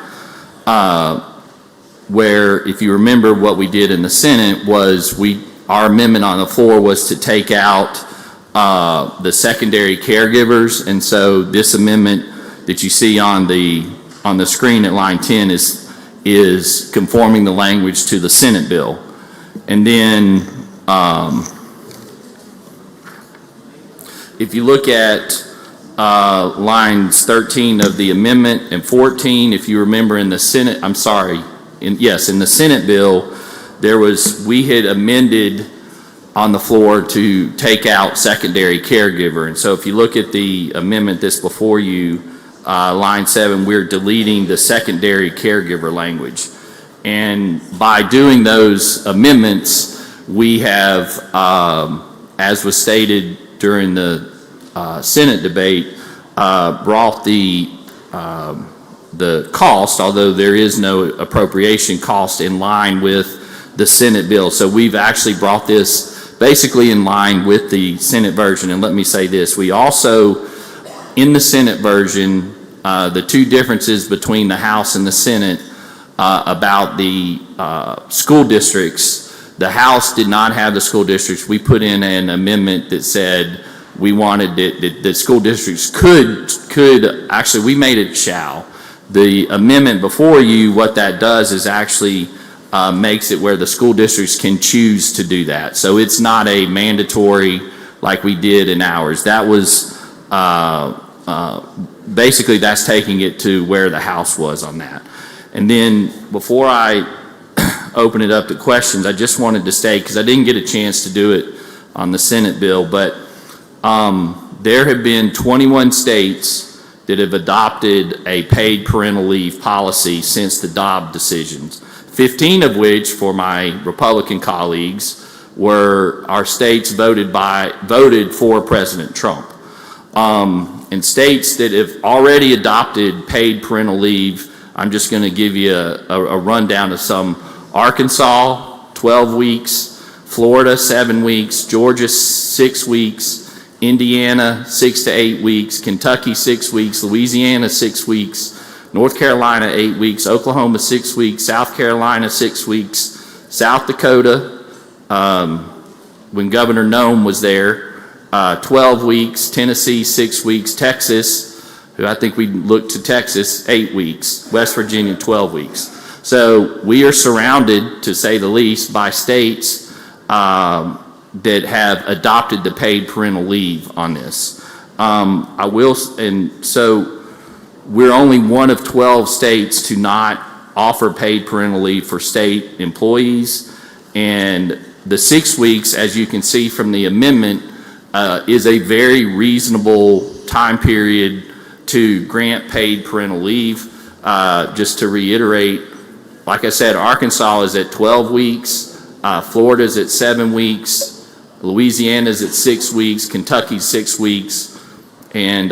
S20: where if you remember what we did in the Senate was our amendment on the floor was to take out the secondary caregivers. And so this amendment that you see on the screen at line 10 is conforming the language to the Senate bill. And then if you look at lines 13 of the amendment and 14, if you remember in the Senate, in the Senate bill, we had amended on the floor to take out secondary caregiver. And so if you look at the amendment that's before you, line 7, we're deleting the secondary caregiver language. And by doing those amendments, we have, as was stated during the Senate debate, brought the the cost, although there is no appropriation cost in line with the Senate bill. So we've actually brought this basically in line with the Senate version. And let me say this, we also, in the Senate version, the two differences between the House and the Senate about the school districts, the House did not have the school districts. We put in an amendment that said we wanted that the school districts could actually, we made it shall. The amendment before you, what that does is actually makes it where the school districts can choose to do that. So it's not a mandatory like we did in ours. That was basically that's taking it to where the House was on that. And then before I open it up to questions, I just wanted to state, because I didn't get a chance to do it on the Senate bill, but there have been 21 states that have adopted a paid parental leave policy since the Dobbs decisions, 15 of which, for my Republican colleagues, were our states voted for President Trump. And states that have already adopted paid parental leave, I'm just going to give you a rundown of some. Arkansas, 12 weeks, Florida, 7 weeks, Georgia, 6 weeks, Indiana, 6 to 8 weeks, Kentucky, 6 weeks, Louisiana, 6 weeks, North Carolina, 8 weeks, Oklahoma, 6 weeks, South Carolina, 6 weeks, South Dakota, when Governor Nome was there, 12 weeks, Tennessee, 6 weeks, Texas, who I think we looked to Texas, 8 weeks, West Virginia, 12 weeks. So we are surrounded, to say the least, by states that have adopted the paid parental leave on this. And so we're only one of 12 states to not offer paid parental leave for state employees. And the 6 weeks, as you can see from the amendment, is a very reasonable time period to grant paid parental leave. Just to reiterate, like I said, Arkansas is at 12 weeks, Florida is at 7 weeks, Louisiana is at 6 weeks, Kentucky 6 weeks, and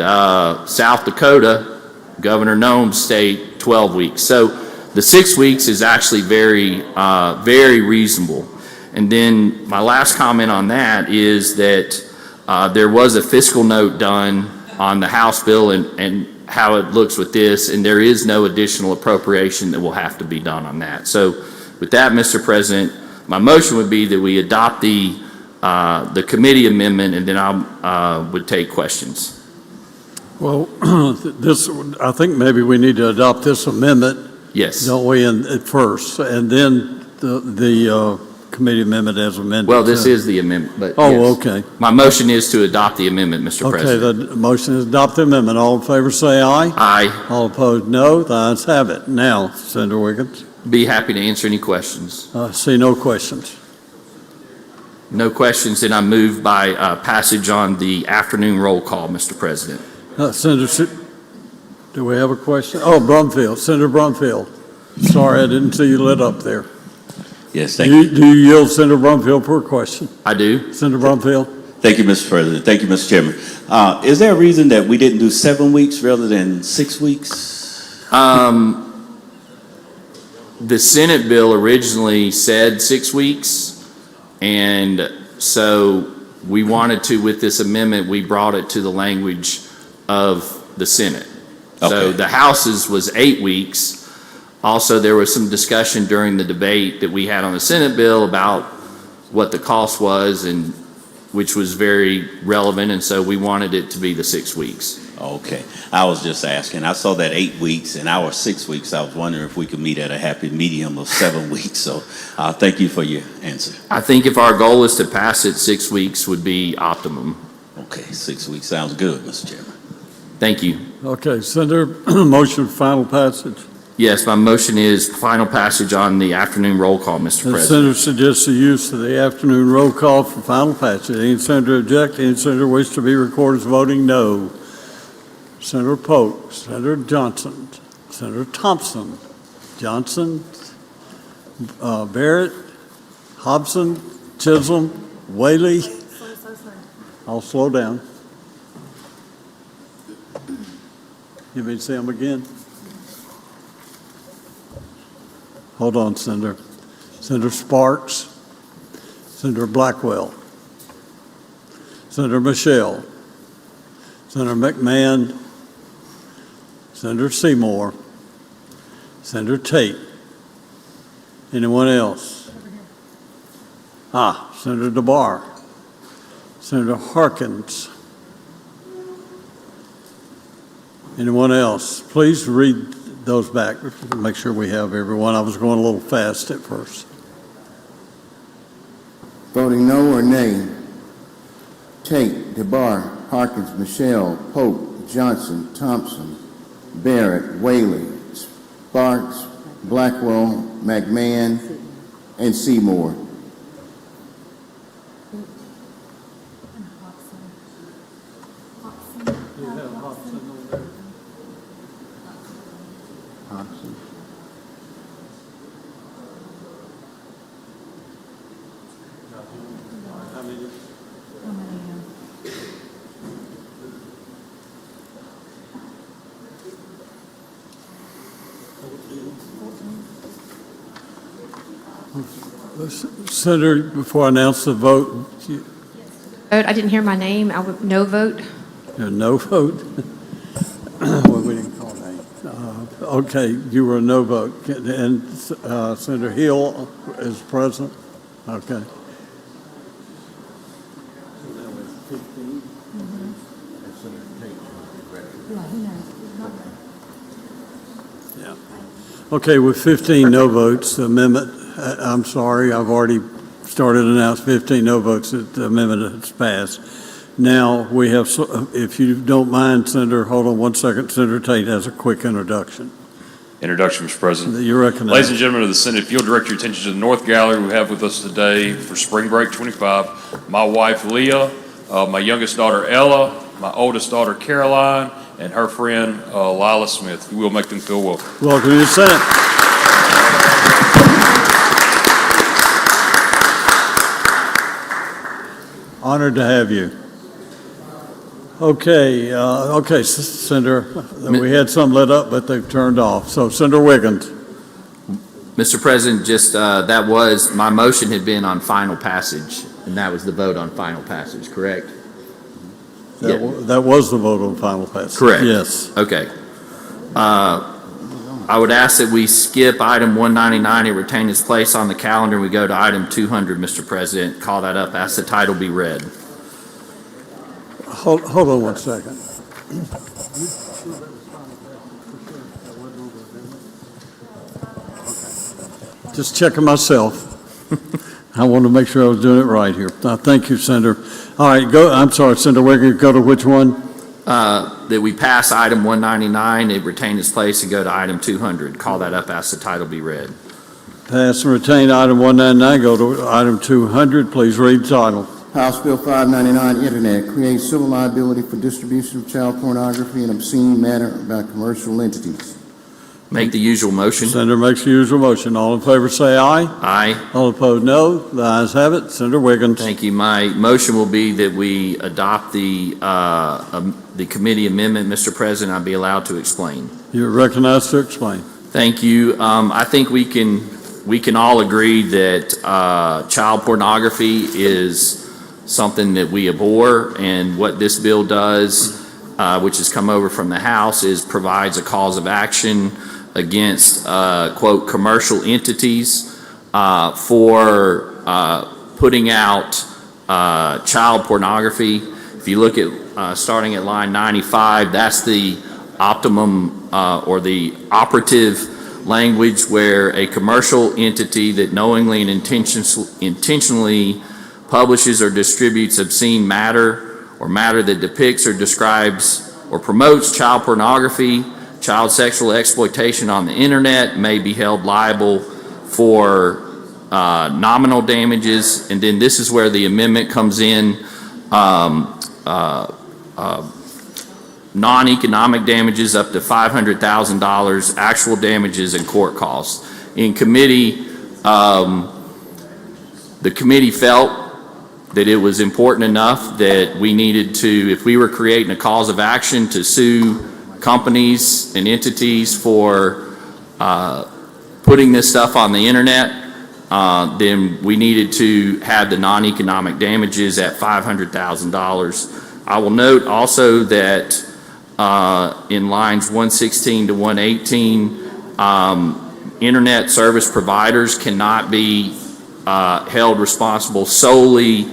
S20: South Dakota, Governor Nome's state, 12 weeks. So the 6 weeks is actually very, very reasonable. And then my last comment on that is that there was a fiscal note done on the House bill and how it looks with this, and there is no additional appropriation that will have to be done on that. So with that, Mr. President, my motion would be that we adopt the committee amendment, and then I would take questions.
S6: Well, I think maybe we need to adopt this amendment.
S20: Yes.
S6: Don't we, at first, and then the committee amendment as amended.
S20: Well, this is the amendment, but
S6: oh,
S20: yes.
S6: Okay.
S20: My motion is to adopt the amendment, Mr. President.
S6: Okay, the motion is adopt the amendment. All in favor say aye.
S20: Aye.
S6: All opposed, no. The ayes have it. Now, Senator Wiggins.
S20: Be happy to answer any questions.
S6: See no questions.
S20: No questions, then I move by passage on the afternoon roll call, Mr. President.
S6: Senator, do we have a question? Oh, Brumfield, Senator Brumfield. Sorry, I didn't see you lit up there.
S21: Yes, thank you.
S6: Do you yield Senator Brumfield for a question?
S20: I do.
S6: Senator Brumfield.
S21: Thank you, Mr. President. Thank you, Mr. Chairman. Is there a reason that we didn't do 7 weeks rather than 6 weeks?
S20: The Senate bill originally said 6 weeks, and so we wanted to, with this amendment, we brought it to the language of the Senate. Okay. So the House's was 8 weeks. Also, there was some discussion during the debate that we had on the Senate bill about what the cost was, and which was very relevant, and so we wanted it to be the 6 weeks.
S21: Okay. I was just asking. I saw that 8 weeks and our 6 weeks. I was wondering if we could meet at a happy medium of 7 weeks. So thank you for your answer.
S20: I think if our goal is to pass it, 6 weeks would be optimum.
S21: Okay, 6 weeks sounds good, Mr. Chairman.
S20: Thank you.
S6: Okay, Senator, motion for final passage.
S20: Yes, my motion is final passage on the afternoon roll call, Mr.
S6: The
S20: President.
S6: senator suggests the use of the afternoon roll call for final passage. Any senator object? Any senator wish to be recorded as voting no? Senator Polk, Senator Johnson, Senator Thompson, Johnson, Barrett, Hobson, Chisholm, Whaley. I'll slow down. You may say them again. Hold on, Senator. Senator Sparks, Senator Blackwell, Senator Michelle, Senator McMahon, Senator Seymour, Senator Tate. Anyone else? Senator DeBar, Senator Harkins. Anyone else? Please read those back, make sure we have everyone. I was going a little fast at first.
S4: Voting no or nay. Tate, DeBar, Harkins, Michelle, Pope, Johnson, Thompson, Barrett, Whaley, Sparks, Blackwell, McMahon, and Seymour.
S6: Senator, before I announce the vote,
S2: I didn't hear my name. I would no vote.
S6: no vote? Well, we didn't call names. Okay, you were a no vote. And Senator Hill is present? Okay. Yeah. Okay, with 15 no votes, the amendment, I'm sorry, I've already started to announce 15 no votes that the amendment has passed. Now, we have, if you don't mind, Senator, hold on one second, Senator Tate has a quick introduction.
S22: Introduction, Mr. President.
S6: You're recognized.
S22: Ladies and gentlemen of the Senate, if you'll direct your attention to the North Gallery we have with us today for Spring Break 25, my wife Leah, my youngest daughter Ella, my oldest daughter Caroline, and her friend Lila Smith. You will make them feel welcome.
S6: Welcome to the Senate. Honored to have you. Okay, Senator, we had some lit up, but they've turned off. So, Senator Wiggins.
S20: Mr. President, just that was, my motion had been on final passage, and that was the vote on final passage, correct?
S6: That was the vote on final passage.
S20: Correct.
S6: Yes.
S20: Okay. I would ask that we skip item 199 and retain its place on the calendar. We go to item 200, Mr. President. Call that up. Ask the title be read.
S6: Hold on one second. Just checking myself. I wanted to make sure I was doing it right here. Thank you, Senator. All right, go. I'm sorry, Senator Wiggins, go to which one?
S20: That we pass item 199, it retain its place, and go to item 200. Call that up. Ask the title be read.
S6: Pass and retain item 199. Go to item 200. Please read the title.
S4: House Bill 599, Internet, creates civil liability for distribution of child pornography and obscene matter by commercial entities.
S20: Make the usual motion.
S6: Senator makes the usual motion. All in favor say aye.
S20: Aye.
S6: All opposed no. The ayes have it. Senator Wiggins.
S20: Thank you. My motion will be that we adopt the committee amendment. Mr. President, I'll be allowed to explain.
S6: You're recognized to explain.
S20: Thank you. I think we can all agree that child pornography is something that we abhor, and what this bill does, which has come over from the House, is provides a cause of action against, quote, commercial entities for putting out child pornography. If you look at starting at line 95, that's the optimum or the operative language where a commercial entity that knowingly and intentionally publishes or distributes obscene matter or matter that depicts or describes or promotes child pornography, child sexual exploitation on the internet may be held liable for nominal damages. And then this is where the amendment comes in, non-economic damages up to $500,000, actual damages and court costs. In committee, the committee felt that it was important enough that we needed to, if we were creating a cause of action to sue companies and entities for putting this stuff on the internet, then we needed to have the non-economic damages at $500,000. I will note also that in lines 116 to 118, internet service providers cannot be held responsible solely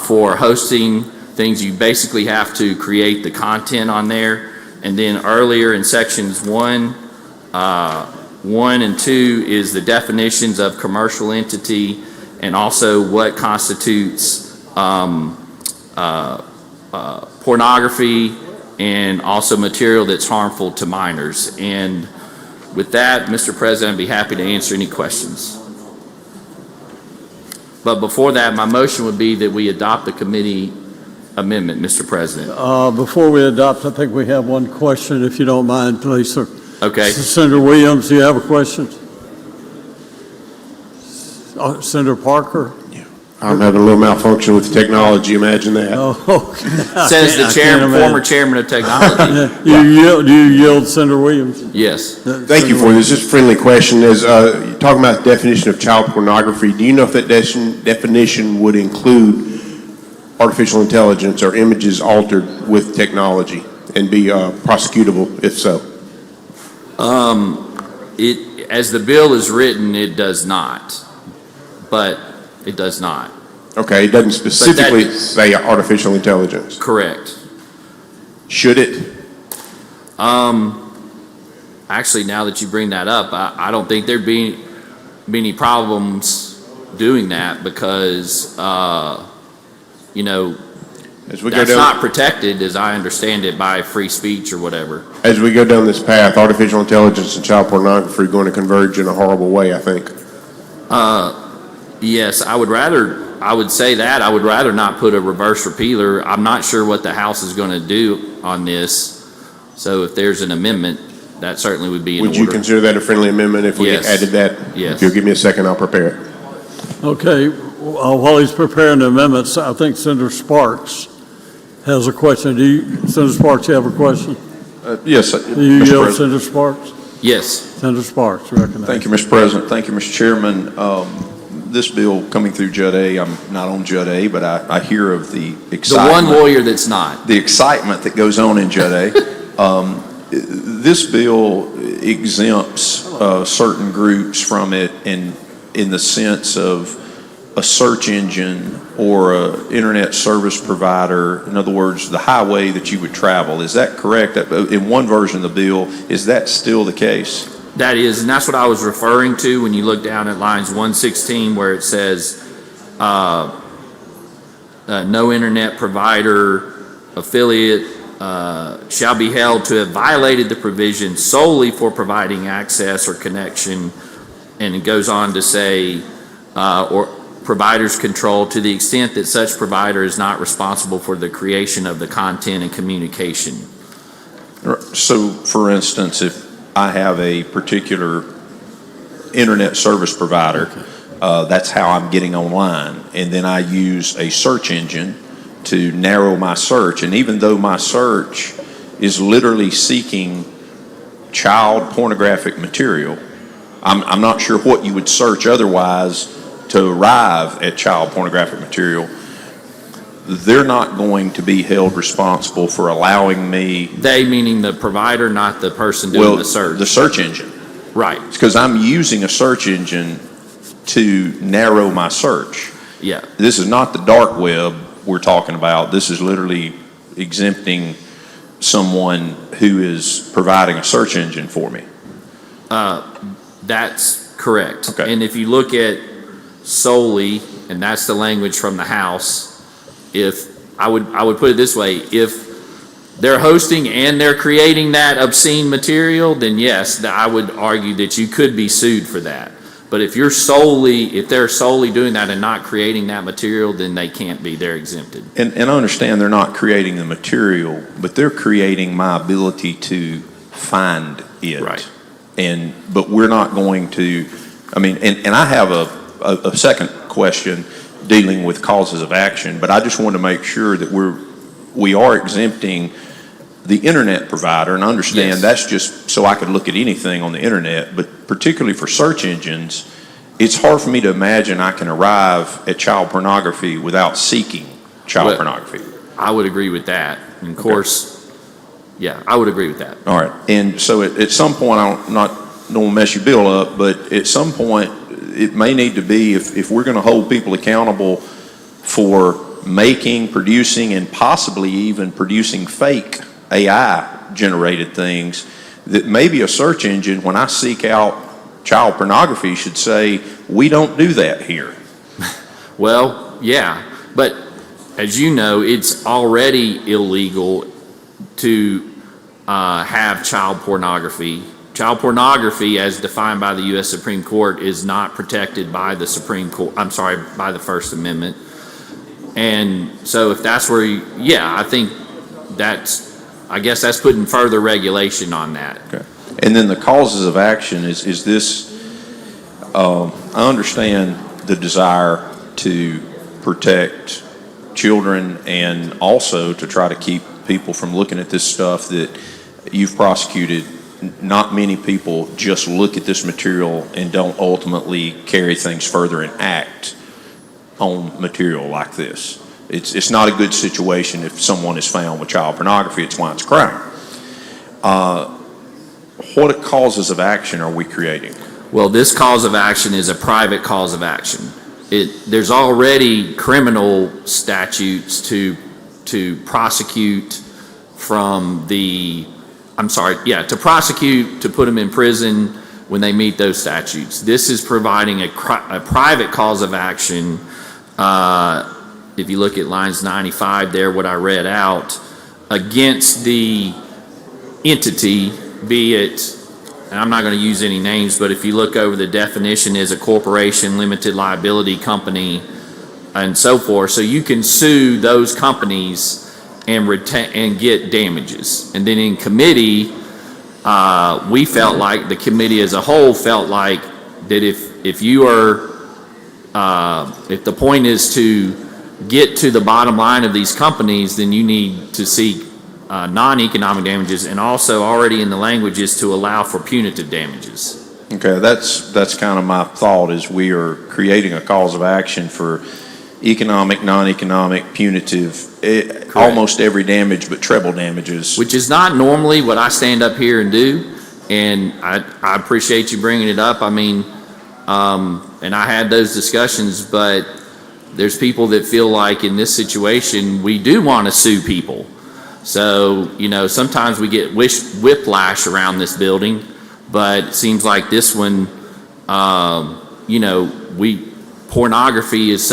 S20: for hosting things. You basically have to create the content on there. And then earlier in sections 1 and 2 is the definitions of commercial entity and also what constitutes pornography and also material that's harmful to minors. And with that, Mr. President, I'd be happy to answer any questions. But before that, my motion would be that we adopt the committee amendment, Mr. President.
S6: Before we adopt, I think we have one question, if you don't mind, please, sir.
S20: Okay.
S6: Senator Williams, do you have a question? Senator Parker?
S13: I'm having a little malfunction with the technology, imagine that.
S6: Oh, okay.
S20: Says the former chairman of technology.
S6: Do you yield, Senator Williams?
S20: Yes.
S13: Thank you for this. Just a friendly question. Is you're talking about the definition of child pornography. Do you know if that definition would include artificial intelligence or images altered with technology and be prosecutable if so?
S20: As the bill is written, it does not, but it does not.
S13: Okay, it doesn't specifically say artificial intelligence.
S20: Correct.
S13: Should it?
S20: Actually, now that you bring that up, I don't think there'd be any problems doing that because, that's not protected, as I understand it, by free speech or whatever.
S13: As we go down this path, artificial intelligence and child pornography are going to converge in a horrible way, I think.
S20: Yes, I would say that. I would rather not put a reverse repealer. I'm not sure what the House is going to do on this. So if there's an amendment, that certainly would be in order.
S13: Would you consider that a friendly amendment if we added that?
S20: Yes.
S13: If you'll give me a second, I'll prepare it.
S6: Okay, while he's preparing the amendments, I think Senator Sparks has a question. Senator Sparks, you have a question?
S16: Yes,
S6: Do you
S16: Mr.
S6: yield,
S16: President.
S6: Senator Sparks?
S20: Yes.
S6: Senator Sparks, recognized.
S16: Thank you, Mr. President. Thank you, Mr. Chairman. This bill coming through Judd A, I'm not on Judd A, but I hear of the excitement.
S20: The one lawyer that's not.
S16: The excitement that goes on in Judd A. This bill exempts certain groups from it in the sense of a search engine or an internet service provider. In other words, the highway that you would travel. Is that correct? In one version of the bill, is that still the case?
S20: That is, and that's what I was referring to when you look down at lines 116 where it says no internet provider affiliate shall be held to have violated the provision solely for providing access or connection, and it goes on to say or provider's control to the extent that such provider is not responsible for the creation of the content and communication.
S16: So, for instance, if I have a particular internet service provider, that's how I'm getting online, and then I use a search engine to narrow my search, and even though my search is literally seeking child pornographic material, I'm not sure what you would search otherwise to arrive at child pornographic material. They're not going to be held responsible for allowing me.
S20: They meaning the provider, not the person doing the search.
S16: The search engine.
S20: Right.
S16: Because I'm using a search engine to narrow my search.
S20: Yeah.
S16: This is not the dark web we're talking about. This is literally exempting someone who is providing a search engine for me.
S20: That's correct.
S16: Okay.
S20: And if you look at solely, and that's the language from the House, if I would put it this way, if they're hosting and they're creating that obscene material, then yes, I would argue that you could be sued for that. But if they're solely doing that and not creating that material, then they can't be. They're exempted.
S16: And I understand they're not creating the material, but they're creating my ability to find it.
S20: Right.
S16: But we're not going to, and I have a second question dealing with causes of action, but I just want to make sure that we are exempting the internet provider, and I understand
S20: Yes.
S16: that's just so I could look at anything on the internet, but particularly for search engines, it's hard for me to imagine I can arrive at child pornography without seeking child
S20: Well,
S16: pornography.
S20: I would agree with that. And of course, yeah, I would agree with that.
S16: All right, and so at some point, I don't want to mess your bill up, but at some point, it may need to be, if we're going to hold people accountable for making, producing, and possibly even producing fake AI-generated things, that maybe a search engine, when I seek out child pornography, should say, we don't do that here.
S20: Well, yeah, but as you know, it's already illegal to have child pornography. Child pornography, as defined by the U.S. Supreme Court, is not protected by the by the First Amendment. And so if that's where I guess that's putting further regulation on that.
S16: Okay. And then the causes of action is this, I understand the desire to protect children and also to try to keep people from looking at this stuff that you've prosecuted. Not many people just look at this material and don't ultimately carry things further and act on material like this. It's not a good situation if someone is found with child pornography. It's why it's a crime. What causes of action are we creating?
S20: Well, this cause of action is a private cause of action. There's already criminal statutes to prosecute to prosecute, to put them in prison when they meet those statutes. This is providing a private cause of action. If you look at lines 95 there, what I read out, against the entity, be it, and I'm not going to use any names, but if you look over the definition, is a corporation, limited liability company, and so forth. So you can sue those companies and get damages. And then in committee, we felt like, the committee as a whole felt like that if the point is to get to the bottom line of these companies, then you need to seek non-economic damages, and also already in the language is to allow for punitive damages.
S16: Okay, that's kind of my thought, is we are creating a cause of action for economic, non-economic, punitive, almost every damage but treble damages.
S20: Which is not normally what I stand up here and do, and I appreciate you bringing it up. I mean, and I had those discussions, but there's people that feel like in this situation, we do want to sue people. So, sometimes we get whiplash around this building, but it seems like this one, child pornography is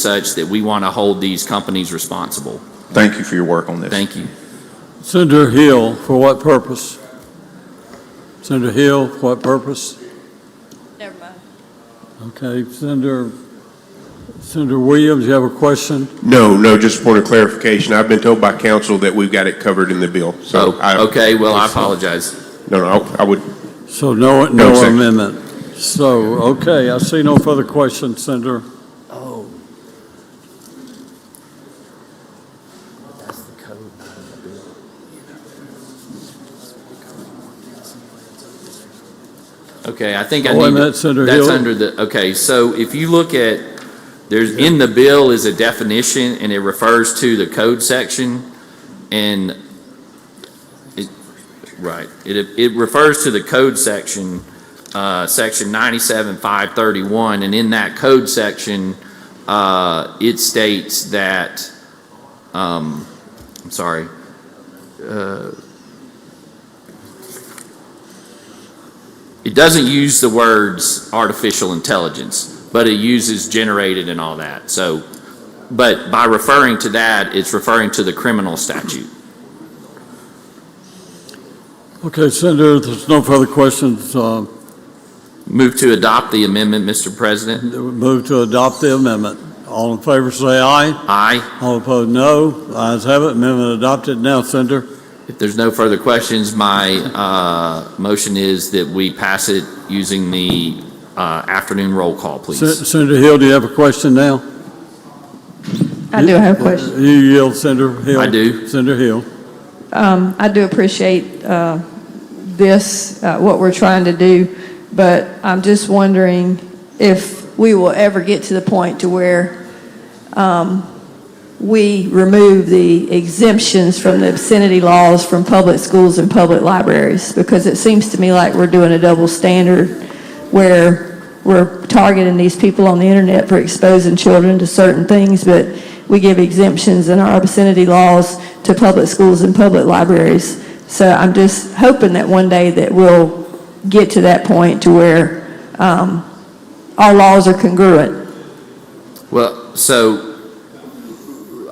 S20: such that we want to hold these companies responsible.
S16: Thank you for your work on this.
S20: Thank you.
S6: Senator Hill, for what purpose? Senator Hill, for what purpose?
S15: Never mind.
S6: Okay, Senator Williams, you have a question?
S13: No, just a point of clarification. I've been told by counsel that we've got it covered in the bill. So
S20: I apologize.
S13: No, I would.
S6: So no
S13: objection.
S6: amendment. So, okay, I see no further questions, Senator.
S8: Oh. That's the code.
S20: Okay, I think I
S6: Oh, wait a
S20: need,
S6: minute, Senator
S20: that's
S6: Hill.
S20: under the, okay, so if you look at, in the bill is a definition, and it refers to the code section, and it refers to the code section, section 97.531, and in that code section, it states that, it doesn't use the words artificial intelligence, but it uses generated and all that. So, but by referring to that, it's referring to the criminal statute.
S6: Okay, Senator, if there's no further questions.
S20: Move to adopt the amendment, Mr. President.
S6: Move to adopt the amendment. All in favor say aye.
S20: Aye.
S6: All opposed, no. Ayes have it. Amendment adopted. Now, Senator.
S20: If there's no further questions, my motion is that we pass it using the afternoon roll call, please.
S6: Senator Hill, do you have a question now?
S15: I do have a question.
S6: You yield, Senator Hill.
S20: I do.
S6: Senator Hill.
S15: I do appreciate this, what we're trying to do, but I'm just wondering if we will ever get to the point to where we remove the exemptions from the obscenity laws from public schools and public libraries, because it seems to me like we're doing a double standard where we're targeting these people on the internet for exposing children to certain things, but we give exemptions in our obscenity laws to public schools and public libraries. So I'm just hoping that one day that we'll get to that point to where our laws are congruent.
S20: Well, so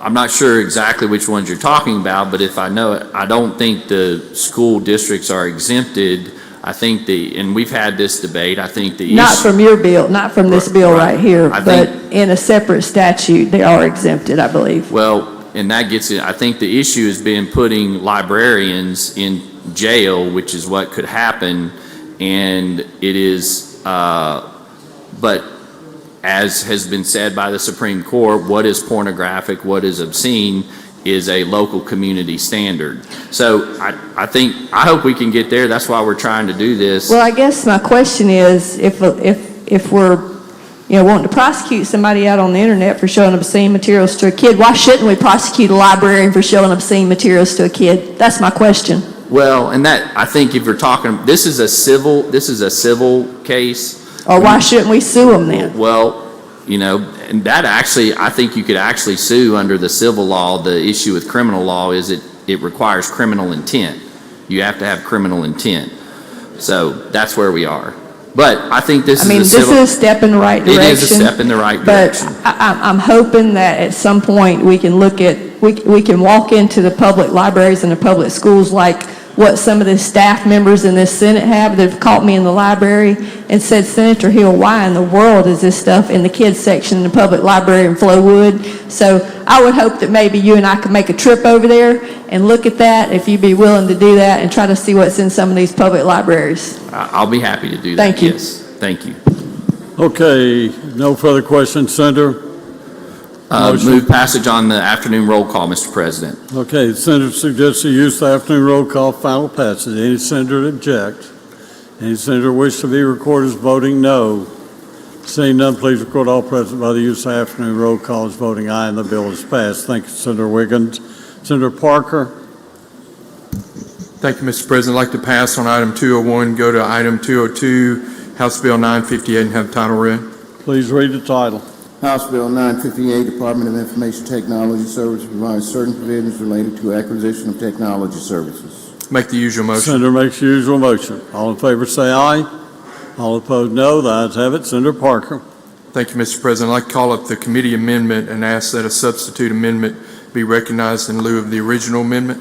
S20: I'm not sure exactly which ones you're talking about, but if I know it, I don't think the school districts are exempted. I think and we've had this debate, I think the
S15: Not
S20: issue.
S15: from your bill, not from this bill
S20: Right.
S15: right here,
S20: I
S15: but
S20: think-
S15: in a separate statute, they are exempted, I believe.
S20: Well, and that gets it, I think the issue has been putting librarians in jail, which is what could happen, and it is, but as has been said by the Supreme Court, what is pornographic, what is obscene, is a local community standard. So I think, I hope we can get there. That's why we're trying to do this.
S15: Well, I guess my question is, if we're, wanting to prosecute somebody out on the internet for showing obscene materials to a kid, why shouldn't we prosecute a librarian for showing obscene materials to a kid? That's my question.
S20: Well, and that, I think if you're talking, this is a civil case.
S15: Or why shouldn't we sue them then?
S20: Well, and that actually, I think you could actually sue under the civil law. The issue with criminal law is it requires criminal intent. You have to have criminal intent. So that's where we are. But I think this
S15: This is a step in the right direction.
S20: It is a step in the right direction.
S15: But I'm hoping that at some point we can we can walk into the public libraries and the public schools like what some of the staff members in this Senate have that have caught me in the library and said, Senator Hill, why in the world is this stuff in the kids section in the public library in Flowood? So I would hope that maybe you and I could make a trip over there and look at that, if you'd be willing to do that, and try to see what's in some of these public libraries.
S20: I'll be happy to do that.
S15: Thank you.
S20: Yes, thank you.
S6: Okay, no further questions, Senator?
S20: Move passage on the afternoon roll call, Mr. President.
S6: Okay, the senator suggests the use of the afternoon roll call, final passage. Any senator object? Any senator wish to be recorded as voting no? Seeing none, please record all present by the use of afternoon roll call as voting aye, and the bill is passed. Thank you, Senator Wiggins. Senator Parker?
S1: Thank you, Mr. President. I'd like to pass on item 201, go to item 202, House Bill 958, and have title read.
S6: Please read the title.
S4: House Bill 958, Department of Information Technology Services provides certain provisions related to acquisition of technology services.
S1: Make the usual motion.
S6: Senator makes the usual motion. All in favor say aye. All opposed no. The ayes have it. Senator Parker.
S1: Thank you, Mr. President. I'd like to call up the committee amendment and ask that a substitute amendment be recognized in lieu of the original amendment.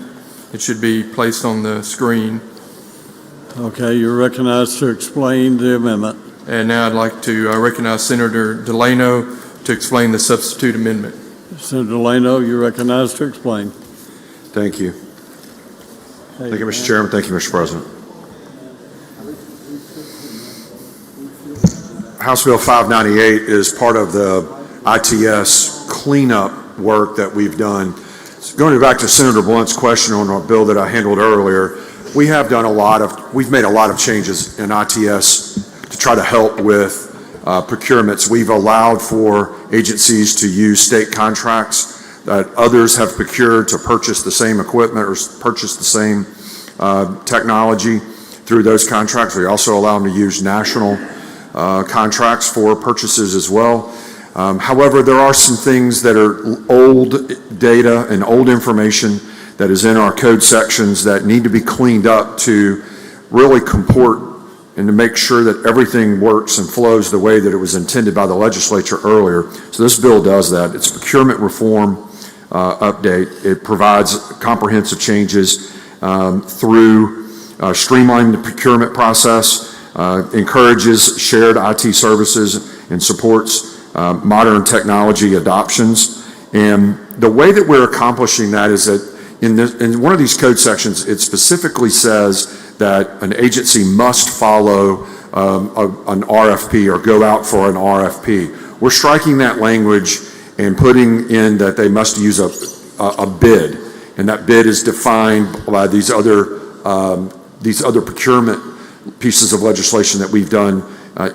S1: It should be placed on the screen.
S6: Okay, you're recognized to explain the amendment.
S1: And now I'd like to recognize Senator Delano to explain the substitute amendment.
S6: Senator Delano, you're recognized to explain.
S5: Thank you. Thank you, Mr. Chairman. Thank you, Mr. President. House Bill 598 is part of the ITS cleanup work that we've done. So going back to Senator Blunt's question on a bill that I handled earlier, we've made a lot of changes in ITS to try to help with procurements. We've allowed for agencies to use state contracts that others have procured to purchase the same equipment or purchase the same technology through those contracts. We also allow them to use national contracts for purchases as well. However, there are some things that are old data and old information that is in our code sections that need to be cleaned up to really comport and to make sure that everything works and flows the way that it was intended by the legislature earlier. So this bill does that. It's procurement reform update. It provides comprehensive changes through streamlining the procurement process, encourages shared IT services, and supports modern technology adoptions. And the way that we're accomplishing that is that in one of these code sections, it specifically says that an agency must follow an RFP or go out for an RFP. We're striking that language and putting in that they must use a bid. and that bid is defined by these other procurement pieces of legislation that we've done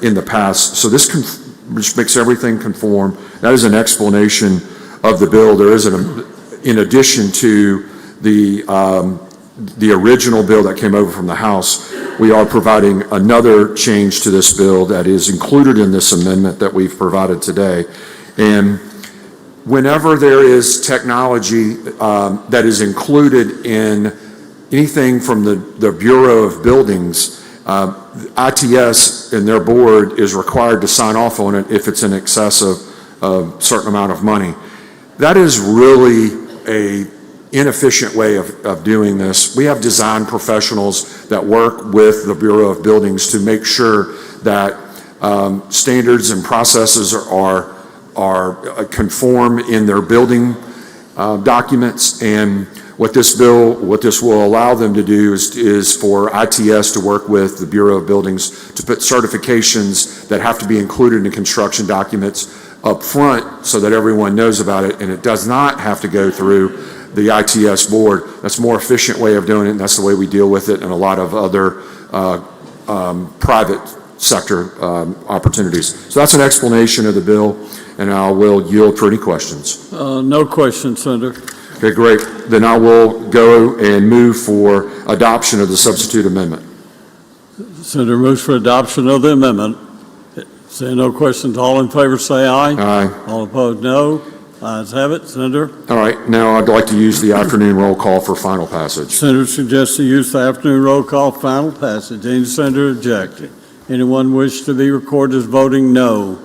S5: in the past. So this just makes everything conform. That is an explanation of the bill. There is in addition to the original bill that came over from the House, we are providing another change to this bill that is included in this amendment that we've provided today. And whenever there is technology that is included in anything from the Bureau of Buildings, ITS and their board is required to sign off on it if it's in excess of a certain amount of money. That is really a inefficient way of doing this. We have design professionals that work with the Bureau of Buildings to make sure that standards and processes are conform in their building documents. And what this will allow them to do is for ITS to work with the Bureau of Buildings to put certifications that have to be included in construction documents up front so that everyone knows about it, and it does not have to go through the ITS board. That's a more efficient way of doing it, and that's the way we deal with it in a lot of other private sector opportunities. So that's an explanation of the bill, and I will yield for any questions.
S6: No questions, Senator.
S5: Okay, great. Then I will go and move for adoption of the substitute amendment.
S6: Senator moves for adoption of the amendment. Seeing no questions, all in favor say aye.
S5: Aye.
S6: All opposed, no. Ayes have it. Senator?
S5: All right, now I'd like to use the afternoon roll call for final passage.
S6: Senator suggests to use the afternoon roll call final passage. Any senator object? Anyone wish to be recorded as voting no?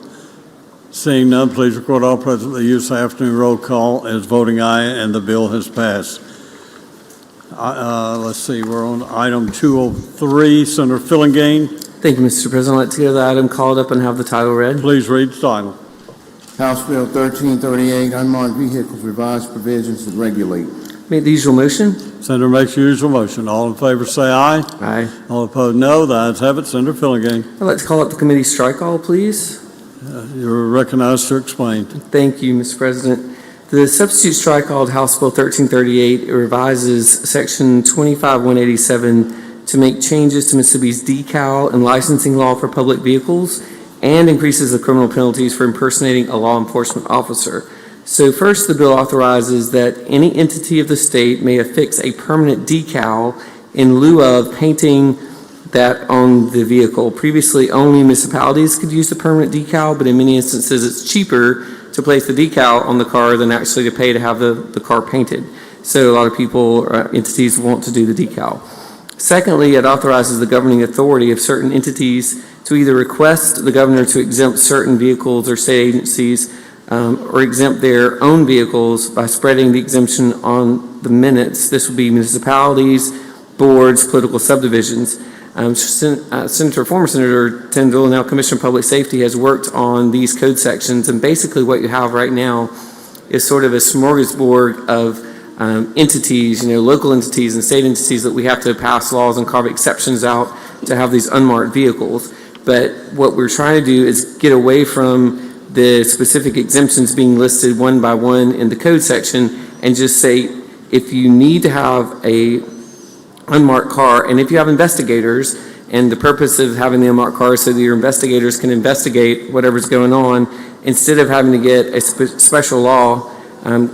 S6: Seeing none, please record all present the use of afternoon roll call as voting aye, and the bill has passed. Let's see, we're on item 203. Senator Fillingane.
S8: Thank you, Mr. President. Let's get the item called up and have the title read.
S6: Please read the title.
S4: House Bill 1338, unmarked vehicles, revised provisions that regulate.
S8: Make the usual motion.
S6: Senator makes the usual motion. All in favor say aye.
S8: Aye.
S6: All opposed, no. The ayes have it. Senator Fillingane.
S8: I'd like to call up the committee strike all, please.
S6: You're recognized to explain.
S8: Thank you, Mr. President. The substitute strike called House Bill 1338 revises Section 25187 to make changes to Mississippi's decal and licensing law for public vehicles and increases the criminal penalties for impersonating a law enforcement officer. So first, the bill authorizes that any entity of the state may affix a permanent decal in lieu of painting that on the vehicle. Previously, only municipalities could use the permanent decal, but in many instances, it's cheaper to place the decal on the car than actually to pay to have the car painted. So a lot of people or entities want to do the decal. Secondly, it authorizes the governing authority of certain entities to either request the governor to exempt certain vehicles or state agencies or exempt their own vehicles by spreading the exemption on the minutes. This would be municipalities, boards, political subdivisions. Former Senator Tindall, now Commissioner of Public Safety, has worked on these code sections, and basically what you have right now is sort of a smorgasbord of entities, local entities and state entities that we have to pass laws and carve exceptions out to have these unmarked vehicles. But what we're trying to do is get away from the specific exemptions being listed one by one in the code section and just say, if you need to have a unmarked car, and if you have investigators, and the purpose of having the unmarked car is so that your investigators can investigate whatever's going on, instead of having to get a special law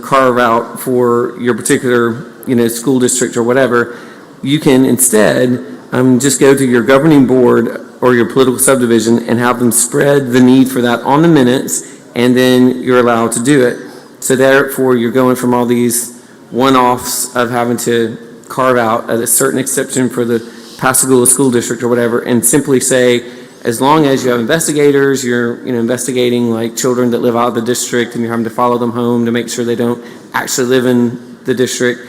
S8: carve out for your particular school district or whatever, you can instead just go to your governing board or your political subdivision and have them spread the need for that on the minutes, and then you're allowed to do it. So therefore, you're going from all these one-offs of having to carve out a certain exception for the Pascagoula School District or whatever, and simply say, as long as you have investigators, you're investigating like children that live out of the district and you're having to follow them home to make sure they don't actually live in the district.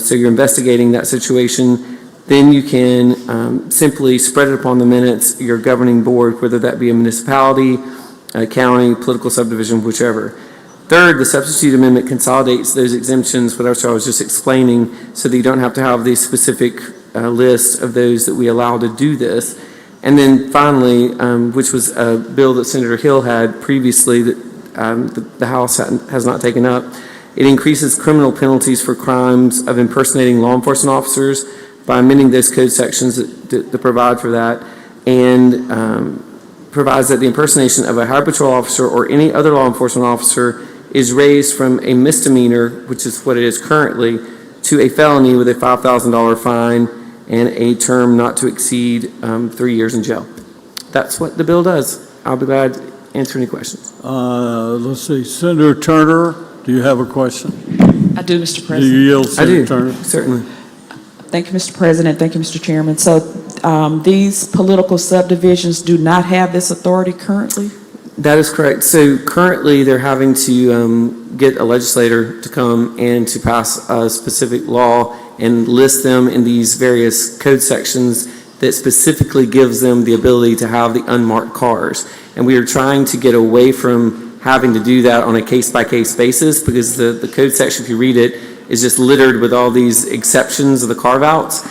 S8: So you're investigating that situation. Then you can simply spread it upon the minutes, your governing board, whether that be a municipality, a county, political subdivision, whichever. Third, the substitute amendment consolidates those exemptions, which I was just explaining, so that you don't have to have these specific lists of those that we allow to do this. And then finally, which was a bill that Senator Hill had previously that the House has not taken up, It increases criminal penalties for crimes of impersonating law enforcement officers by amending those code sections that provide for that, and provides that the impersonation of a highway patrol officer or any other law enforcement officer is raised from a misdemeanor, which is what it is currently, to a felony with a $5,000 fine and a term not to exceed 3 years in jail. That's what the bill does. I'll be glad to answer any questions.
S6: Let's see, Senator Turner, do you have a question?
S7: I do, Mr. President.
S6: Do you yield, Senator Turner?
S8: Certainly.
S7: Thank you, Mr. President. Thank you, Mr. Chairman. So these political subdivisions do not have this authority currently?
S8: That is correct. So currently, they're having to get a legislator to come and to pass a specific law and list them in these various code sections that specifically gives them the ability to have the unmarked cars. And we are trying to get away from having to do that on a case-by-case basis, because the code section, if you read it, is just littered with all these exceptions of the carve-outs.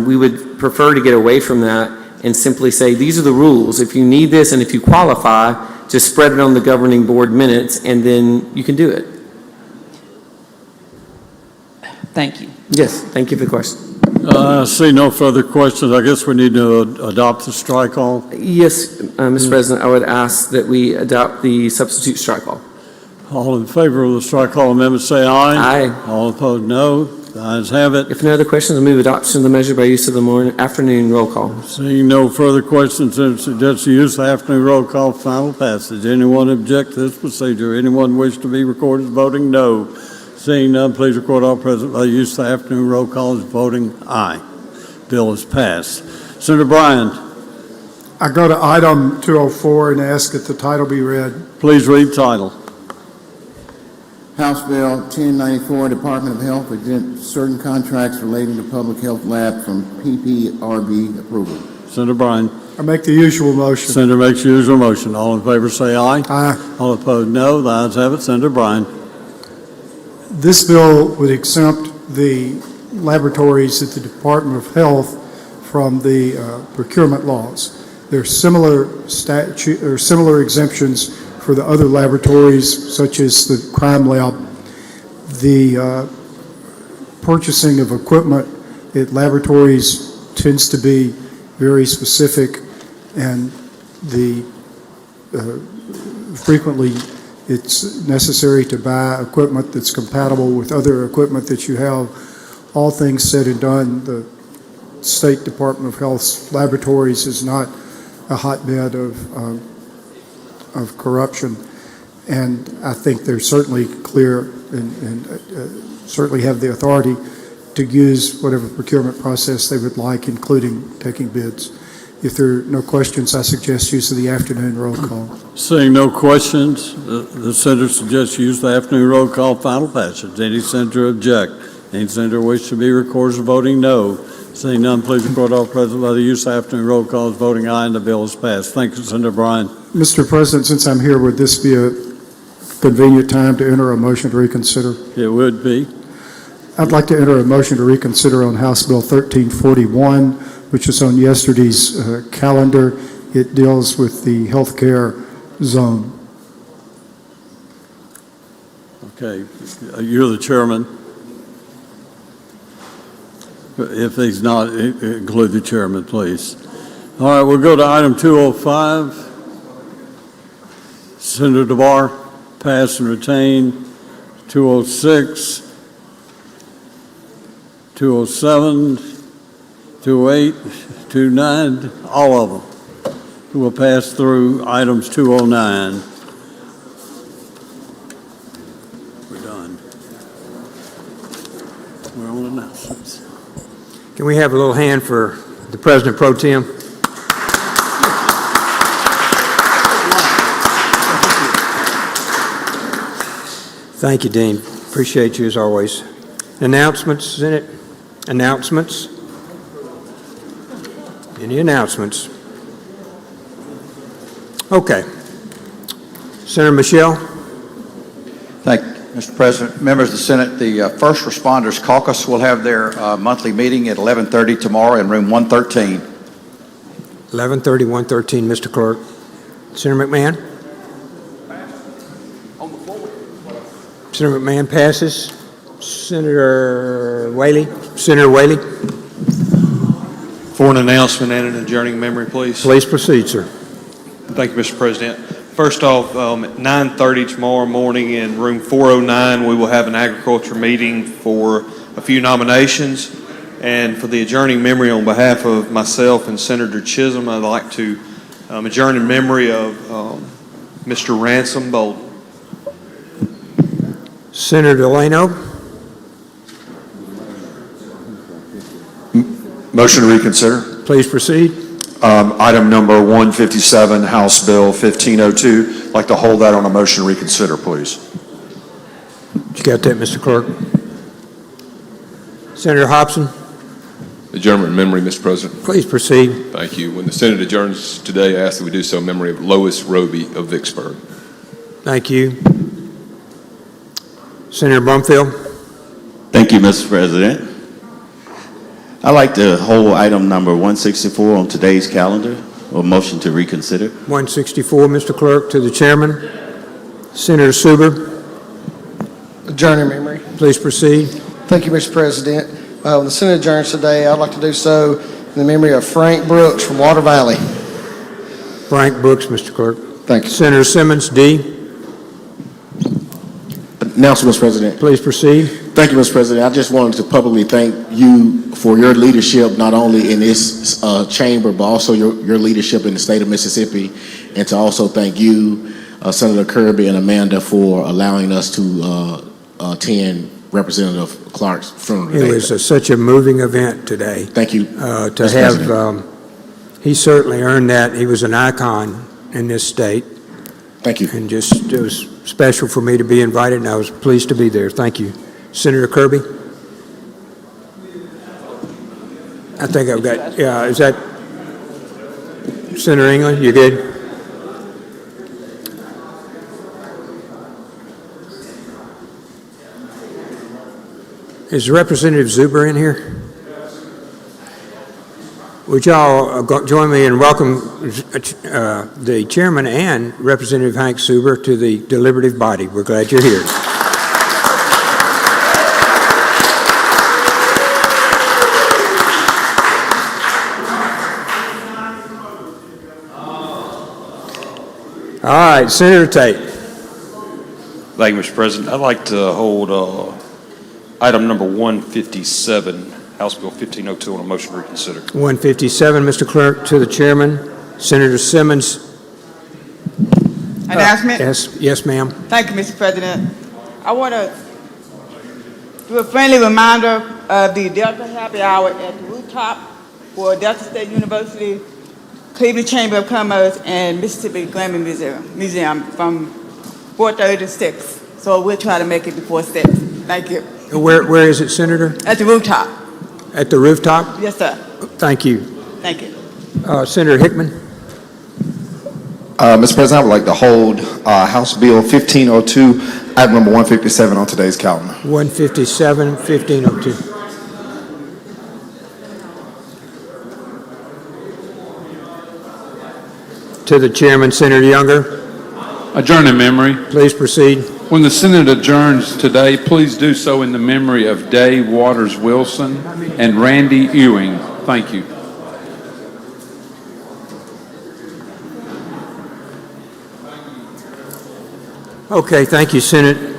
S8: We would prefer to get away from that and simply say, these are the rules. If you need this and if you qualify, just spread it on the governing board minutes, and then you can do it.
S7: Thank you.
S8: Yes, thank you for the question.
S6: I see no further questions. I guess we need to adopt the strike all.
S8: Yes, Mr. President, I would ask that we adopt the substitute strike all.
S6: All in favor of the strike all amendment, say aye.
S8: Aye.
S6: All opposed, no. The ayes have it.
S8: If no other questions, I'll move adoption of the measure by use of the afternoon roll call.
S6: Seeing no further questions, I suggest the use of the afternoon roll call for final passage. Anyone object to this procedure? Anyone wish to be recorded as voting no? Seeing none, please record all present by the use of the afternoon roll call as voting aye. Bill is passed. Senator Bryan.
S19: I go to item 204 and ask that the title be read.
S6: Please read title.
S4: House Bill 1094, Department of Health exempts certain contracts relating to public health lab from PPRB approval.
S6: Senator Bryan.
S19: I make the usual motion.
S6: Senator makes the usual motion. All in favor say aye.
S19: Aye.
S6: All opposed no. The ayes have it. Senator Bryan.
S19: This bill would exempt the laboratories at the Department of Health from the procurement laws. There are similar exemptions for the other laboratories, such as the crime lab. The purchasing of equipment at laboratories tends to be very specific, and frequently it's necessary to buy equipment that's compatible with other equipment that you have. All things said and done, the State Department of Health's laboratories is not a hotbed of corruption, and I think they're certainly clear and certainly have the authority to use whatever procurement process they would like, including taking bids. If there are no questions, I suggest use of the afternoon roll call.
S6: Seeing no questions, the senator suggests use the afternoon roll call final passage. Any senator object? Any senator wish to be recorded as voting no? Seeing none, please record all present by the use of afternoon roll call as voting aye, and the bill is passed. Thank you, Senator Bryan.
S19: Mr. President, since I'm here, would this be a convenient time to enter a motion to reconsider?
S6: It would be.
S19: I'd like to enter a motion to reconsider on House Bill 1341, which is on yesterday's calendar. It deals with the healthcare zone.
S6: Okay, you're the chairman. If he's not, include the chairman, please. All right, we'll go to item 205. Senator DeBar, pass and retain. 206, 207, 208, 209, all of them. We'll pass through items 209. We're done. We're on announcements.
S11: Can we have a little hand for the President Pro Tem? Thank you, Dean. Appreciate you as always. Announcements, Senate? Announcements? Any announcements? Okay. Senator Michelle?
S23: Thank you, Mr. President. Members of the Senate, the First Responders Caucus will have their monthly meeting at 11:30 tomorrow in room 113.
S11: 11:30, 113, Mr. Clerk. Senator McMahon? Senator McMahon passes. Senator Whaley. Senator Whaley,
S3: For an announcement and an adjourning memory, please.
S11: please proceed, sir.
S3: Thank you, Mr. President. First off, at 9:30 tomorrow morning in room 409, we will have an agriculture meeting for a few nominations. And for the adjourning memory, on behalf of myself and Senator Chisholm, I'd like to adjourn in memory of Mr. Ransom Bolden.
S11: Senator Delano.
S5: Motion to reconsider.
S11: Please proceed.
S5: Item number 157, House Bill 1502. I'd like to hold that on a motion to reconsider, please.
S11: You got that, Mr. Clerk? Senator Hobson,
S12: Adjournment in memory, Mr. President.
S11: please proceed.
S12: Thank you. When the Senate adjourns today, I ask that we do so in memory of Lois Roby of Vicksburg.
S11: Thank you. Senator Brumfield.
S21: Thank you, Mr. President. I'd like to hold item number 164 on today's calendar, or motion to reconsider.
S11: 164, Mr. Clerk, to the chairman. Senator Suber,
S17: Adjourn in memory.
S11: please proceed.
S17: Thank you, Mr. President. When the Senate adjourns today, I'd like to do so in the memory of Frank Brooks from Water Valley.
S11: Frank Brooks, Mr. Clerk.
S17: Thank you.
S11: Senator Simmons, D,
S24: Announcement, Mr. President.
S11: please proceed.
S24: Thank you, Mr. President. I just wanted to publicly thank you for your leadership, not only in this chamber, but also your leadership in the state of Mississippi, and to also thank you, Senator Kirby and Amanda, for allowing us to attend Representative Clark's funeral today.
S11: It was such a moving event today.
S24: Thank you.
S11: To have, he certainly earned that. He was an icon in this state.
S24: Thank you.
S11: And just, it was special for me to be invited, and I was pleased to be there. Thank you. Senator Kirby? I think I've got, yeah, is that Senator England? You good? Is Representative Zuber in here? Would y'all join me in welcome the chairman and Representative Hank Zuber to the deliberative body? We're glad you're here. All right, Senator Tate.
S3: Thank you, Mr. President. I'd like to hold item number 157, House Bill 1502, on a motion to reconsider.
S11: 157, Mr. Clerk, to the chairman. Senator Simmons.
S25: Announcement?
S11: Yes, ma'am.
S25: Thank you, Mr. President. I want to do a friendly reminder of the Delta Happy Hour at the rooftop for Delta State University, Cleveland Chamber of Commerce, and Mississippi Grammy Museum from 4:30 to 6. So we'll try to make it before 6. Thank you.
S11: Where is it, Senator?
S25: At the rooftop.
S11: At the rooftop?
S25: Yes, sir.
S11: Thank you.
S25: Thank you.
S11: Senator Hickman.
S26: Mr. President, I would like to hold House Bill 1502, item number 157 on today's calendar.
S11: 157, 1502. To the chairman, Senator Younger.
S27: Adjourn in memory.
S11: Please proceed.
S27: When the Senate adjourns today, please do so in the memory of Dave Waters Wilson and Randy Ewing. Thank you.
S11: Okay, thank you, Senator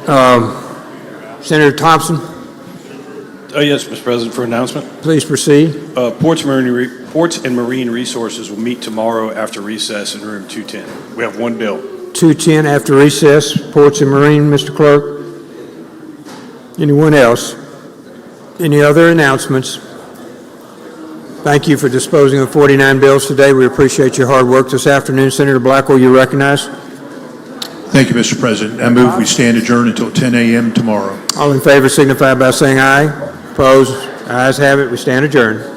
S11: Thompson.
S3: Yes, Mr. President, for announcement.
S11: Please proceed.
S3: Ports and Marine Resources will meet tomorrow after recess in room 210. We have one bill.
S11: 210 after recess, Ports and Marine, Mr. Clerk. Anyone else? Any other announcements? Thank you for disposing of 49 bills today. We appreciate your hard work this afternoon. Senator Blackwell, you recognize.
S28: Thank you, Mr. President. I move we stand adjourned until 10 a.m. tomorrow.
S11: All in favor signify by saying aye. Opposed? Ayes have it. We stand adjourned.